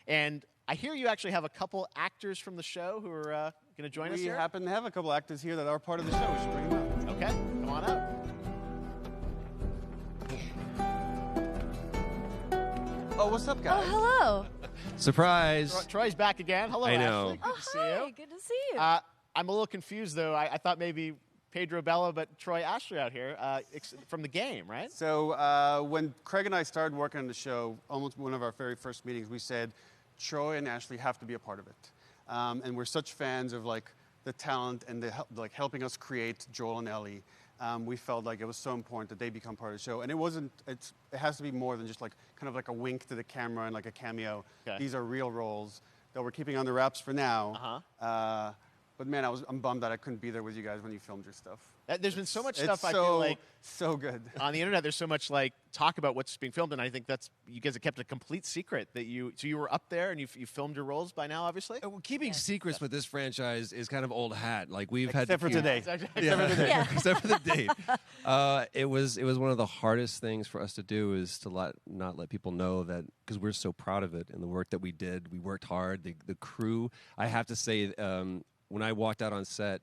[SPEAKER 3] And I hear you actually have a couple actors from the show who are going to join us here.
[SPEAKER 16] We happen to have a couple actors here that are part of the show. We should bring them up.
[SPEAKER 3] Okay, come on up.
[SPEAKER 16] Oh, what's up, guys?
[SPEAKER 5] Oh, hello.
[SPEAKER 4] Surprise.
[SPEAKER 3] Troy's back again. Hello,
[SPEAKER 4] I know.
[SPEAKER 3] Ashley. Good to see you.
[SPEAKER 5] Good to see you.
[SPEAKER 3] I'm a little confused, though. I thought maybe Pedro Bella, but Troy Ashley out here from the game, right?
[SPEAKER 16] So when Craig and I started working on the show, almost one of our very first meetings, we said Troy and Ashley have to be a part of it. And we're such fans of the talent and helping us create Joel and Ellie. We felt like it was so important that they become part of the show. And it has to be more than just kind of like a wink to the camera and like a cameo.
[SPEAKER 3] Okay.
[SPEAKER 16] These are real roles that we're keeping under wraps for now. But man, I'm bummed that I couldn't be there with you guys when you filmed your stuff.
[SPEAKER 3] There's been so much
[SPEAKER 16] It's
[SPEAKER 3] stuff I feel like
[SPEAKER 16] so good
[SPEAKER 3] on the internet. There's so much talk about what's being filmed, and I think that's you guys have kept a complete secret that you were up there and you filmed your roles by now, obviously.
[SPEAKER 4] Well, keeping secrets with this franchise is kind of old hat. Like we've
[SPEAKER 16] Except
[SPEAKER 4] had
[SPEAKER 16] for today.
[SPEAKER 4] Except for today. Except for the date. It was one of the hardest things for us to do is to not let people know that, because we're so proud of it and the work that we did. We worked hard. The crew. I have to say, when I walked out on set,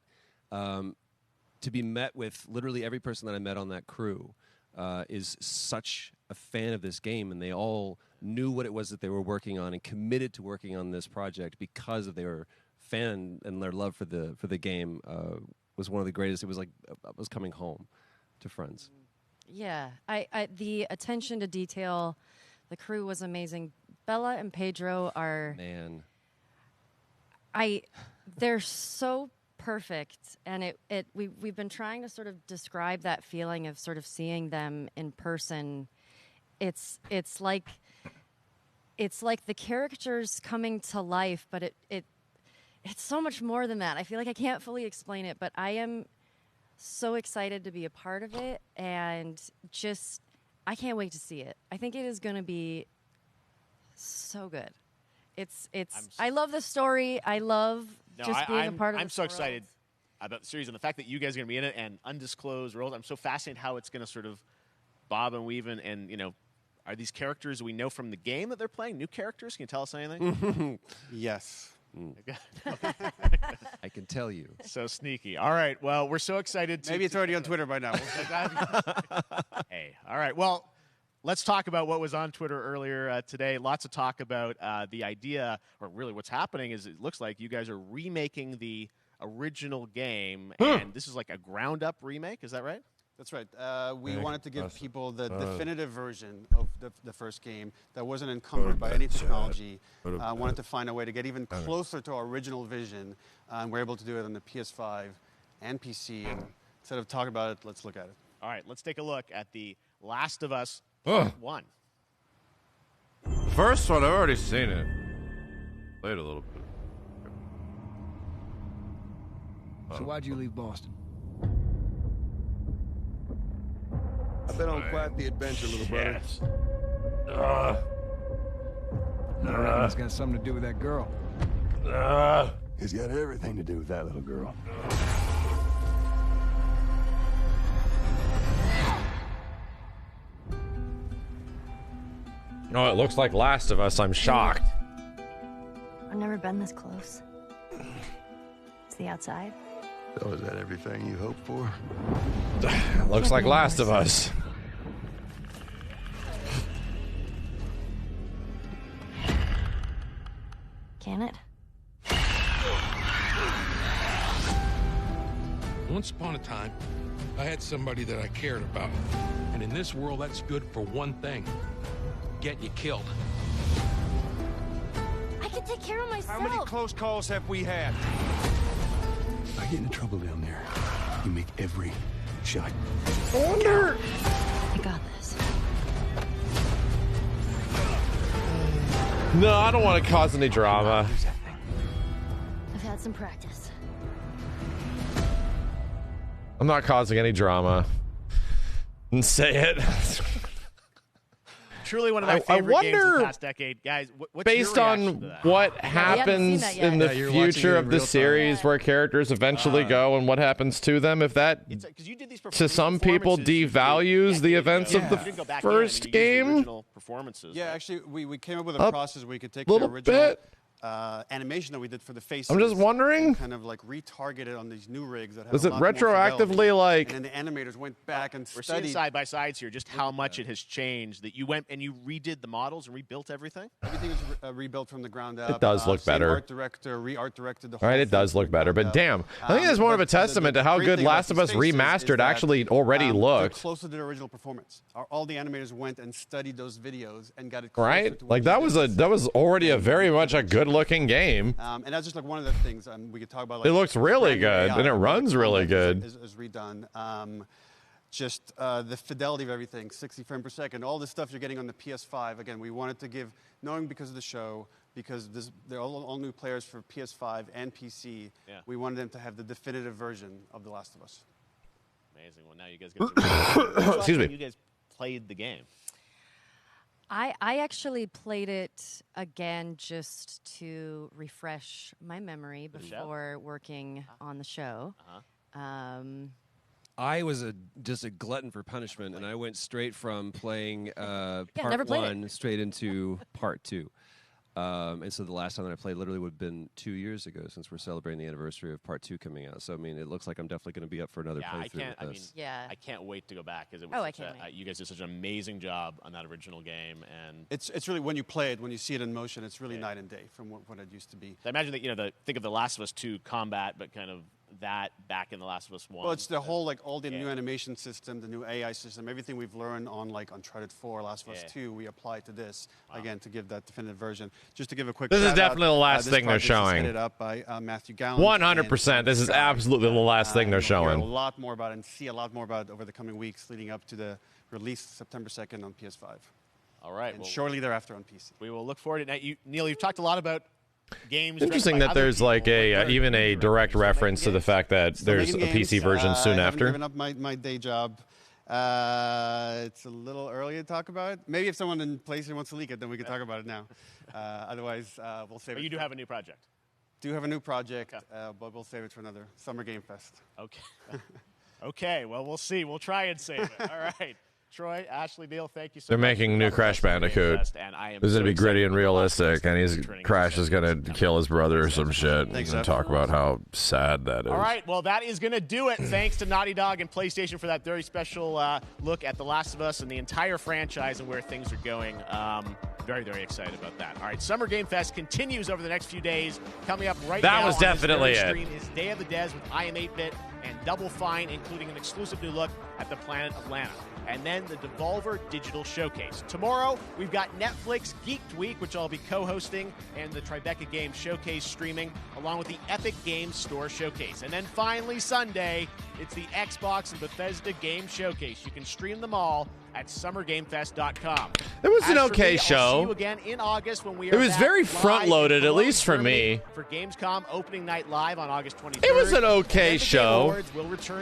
[SPEAKER 4] to be met with literally every person that I met on that crew is such a fan of this game, and they all knew what it was that they were working on and committed to working on this project because of their fan and their love for the game was one of the greatest. It was like I was coming home to friends.
[SPEAKER 13] Yeah, I the attention to detail, the crew was amazing. Bella and Pedro are they're so perfect, and we've been trying to sort of describe that feeling of sort of seeing them in person. It's like the characters coming to life, but it's so much more than that. I feel like I can't fully explain it, but I am so excited to be a part of it, and I can't wait to see it. I think it is going to be so good. I love the story. I love being a part of it.
[SPEAKER 3] I'm so excited about the series and the fact that you guys are going to be in it and undisclosed roles. I'm so fascinated how it's going to sort of bob and weave and are these characters we know from the game that they're playing new characters? Can you tell us anything?
[SPEAKER 16] Yes.
[SPEAKER 4] I can tell you.
[SPEAKER 3] So sneaky. All right. Well, we're so excited.
[SPEAKER 16] Maybe it's already on Twitter by now.
[SPEAKER 3] Hey. All right. Well, let's talk about what was on Twitter earlier today. Lots of talk about the idea, or really what's happening is it looks like you guys are remaking the original game, and this is like a ground-up remake. Is that right?
[SPEAKER 16] That's right. We wanted to give people the definitive version of the first game that wasn't encumbered by any technology. Wanted to find a way to get even closer to our original vision, and we're able to do it on the PS5 and PC. And instead of talking about it, let's look at it.
[SPEAKER 3] All right, let's take a look at The Last of Us Part 1.
[SPEAKER 2] First one, I've already seen it. Played a little bit.
[SPEAKER 17] So why'd you leave Boston?
[SPEAKER 18] I've been on quite the adventure, little brother.
[SPEAKER 17] I reckon it's got something to do with that girl.
[SPEAKER 18] It's got everything to do with that little girl.
[SPEAKER 2] Oh, it looks like Last of Us. I'm shocked.
[SPEAKER 22] I've never been this close. It's the outside.
[SPEAKER 18] So is that everything you hoped for?
[SPEAKER 2] Looks like Last of Us.
[SPEAKER 22] Can it?
[SPEAKER 12] Once upon a time, I had somebody that I cared about. And in this world, that's good for one thing. Getting you killed.
[SPEAKER 11] I can take care of myself.
[SPEAKER 18] How many close calls have we had? If I get into trouble down there, you make every shot.
[SPEAKER 2] I wonder.
[SPEAKER 22] I got this.
[SPEAKER 2] No, I don't want to cause any drama.
[SPEAKER 22] I've had some practice.
[SPEAKER 2] I'm not causing any drama. And say it.
[SPEAKER 3] Truly one of my favorite games of the past decade. Guys, what's
[SPEAKER 2] based
[SPEAKER 3] your reaction to
[SPEAKER 2] on
[SPEAKER 3] that?
[SPEAKER 2] what happens in the future of the series where characters eventually go and what happens to them, if that to some people devalues the events of the first game.
[SPEAKER 16] Yeah, actually, we came up with
[SPEAKER 2] A
[SPEAKER 16] a process where we could take the
[SPEAKER 2] little
[SPEAKER 16] original
[SPEAKER 2] bit.
[SPEAKER 16] animation that we did for the faces.
[SPEAKER 2] I'm just wondering.
[SPEAKER 16] and kind of like retarget it on these new rigs that have
[SPEAKER 2] Does
[SPEAKER 16] a
[SPEAKER 2] it
[SPEAKER 16] lot more
[SPEAKER 2] retroactively,
[SPEAKER 16] fidelity.
[SPEAKER 2] like-
[SPEAKER 16] And then the animators went back and
[SPEAKER 3] We're seeing
[SPEAKER 16] studied.
[SPEAKER 3] side by sides here just how much it has changed. That you went and you redid the models and rebuilt everything.
[SPEAKER 16] Everything was rebuilt from the ground up.
[SPEAKER 2] It does look
[SPEAKER 16] same
[SPEAKER 2] better.
[SPEAKER 16] Art director, re-art directed the whole
[SPEAKER 2] All right, it does look better, but damn, I think it's more of a testament to how
[SPEAKER 16] great
[SPEAKER 2] good
[SPEAKER 16] thing about
[SPEAKER 2] Last of
[SPEAKER 16] these
[SPEAKER 2] Us
[SPEAKER 16] faces is
[SPEAKER 2] Remastered
[SPEAKER 16] that,
[SPEAKER 2] actually already
[SPEAKER 16] they're
[SPEAKER 2] looked.
[SPEAKER 16] closer to the original performance. All the animators went and studied those videos and got it closer
[SPEAKER 2] Right?
[SPEAKER 16] to
[SPEAKER 2] Like that was already a very much a good looking game.
[SPEAKER 16] and that's just like one of the things we could talk about. Like,
[SPEAKER 2] It looks really good,
[SPEAKER 16] AI,
[SPEAKER 2] and it
[SPEAKER 16] the
[SPEAKER 2] runs really
[SPEAKER 16] combat
[SPEAKER 2] good.
[SPEAKER 16] Is redone. Just the fidelity of everything, 60 frames per second, all this stuff you're getting on the PS5. Again, we wanted to give, knowing because of the show, because they're all new players for PS5 and PC, we wanted them to have the definitive version of The Last of Us.
[SPEAKER 3] Amazing. Well, now you guys get to
[SPEAKER 2] Excuse me.
[SPEAKER 3] You guys played the game.
[SPEAKER 13] I actually played it again just to refresh my memory
[SPEAKER 3] The show?
[SPEAKER 13] before working on the show.
[SPEAKER 4] I was just a glutton for punishment, and I went straight from playing
[SPEAKER 13] never
[SPEAKER 4] part
[SPEAKER 13] played
[SPEAKER 4] one straight into part two. And so the last time that I played literally would have been 2 years ago, since we're celebrating the anniversary of part two coming out. So I mean, it looks like I'm definitely going to be up for another playthrough with this.
[SPEAKER 3] I can't wait to go back because it was.
[SPEAKER 13] Oh, I
[SPEAKER 3] such
[SPEAKER 13] can't wait.
[SPEAKER 3] You guys did such an amazing job on that original game, and
[SPEAKER 16] It's really, when you play it, when you see it in motion, it's really night and day from what it used to be.
[SPEAKER 3] I imagine that think of The Last of Us 2 combat, but kind of that back in The Last of Us 1.
[SPEAKER 16] Well, it's the whole, like, all the new animation system, the new AI system, everything we've learned on, like, Uncharted 4, Last of Us 2, we apply to this, again, to give that definitive version. Just to give a quick
[SPEAKER 2] This is
[SPEAKER 16] shout
[SPEAKER 2] definitely
[SPEAKER 16] out,
[SPEAKER 2] the last
[SPEAKER 16] this
[SPEAKER 2] thing they're
[SPEAKER 16] project is
[SPEAKER 2] showing.
[SPEAKER 16] headed up by Matthew Gallant.
[SPEAKER 2] 100%. This is absolutely the last thing they're
[SPEAKER 16] You'll hear
[SPEAKER 2] showing.
[SPEAKER 16] a lot more about it and see a lot more about it over the coming weeks leading up to the release September 2nd on PS5.
[SPEAKER 3] All right.
[SPEAKER 16] And shortly thereafter on PC.
[SPEAKER 3] We will look forward to it. Neil, you've talked a lot about games.
[SPEAKER 2] Interesting that there's like even a direct reference to the fact that there's a
[SPEAKER 16] Making
[SPEAKER 2] PC
[SPEAKER 16] games,
[SPEAKER 2] version soon
[SPEAKER 16] I haven't
[SPEAKER 2] after.
[SPEAKER 16] given up my day job. It's a little early to talk about it. Maybe if someone in PlayStation wants to leak it, then we can talk about it now. Otherwise, we'll save it.
[SPEAKER 3] But you do have a new project.
[SPEAKER 16] Do have a new project, but we'll save it for another Summer Game Fest.
[SPEAKER 3] Okay. Okay. Well, we'll see. We'll try and save it. All right. Troy, Ashley, Neil, thank you so
[SPEAKER 2] They're
[SPEAKER 3] much.
[SPEAKER 2] making new Crash Bandicoot. This is gonna be gritty and realistic, and Crash is gonna kill his brother or some shit, and talk about how sad that is.
[SPEAKER 3] All right, well, that is going to do it. Thanks to Naughty Dog and PlayStation for that very special look at The Last of Us and the entire franchise and where things are going. Very, very excited about that. All right, Summer Game Fest continues over the next few days. Coming up right now.
[SPEAKER 2] That was definitely it.
[SPEAKER 3] Stream is Day of the Devs with I Am 8-Bit and Double Fine, including an exclusive new look at the planet of Lana. And then the Devolver Digital Showcase. Tomorrow, we've got Netflix Geeked Week, which I'll be co-hosting, and the Tribeca Games Showcase streaming, along with the Epic Games Store Showcase. And then finally, Sunday, it's the Xbox and Bethesda Game Showcase. You can stream them all at summergamefest.com.
[SPEAKER 2] It was an okay
[SPEAKER 3] me,
[SPEAKER 2] show.
[SPEAKER 3] I'll see you again in August when we are
[SPEAKER 2] It was very front-loaded, at least for me.
[SPEAKER 3] For Gamescom Opening Night Live on August 23rd.
[SPEAKER 2] It was an okay show.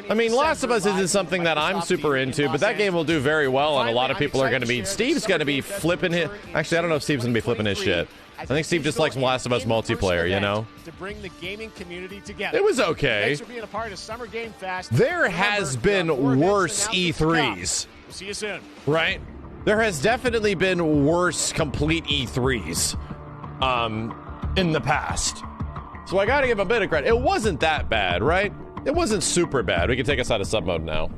[SPEAKER 2] I mean, Last of Us isn't something that I'm super into, but that game will do very well, and a lot of people are going to be... Steve's going to be flipping his... Actually, I don't know if Steve's going to be flipping his shit. I think Steve just likes Last of Us multiplayer, you know?
[SPEAKER 3] To bring the gaming community together.
[SPEAKER 2] It was okay.
[SPEAKER 3] Thanks for being a part of Summer Game Fest.
[SPEAKER 2] There has been worse E3s.
[SPEAKER 3] We'll see you soon.
[SPEAKER 2] Right? There has definitely been worse complete E3s in the past. So I gotta give a bit of credit. It wasn't that bad, right? It wasn't super bad. We can take us out of sub mode now.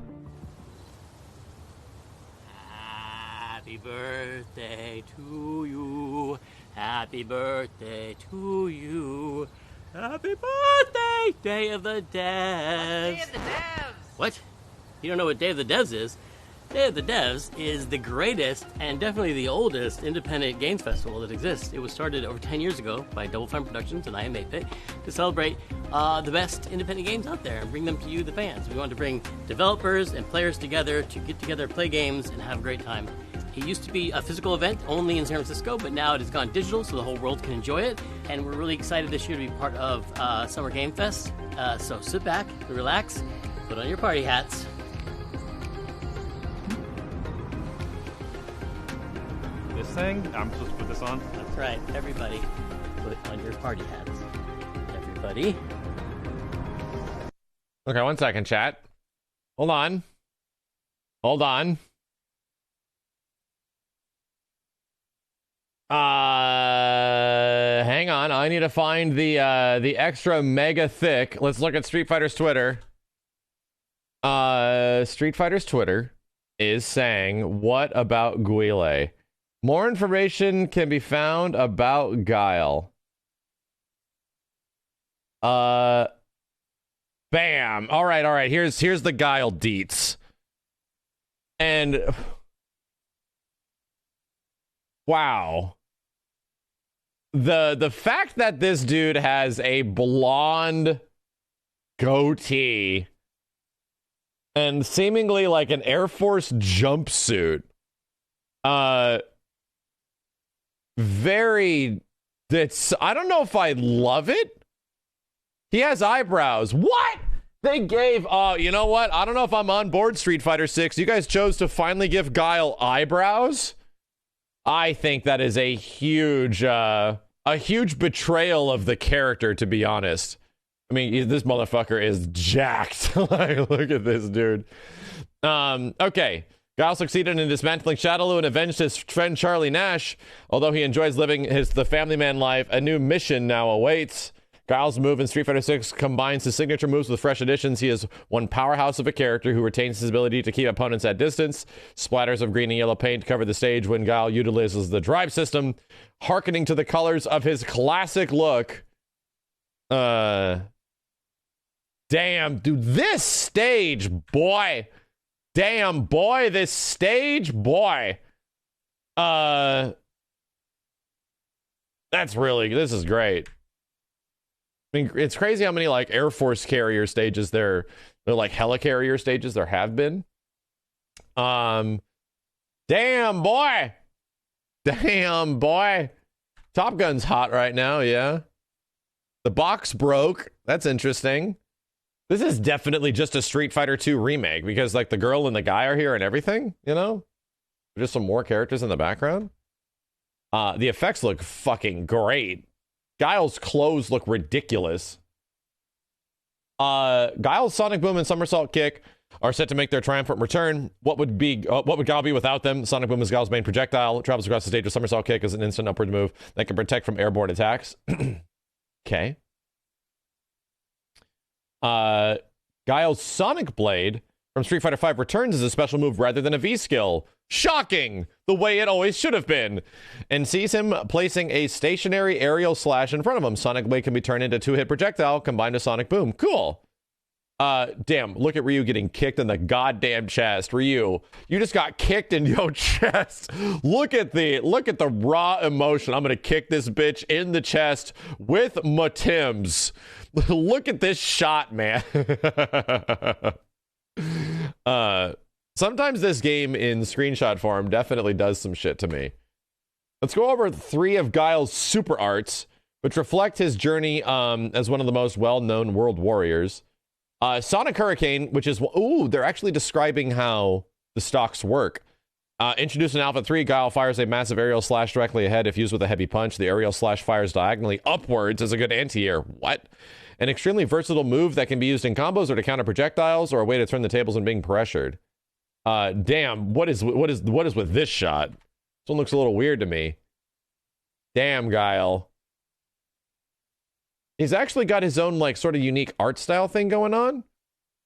[SPEAKER 1] Happy birthday to you. Happy birthday to you. Happy birthday, Day of the Devs. Day of the Devs. What? You don't know what Day of the Devs is? Day of the Devs is the greatest and definitely the oldest independent games festival that exists. It was started over 10 years ago by Double Fine Productions and I Am 8-Bit to celebrate the best independent games out there and bring them to you, the fans. We wanted to bring developers and players together to get together, play games, and have a great time. It used to be a physical event only in San Francisco, but now it has gone digital so the whole world can enjoy it. And we're really excited this year to be part of Summer Game Fest. So sit back, relax, put on your party hats.
[SPEAKER 19] This thing? I'm supposed to put this on?
[SPEAKER 1] That's right, everybody. Put on your party hats. Everybody.
[SPEAKER 2] Okay, 1 second, chat. Hold on. Hang on. I need to find the extra mega thick. Let's look at Street Fighter's Twitter. Street Fighter's Twitter is saying, what about Guile? More information can be found about Guile. Bam. All right. Here's the Guile deets. And wow. The fact that this dude has a blonde goatee and seemingly like an Air Force jumpsuit, I don't know if I love it. He has eyebrows. What? They gave, you know what? I don't know if I'm on board Street Fighter 6. You guys chose to finally give Guile eyebrows. I think that is a huge betrayal of the character, to be honest. I mean, this motherfucker is jacked. Like, look at this dude. Okay. Guile succeeded in dismantling Shadaloo and avenged his friend Charlie Nash. Although he enjoys living the family man life, a new mission now awaits. Guile's move in Street Fighter 6 combines his signature moves with fresh additions. He is one powerhouse of a character who retains his ability to keep opponents at distance. Splatters of green and yellow paint cover the stage when Guile utilizes the drive system, hearkening to the colors of his classic look. Damn, dude, this stage, boy. Damn, boy, this stage, boy. This is great. I mean, it's crazy how many like Air Force carrier stages they're like helicarrier stages there have been. Damn, boy. Top Gun's hot right now, yeah. The box broke. That's interesting. This is definitely just a Street Fighter 2 remake because like the girl and the guy are here and everything, you know? Just some more characters in the background. The effects look fucking great. Guile's clothes look ridiculous. Guile's Sonic Boom and Somersault Kick are set to make their triumphant return. What would Guile be without them? Sonic Boom is Guile's main projectile. Travels across the stage with somersault kick as an instant upward move that can protect from airborne attacks. Okay. Guile's Sonic Blade from Street Fighter V returns as a special move rather than a V-skill. Shocking! The way it always should have been. And sees him placing a stationary aerial slash in front of him. Sonic Blade can be turned into a 2-hit projectile combined with Sonic Boom. Cool. Damn, look at Ryu getting kicked in the goddamn chest. Ryu, you just got kicked in your chest. Look at the raw emotion. I'm gonna kick this bitch in the chest with my Timbs. Look at this shot, man. Sometimes this game in screenshot form definitely does some shit to me. Let's go over 3 of Guile's super arts, which reflect his journey as one of the most well-known world warriors. Sonic Hurricane, which is... Ooh, they're actually describing how the stocks work. Introduced in Alpha 3, Guile fires a massive aerial slash directly ahead. If used with a heavy punch, the aerial slash fires diagonally upwards as a good anti-air. What? An extremely versatile move that can be used in combos or to counter projectiles or a way to turn the tables when being pressured. Damn, what is with this shot? This one looks a little weird to me. Damn, Guile. He's actually got his own, like, sort of unique art style thing going on.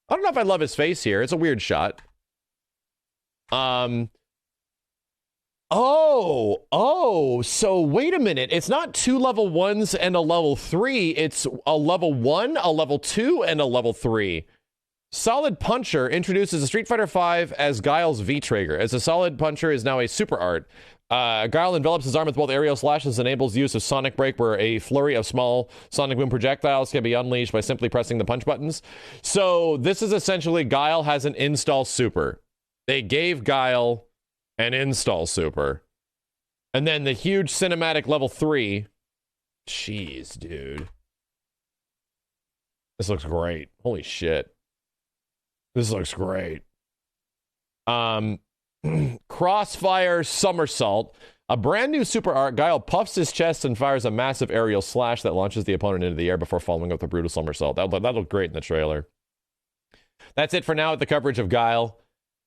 [SPEAKER 2] I don't know if I love his face here. It's a weird shot. Oh, so wait a minute. It's not 2 level 1s and a level 3. It's a level 1, a level 2, and a level 3. Solid Puncher introduces a Street Fighter V as Guile's V-Trigger. As a Solid Puncher is now a super art. Guile envelops his arm with both aerial slashes, enables use of Sonic Break, where a flurry of small Sonic Boom projectiles can be unleashed by simply pressing the punch buttons. So this is essentially Guile has an install super. They gave Guile an install super. And then the huge cinematic level 3. Jeez, dude. This looks great. Holy shit. This looks great. Crossfire Somersault. A brand new super art. Guile puffs his chest and fires a massive aerial slash that launches the opponent into the air before following up with a brutal somersault. That looked great in the trailer. That's it for now with the coverage of Guile,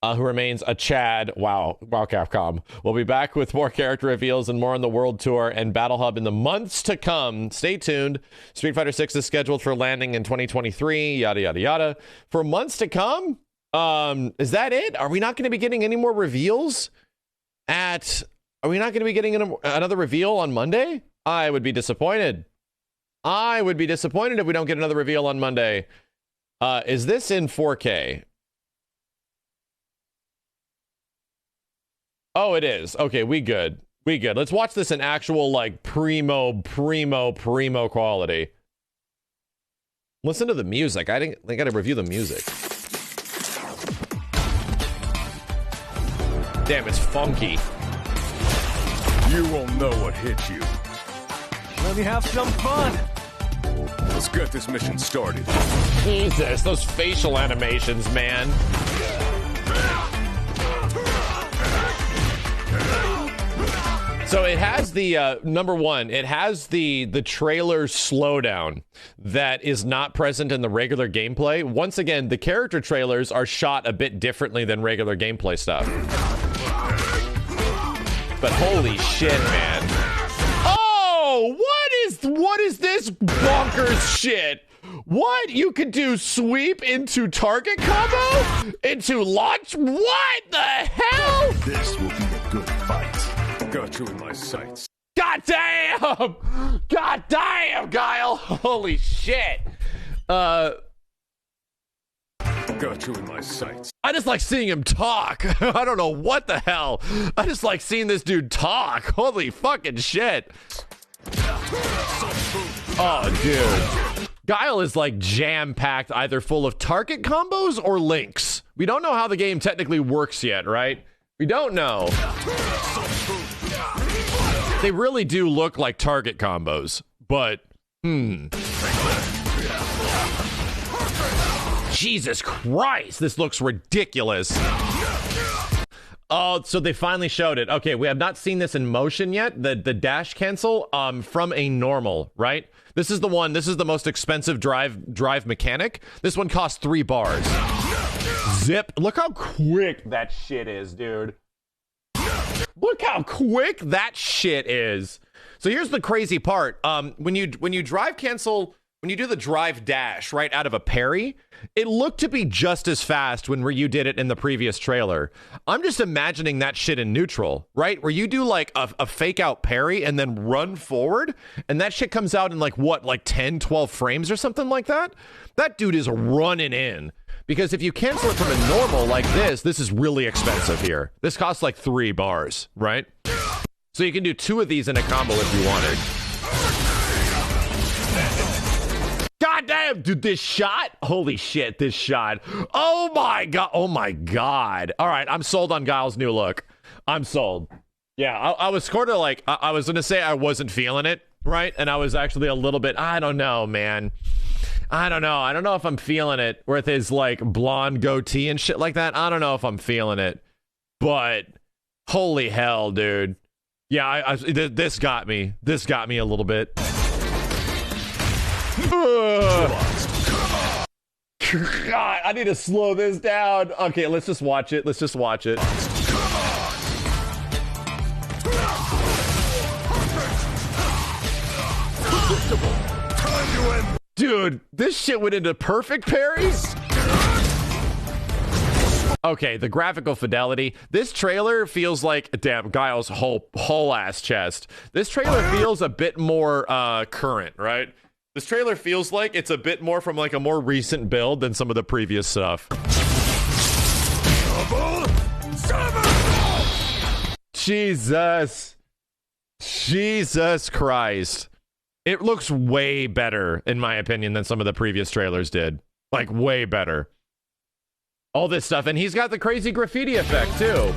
[SPEAKER 2] who remains a Chad. Wow, Capcom. We'll be back with more character reveals and more on the World Tour and Battle Hub in the months to come. Stay tuned. Street Fighter 6 is scheduled for landing in 2023, yada, yada, yada. For months to come? Is that it? Are we not going to be getting any more reveals are we not going to be getting another reveal on Monday? I would be disappointed. I would be disappointed if we don't get another reveal on Monday. Is this in 4K? Oh, it is. Okay, we good. Let's watch this in actual, like, primo quality. Listen to the music. I gotta review the music. Damn, it's funky.
[SPEAKER 18] You won't know what hit you.
[SPEAKER 10] Let me have some fun.
[SPEAKER 18] Let's get this mission started.
[SPEAKER 2] Jesus, those facial animations, man. So it has the number one, it has the trailer slowdown that is not present in the regular gameplay. Once again, the character trailers are shot a bit differently than regular gameplay stuff. But holy shit, man. Oh, what is this bonkers shit? What? You could do sweep into target combo? Into launch? What the hell?
[SPEAKER 18] This will be a good fight. Got you in my sights.
[SPEAKER 2] God damn! God damn, Guile! Holy shit!
[SPEAKER 18] Got you in my sights.
[SPEAKER 2] I just like seeing him talk. I don't know what the hell. I just like seeing this dude talk. Holy fucking shit. Oh, dude. Guile is like jam-packed, either full of target combos or links. We don't know how the game technically works yet, right? We don't know. They really do look like target combos, but, Jesus Christ, this looks ridiculous. Oh, so they finally showed it. Okay, we have not seen this in motion yet, the dash cancel from a normal, right? This is the one, this is the most expensive drive mechanic. This one costs 3 bars. Zip. Look how quick that shit is, dude. Look how quick that shit is. So here's the crazy part. When you drive cancel, when you do the drive dash right out of a parry, it looked to be just as fast when Ryu did it in the previous trailer. I'm just imagining that shit in neutral, right? Where you do like a fake out parry and then run forward, and that shit comes out in like what, like 10, 12 frames or something like that? That dude is running in. Because if you cancel it from a normal like this is really expensive here. This costs like 3 bars, right? So you can do 2 of these in a combo if you wanted. God damn, dude, this shot? Holy shit, this shot. Oh my god. Oh my god. All right, I'm sold on Guile's new look. I'm sold. Yeah, I was sort of like, I was going to say I wasn't feeling it, right? And I was actually a little bit, I don't know, man. I don't know. I don't know if I'm feeling it with his like blonde goatee and shit like that. I don't know if I'm feeling it. But holy hell, dude. Yeah, this got me. This got me a little bit. God, I need to slow this down. Okay, let's just watch it. Let's just watch it. Dude, this shit went into perfect parries. Okay, the graphical fidelity. This trailer feels like, damn, Guile's whole ass chest. This trailer feels a bit more current, right? This trailer feels like it's a bit more from like a more recent build than some of the previous stuff. Jesus. Jesus Christ. It looks way better, in my opinion, than some of the previous trailers did. Like, way better. All this stuff. And he's got the crazy graffiti effect, too.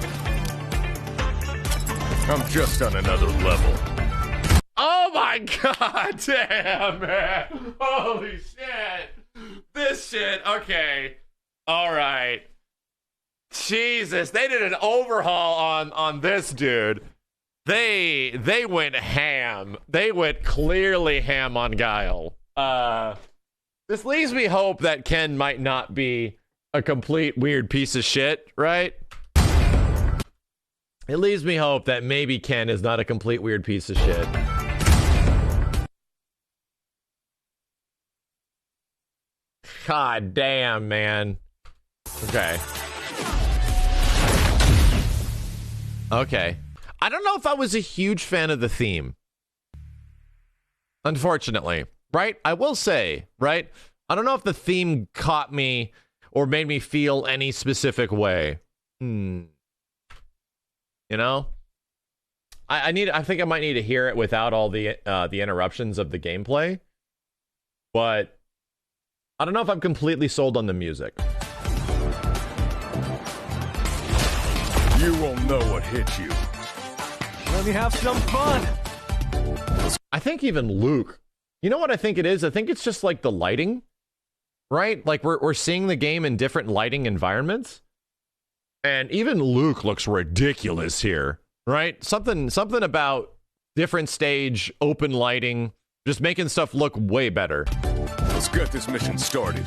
[SPEAKER 2] I'm just on another level. Oh, my God. Damn, man. Holy shit. This shit. Okay. All right. Jesus. They did an overhaul on this dude. They went ham. They went clearly ham on Guile. This leaves me hope that Ken might not be a complete weird piece of shit, right? It leaves me hope that maybe Ken is not a complete weird piece of shit. God damn, man. Okay. Okay. I don't know if I was a huge fan of the theme. Unfortunately, right? I will say, right? I don't know if the theme caught me or made me feel any specific way. You know? I think I might need to hear it without all the interruptions of the gameplay. But I don't know if I'm completely sold on the music.
[SPEAKER 18] You won't know what hit you.
[SPEAKER 10] Let me have some fun.
[SPEAKER 2] I think even Luke, you know what I think it is? I think it's just like the lighting, right? Like we're seeing the game in different lighting environments. And even Luke looks ridiculous here, right? Something about different stage, open lighting, just making stuff look way better.
[SPEAKER 18] Let's get this mission started.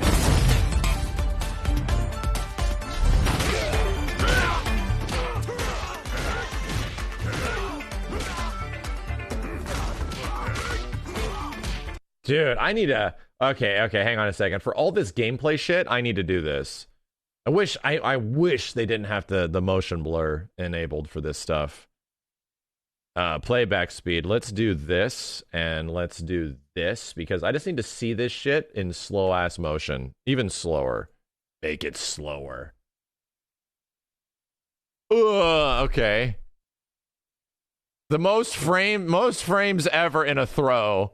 [SPEAKER 2] Dude, I need to... Okay, hang on a second. For all this gameplay shit, I need to do this. I wish they didn't have the motion blur enabled for this stuff. Playback speed. Let's do this, and let's do this, because I just need to see this shit in slow-ass motion. Even slower. Make it slower. Okay. The most frames ever in a throw.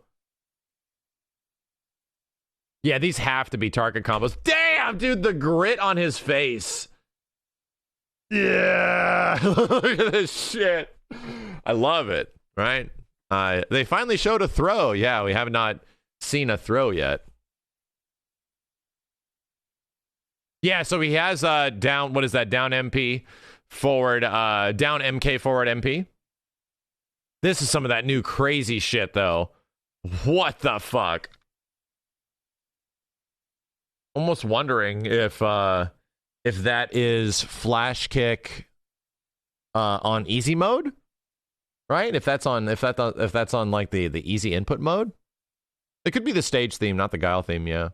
[SPEAKER 2] Yeah, these have to be target combos. Damn, dude, the grit on his face. Yeah, look at this shit. I love it, right? They finally showed a throw. Yeah, we have not seen a throw yet. Yeah, so he has down, what is that? Down MP, forward, down MK, forward MP. This is some of that new crazy shit, though. What the fuck? Almost wondering if if that is flash kick on easy mode, right? If that's on like the easy input mode, it could be the stage theme, not the Guile theme. Yeah,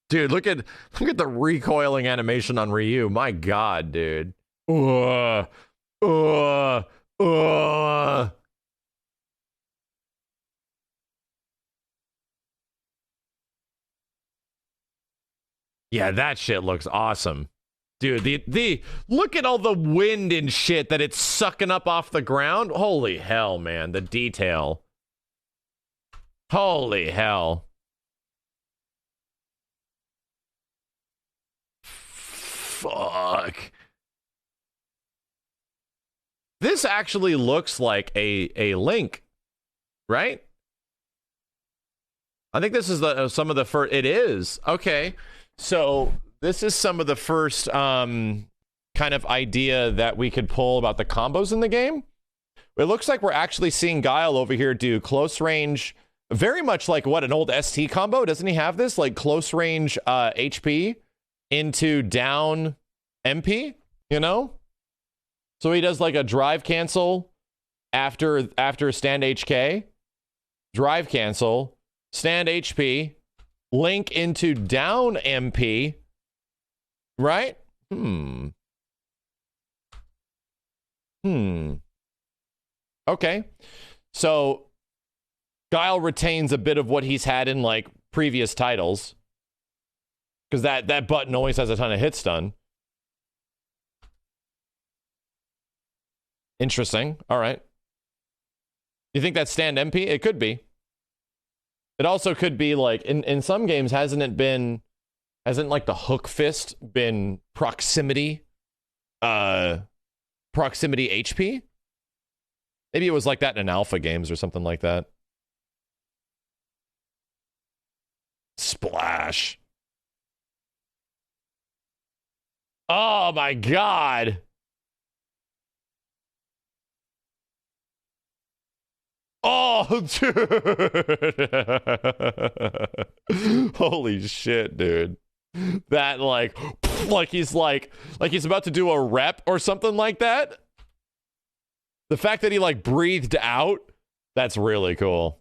[SPEAKER 2] dude, look at the recoiling animation on Ryu. My God, dude. Yeah, that shit looks awesome. Dude, the look at all the wind and shit that it's sucking up off the ground. Holy hell, man, the detail. Holy hell. Fuck. This actually looks like a Link, right? I think this is some of the first. It is. Okay. So this is some of the first kind of idea that we could pull about the combos in the game. It looks like we're actually seeing Guile over here do close range, very much like what an old ST combo. Doesn't he have this? Like close range HP into down MP, you know? So he does like a drive cancel after stand HK, drive cancel, stand HP, Link into down MP, right? Okay. So Guile retains a bit of what he's had in like previous titles, because that button always has a ton of hit stun. Interesting. All right. You think that's stand MP? It could be. It also could be like in some games, hasn't like the hook fist been proximity HP? Maybe it was like that in alpha games or something like that. Splash. Oh my God. Oh, dude. Holy shit, dude. That like he's about to do a rep or something like that. The fact that he like breathed out, that's really cool.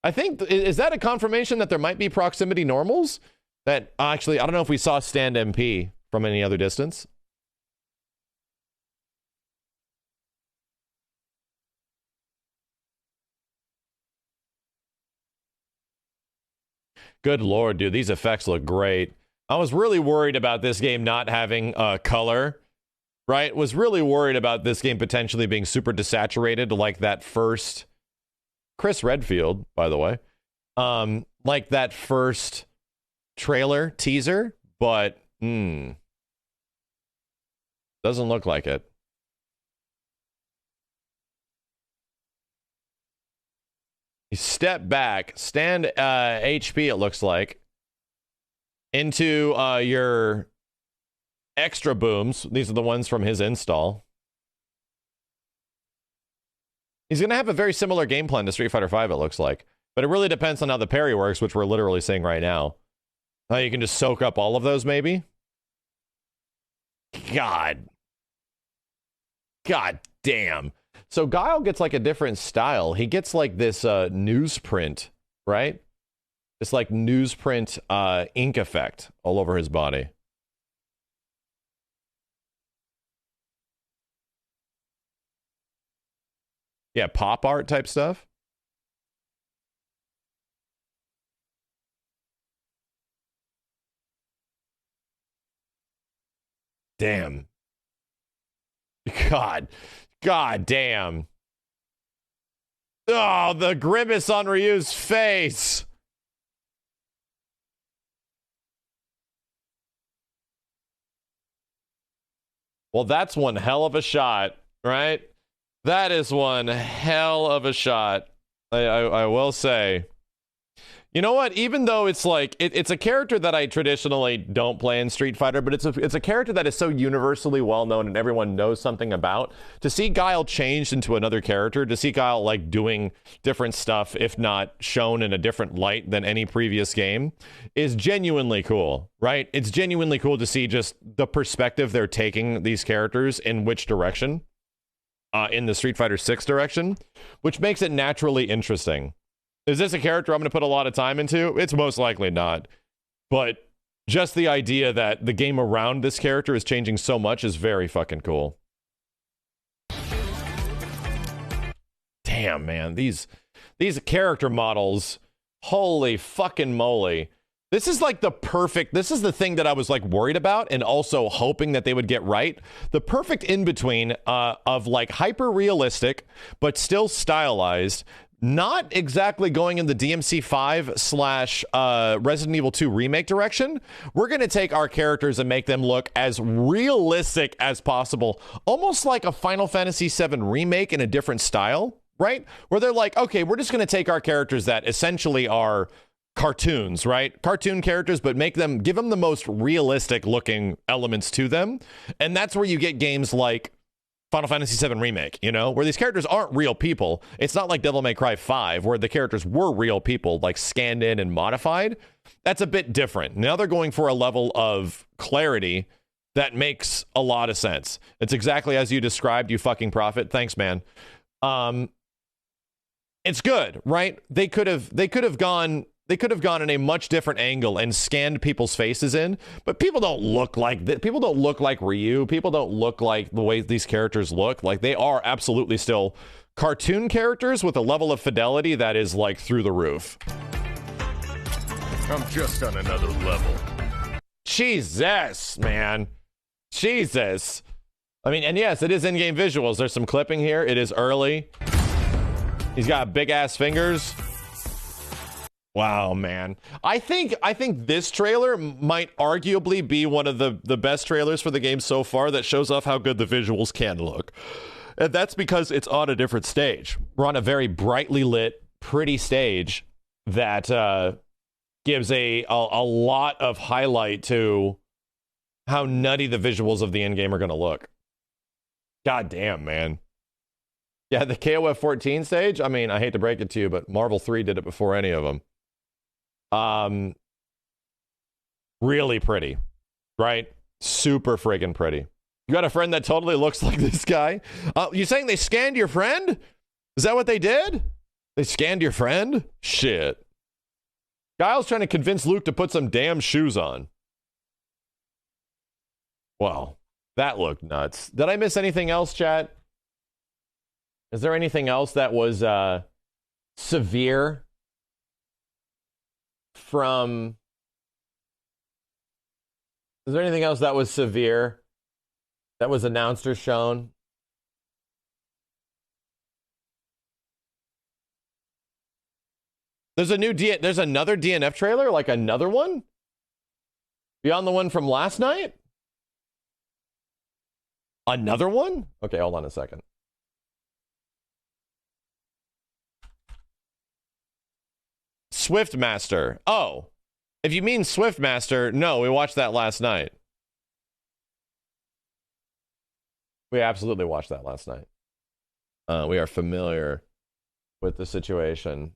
[SPEAKER 2] I think, is that a confirmation that there might be proximity normals? That actually, I don't know if we saw stand MP from any other distance. Good Lord, dude, these effects look great. I was really worried about this game not having color, right? Was really worried about this game potentially being super desaturated, like that first Chris Redfield, by the way, like that first trailer teaser, but doesn't look like it. You step back, stand HP, it looks like, into your extra booms. These are the ones from his install. He's going to have a very similar game plan to Street Fighter V, it looks like. But it really depends on how the parry works, which we're literally seeing right now. How you can just soak up all of those, maybe? God damn. So Guile gets like a different style. He gets like this newsprint, right? This like newsprint ink effect all over his body. Yeah, pop art type stuff. Damn. God damn. Oh, the grimace on Ryu's face. Well, that's one hell of a shot, right? That is one hell of a shot. I will say. You know what? Even though it's like it's a character that I traditionally don't play in Street Fighter, but it's a character that is so universally well known and everyone knows something about. To see Guile changed into another character, to see Guile like doing different stuff, if not shown in a different light than any previous game, is genuinely cool, right? It's genuinely cool to see just the perspective they're taking these characters in which direction, in the Street Fighter 6 direction, which makes it naturally interesting. Is this a character I'm going to put a lot of time into? It's most likely not. But just the idea that the game around this character is changing so much is very fucking cool. Damn, man. These character models, holy fucking moly. This is like this is the thing that I was like worried about and also hoping that they would get right. The perfect in-between of like hyper-realistic, but still stylized. Not exactly going in the DMC5 / Resident Evil 2 remake direction. We're going to take our characters and make them look as realistic as possible. Almost like a Final Fantasy VII remake in a different style, right? Where they're like, okay, we're just going to take our characters that essentially are cartoons, right? Cartoon characters, but give them the most realistic looking elements to them. And that's where you get games like Final Fantasy VII Remake, you know, where these characters aren't real people. It's not like Devil May Cry 5, where the characters were real people, like scanned in and modified. That's a bit different. Now they're going for a level of clarity that makes a lot of sense. It's exactly as you described, you fucking prophet. Thanks, man. It's good, right? They could have gone in a much different angle and scanned people's faces in, but people don't look like that. People don't look like Ryu. People don't look like the way these characters look. Like, they are absolutely still cartoon characters with a level of fidelity that is like through the roof. I'm just on another level. Jesus, man. Jesus. I mean, and yes, it is in-game visuals. There's some clipping here. It is early. He's got big ass fingers. Wow, man. I think this trailer might arguably be one of the best trailers for the game so far that shows off how good the visuals can look. And that's because it's on a different stage. We're on a very brightly lit, pretty stage that gives a lot of highlight to how nutty the visuals of the end game are going to look. God damn, man. Yeah, the KOF 14 stage, I mean, I hate to break it to you, but Marvel 3 did it before any of them. Really pretty, right? Super friggin' pretty. You got a friend that totally looks like this guy? You saying they scanned your friend? Is that what they did? They scanned your friend? Shit. Guile's trying to convince Luke to put some damn shoes on. Well, that looked nuts. Did I miss anything else, chat? Is there anything else that was severe? Is there anything else that was severe that was announced or shown? There's another DNF trailer, like another one beyond the one from last night. Another one? Okay, hold on a second. Swiftmaster. Oh, if you mean Swiftmaster, no, we watched that last night. We absolutely watched that last night. We are familiar with the situation.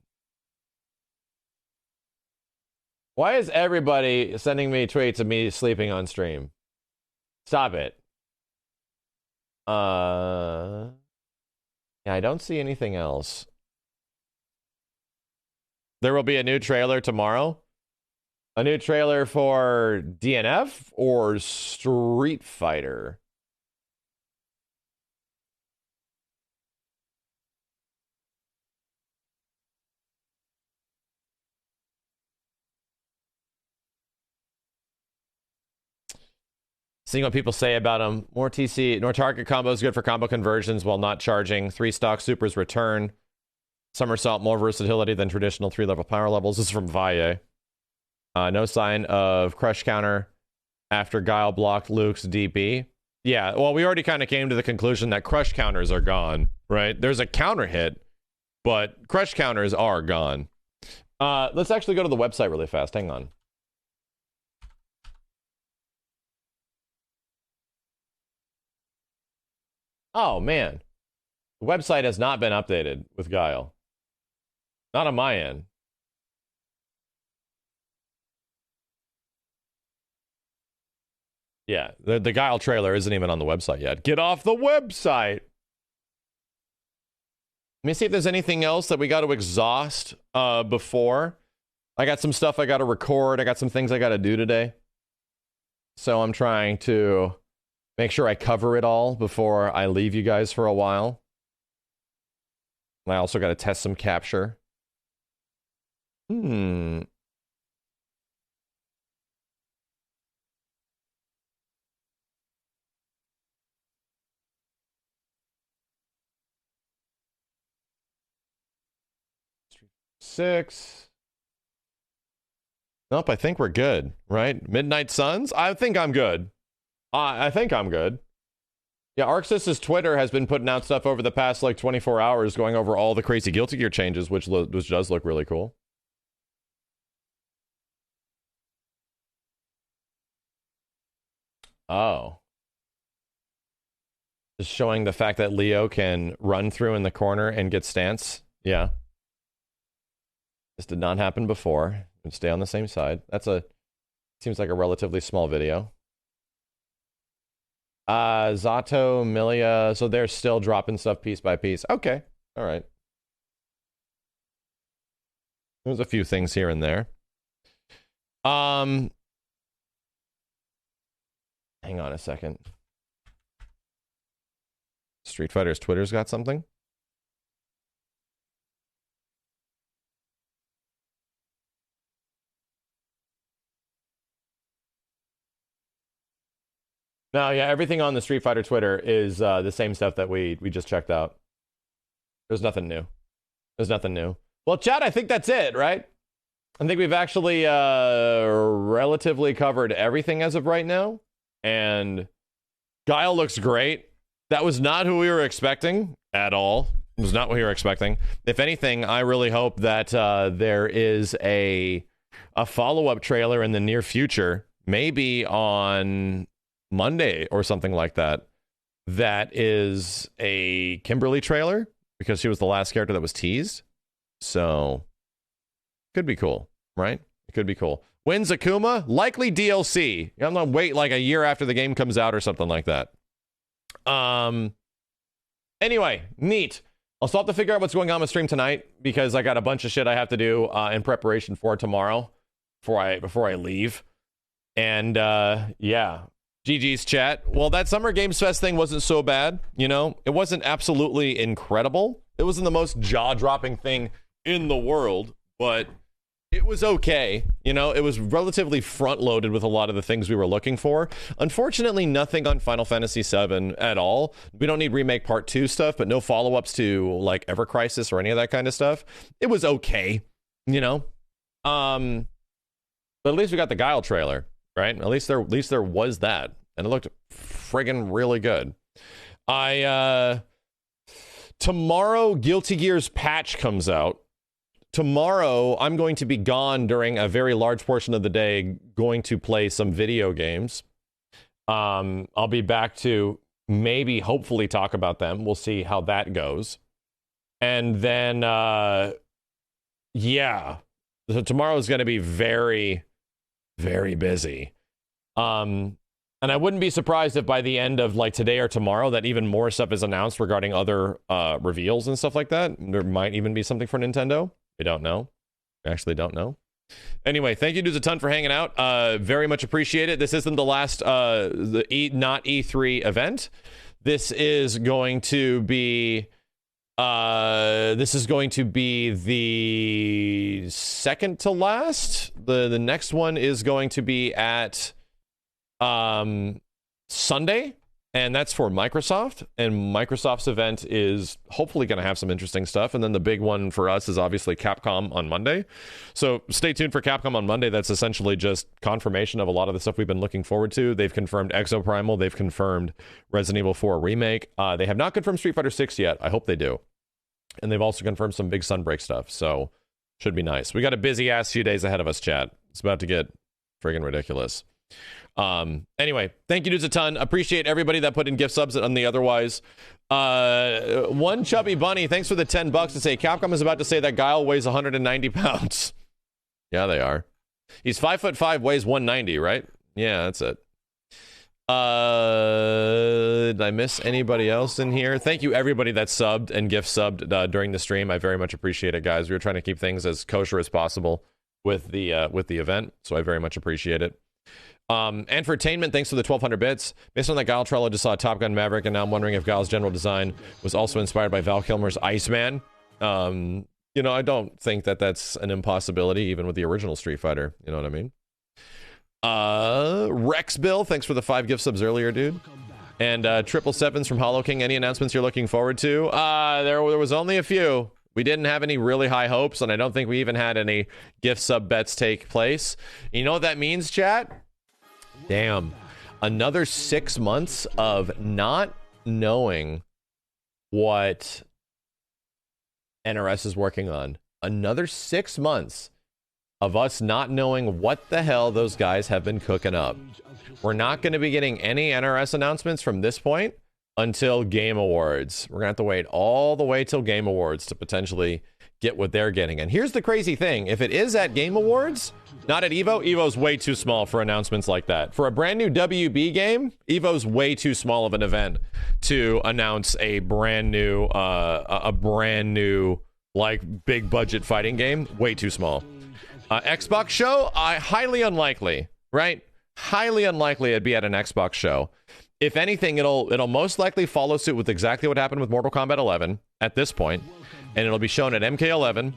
[SPEAKER 2] Why is everybody sending me tweets of me sleeping on stream? Stop it. Yeah, I don't see anything else. There will be a new trailer tomorrow. A new trailer for DNF or Street Fighter? Seeing what people say about them. More target combos good for combo conversions while not charging. 3 stock supers return. Somersault, more versatility than traditional 3-level power levels. This is from Valle. No sign of crush counter after Guile blocked Luke's DP. Yeah, well, we already kind of came to the conclusion that crush counters are gone, right? There's a counter hit, but crush counters are gone. Let's actually go to the website really fast. Hang on. Oh, man. The website has not been updated with Guile. Not on my end. Yeah, the Guile trailer isn't even on the website yet. Get off the website! Let me see if there's anything else that we got to exhaust before. I got some stuff I got to record. I got some things I got to do today. So I'm trying to make sure I cover it all before I leave you guys for a while. And I also got to test some capture. Six. Nope, I think we're good, right? Midnight Suns? I think I'm good. I think I'm good. Yeah, Arxis' Twitter has been putting out stuff over the past, like, 24 hours going over all the crazy Guilty Gear changes, which does look really cool. Oh. Just showing the fact that Leo can run through in the corner and get stance. Yeah. This did not happen before. Stay on the same side. Seems like a relatively small video. Zato, Milia, so they're still dropping stuff piece by piece. Okay, all right. There's a few things here and there. Hang on a second. Street Fighter's Twitter's got something? No, yeah, everything on the Street Fighter Twitter is the same stuff that we just checked out. There's nothing new. There's nothing new. Well, chat, I think that's it, right? I think we've actually relatively covered everything as of right now. And Guile looks great. That was not who we were expecting at all. It was not what we were expecting. If anything, I really hope that there is a follow-up trailer in the near future, maybe on Monday or something like that, that is a Kimberly trailer, because she was the last character that was teased. So could be cool, right? It could be cool. When's Akuma? Likely DLC. I'm gonna wait like a year after the game comes out or something like that. Anyway, neat. I'll still have to figure out what's going on with stream tonight, because I got a bunch of shit I have to do in preparation for tomorrow before I leave. And yeah. GG's chat. Well, that Summer Games Fest thing wasn't so bad, you know? It wasn't absolutely incredible. It wasn't the most jaw-dropping thing in the world, but it was okay. You know, it was relatively front-loaded with a lot of the things we were looking for. Unfortunately, nothing on Final Fantasy VII at all. We don't need Remake Part 2 stuff, but no follow-ups to, like, Ever Crisis or any of that kind of stuff. It was okay, you know? But at least we got the Guile trailer. Right? At least there was that. And it looked friggin' really good. Tomorrow, Guilty Gear's patch comes out. Tomorrow, I'm going to be gone during a very large portion of the day, going to play some video games. I'll be back to maybe, hopefully, talk about them. We'll see how that goes. And then, yeah. So tomorrow is going to be very, very busy. And I wouldn't be surprised if by the end of like today or tomorrow that even more stuff is announced regarding other reveals and stuff like that. There might even be something for Nintendo. We don't know. We actually don't know. Anyway, thank you dudes a ton for hanging out. Very much appreciate it. This isn't the last not E3 event. This is going to be the second to last. The next one is going to be at Sunday, and that's for Microsoft. And Microsoft's event is hopefully going to have some interesting stuff. And then the big one for us is obviously Capcom on Monday. So stay tuned for Capcom on Monday. That's essentially just confirmation of a lot of the stuff we've been looking forward to. They've confirmed Exoprimal. They've confirmed Resident Evil 4 Remake. They have not confirmed Street Fighter 6 yet. I hope they do. And they've also confirmed some big Sunbreak stuff. So Should be nice. We got a busy ass few days ahead of us, chat. It's about to get friggin' ridiculous. Anyway, thank you dudes a ton. Appreciate everybody that put in gift subs on the otherwise. One chubby bunny, thanks for the $10 to say Capcom is about to say that Guile weighs 190 pounds. Yeah, they are. He's 5'5", weighs 190, right? Yeah, that's it. Did I miss anybody else in here? Thank you everybody that subbed and gift subbed during the stream. I very much appreciate it, guys. We were trying to keep things as kosher as possible with the event, so I very much appreciate it. And for Attainment, thanks for the 1,200 bits. Based on that Guile trailer, I just saw Top Gun Maverick, and now I'm wondering if Guile's general design was also inspired by Val Kilmer's Iceman. You know, I don't think that that's an impossibility, even with the original Street Fighter. You know what I mean? Rex Bill, thanks for the 5 gift subs earlier, dude. And 777s from Hollow King. Any announcements you're looking forward to? There was only a few. We didn't have any really high hopes, and I don't think we even had any gift sub bets take place. You know what that means, chat? Damn. Another 6 months of not knowing what NRS is working on. Another 6 months of us not knowing what the hell those guys have been cooking up. We're not going to be getting any NRS announcements from this point until Game Awards. We're going to have to wait all the way till Game Awards to potentially get what they're getting. And here's the crazy thing. If it is at Game Awards, not at EVO, EVO's way too small for announcements like that. For a brand new WB game, EVO's way too small of an event to announce a brand new, like, big budget fighting game. Way too small. Xbox show, highly unlikely, right? Highly unlikely it'd be at an Xbox show. If anything, it'll most likely follow suit with exactly what happened with Mortal Kombat 11 at this point, and it'll be shown at MK11.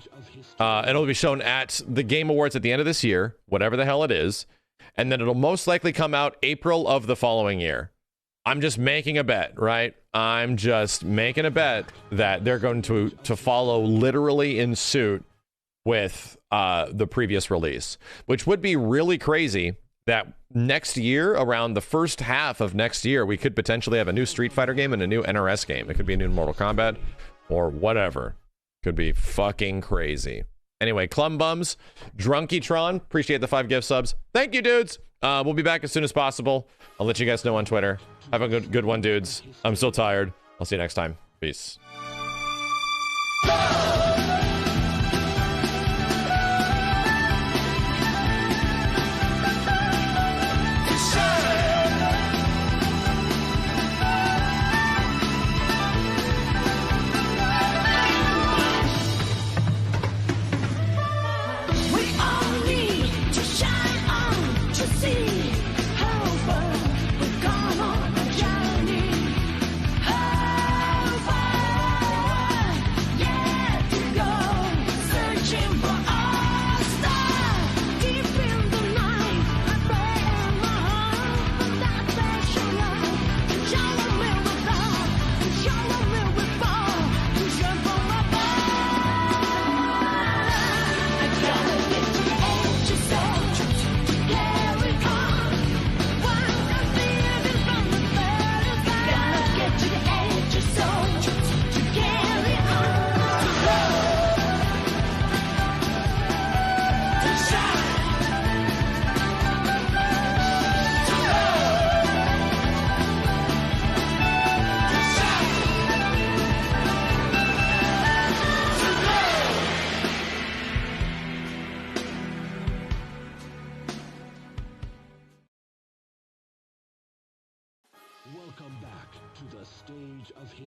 [SPEAKER 2] It'll be shown at the Game Awards at the end of this year, whatever the hell it is, and then it'll most likely come out April of the following year. I'm just making a bet, right? I'm just making a bet that they're going to follow literally in suit with the previous release, which would be really crazy. That next year, around the first half of next year, we could potentially have a new Street Fighter game and a new NRS game. It could be a new Mortal Kombat or whatever. Could be fucking crazy. Anyway, Clumbums, Drunkytron, appreciate the 5 gift subs. Thank you, dudes. We'll be back as soon as possible. I'll let you guys know on Twitter. Have a good one, dudes. I'm still tired. I'll see you next time. Peace.
[SPEAKER 20] Welcome back to the stage of history.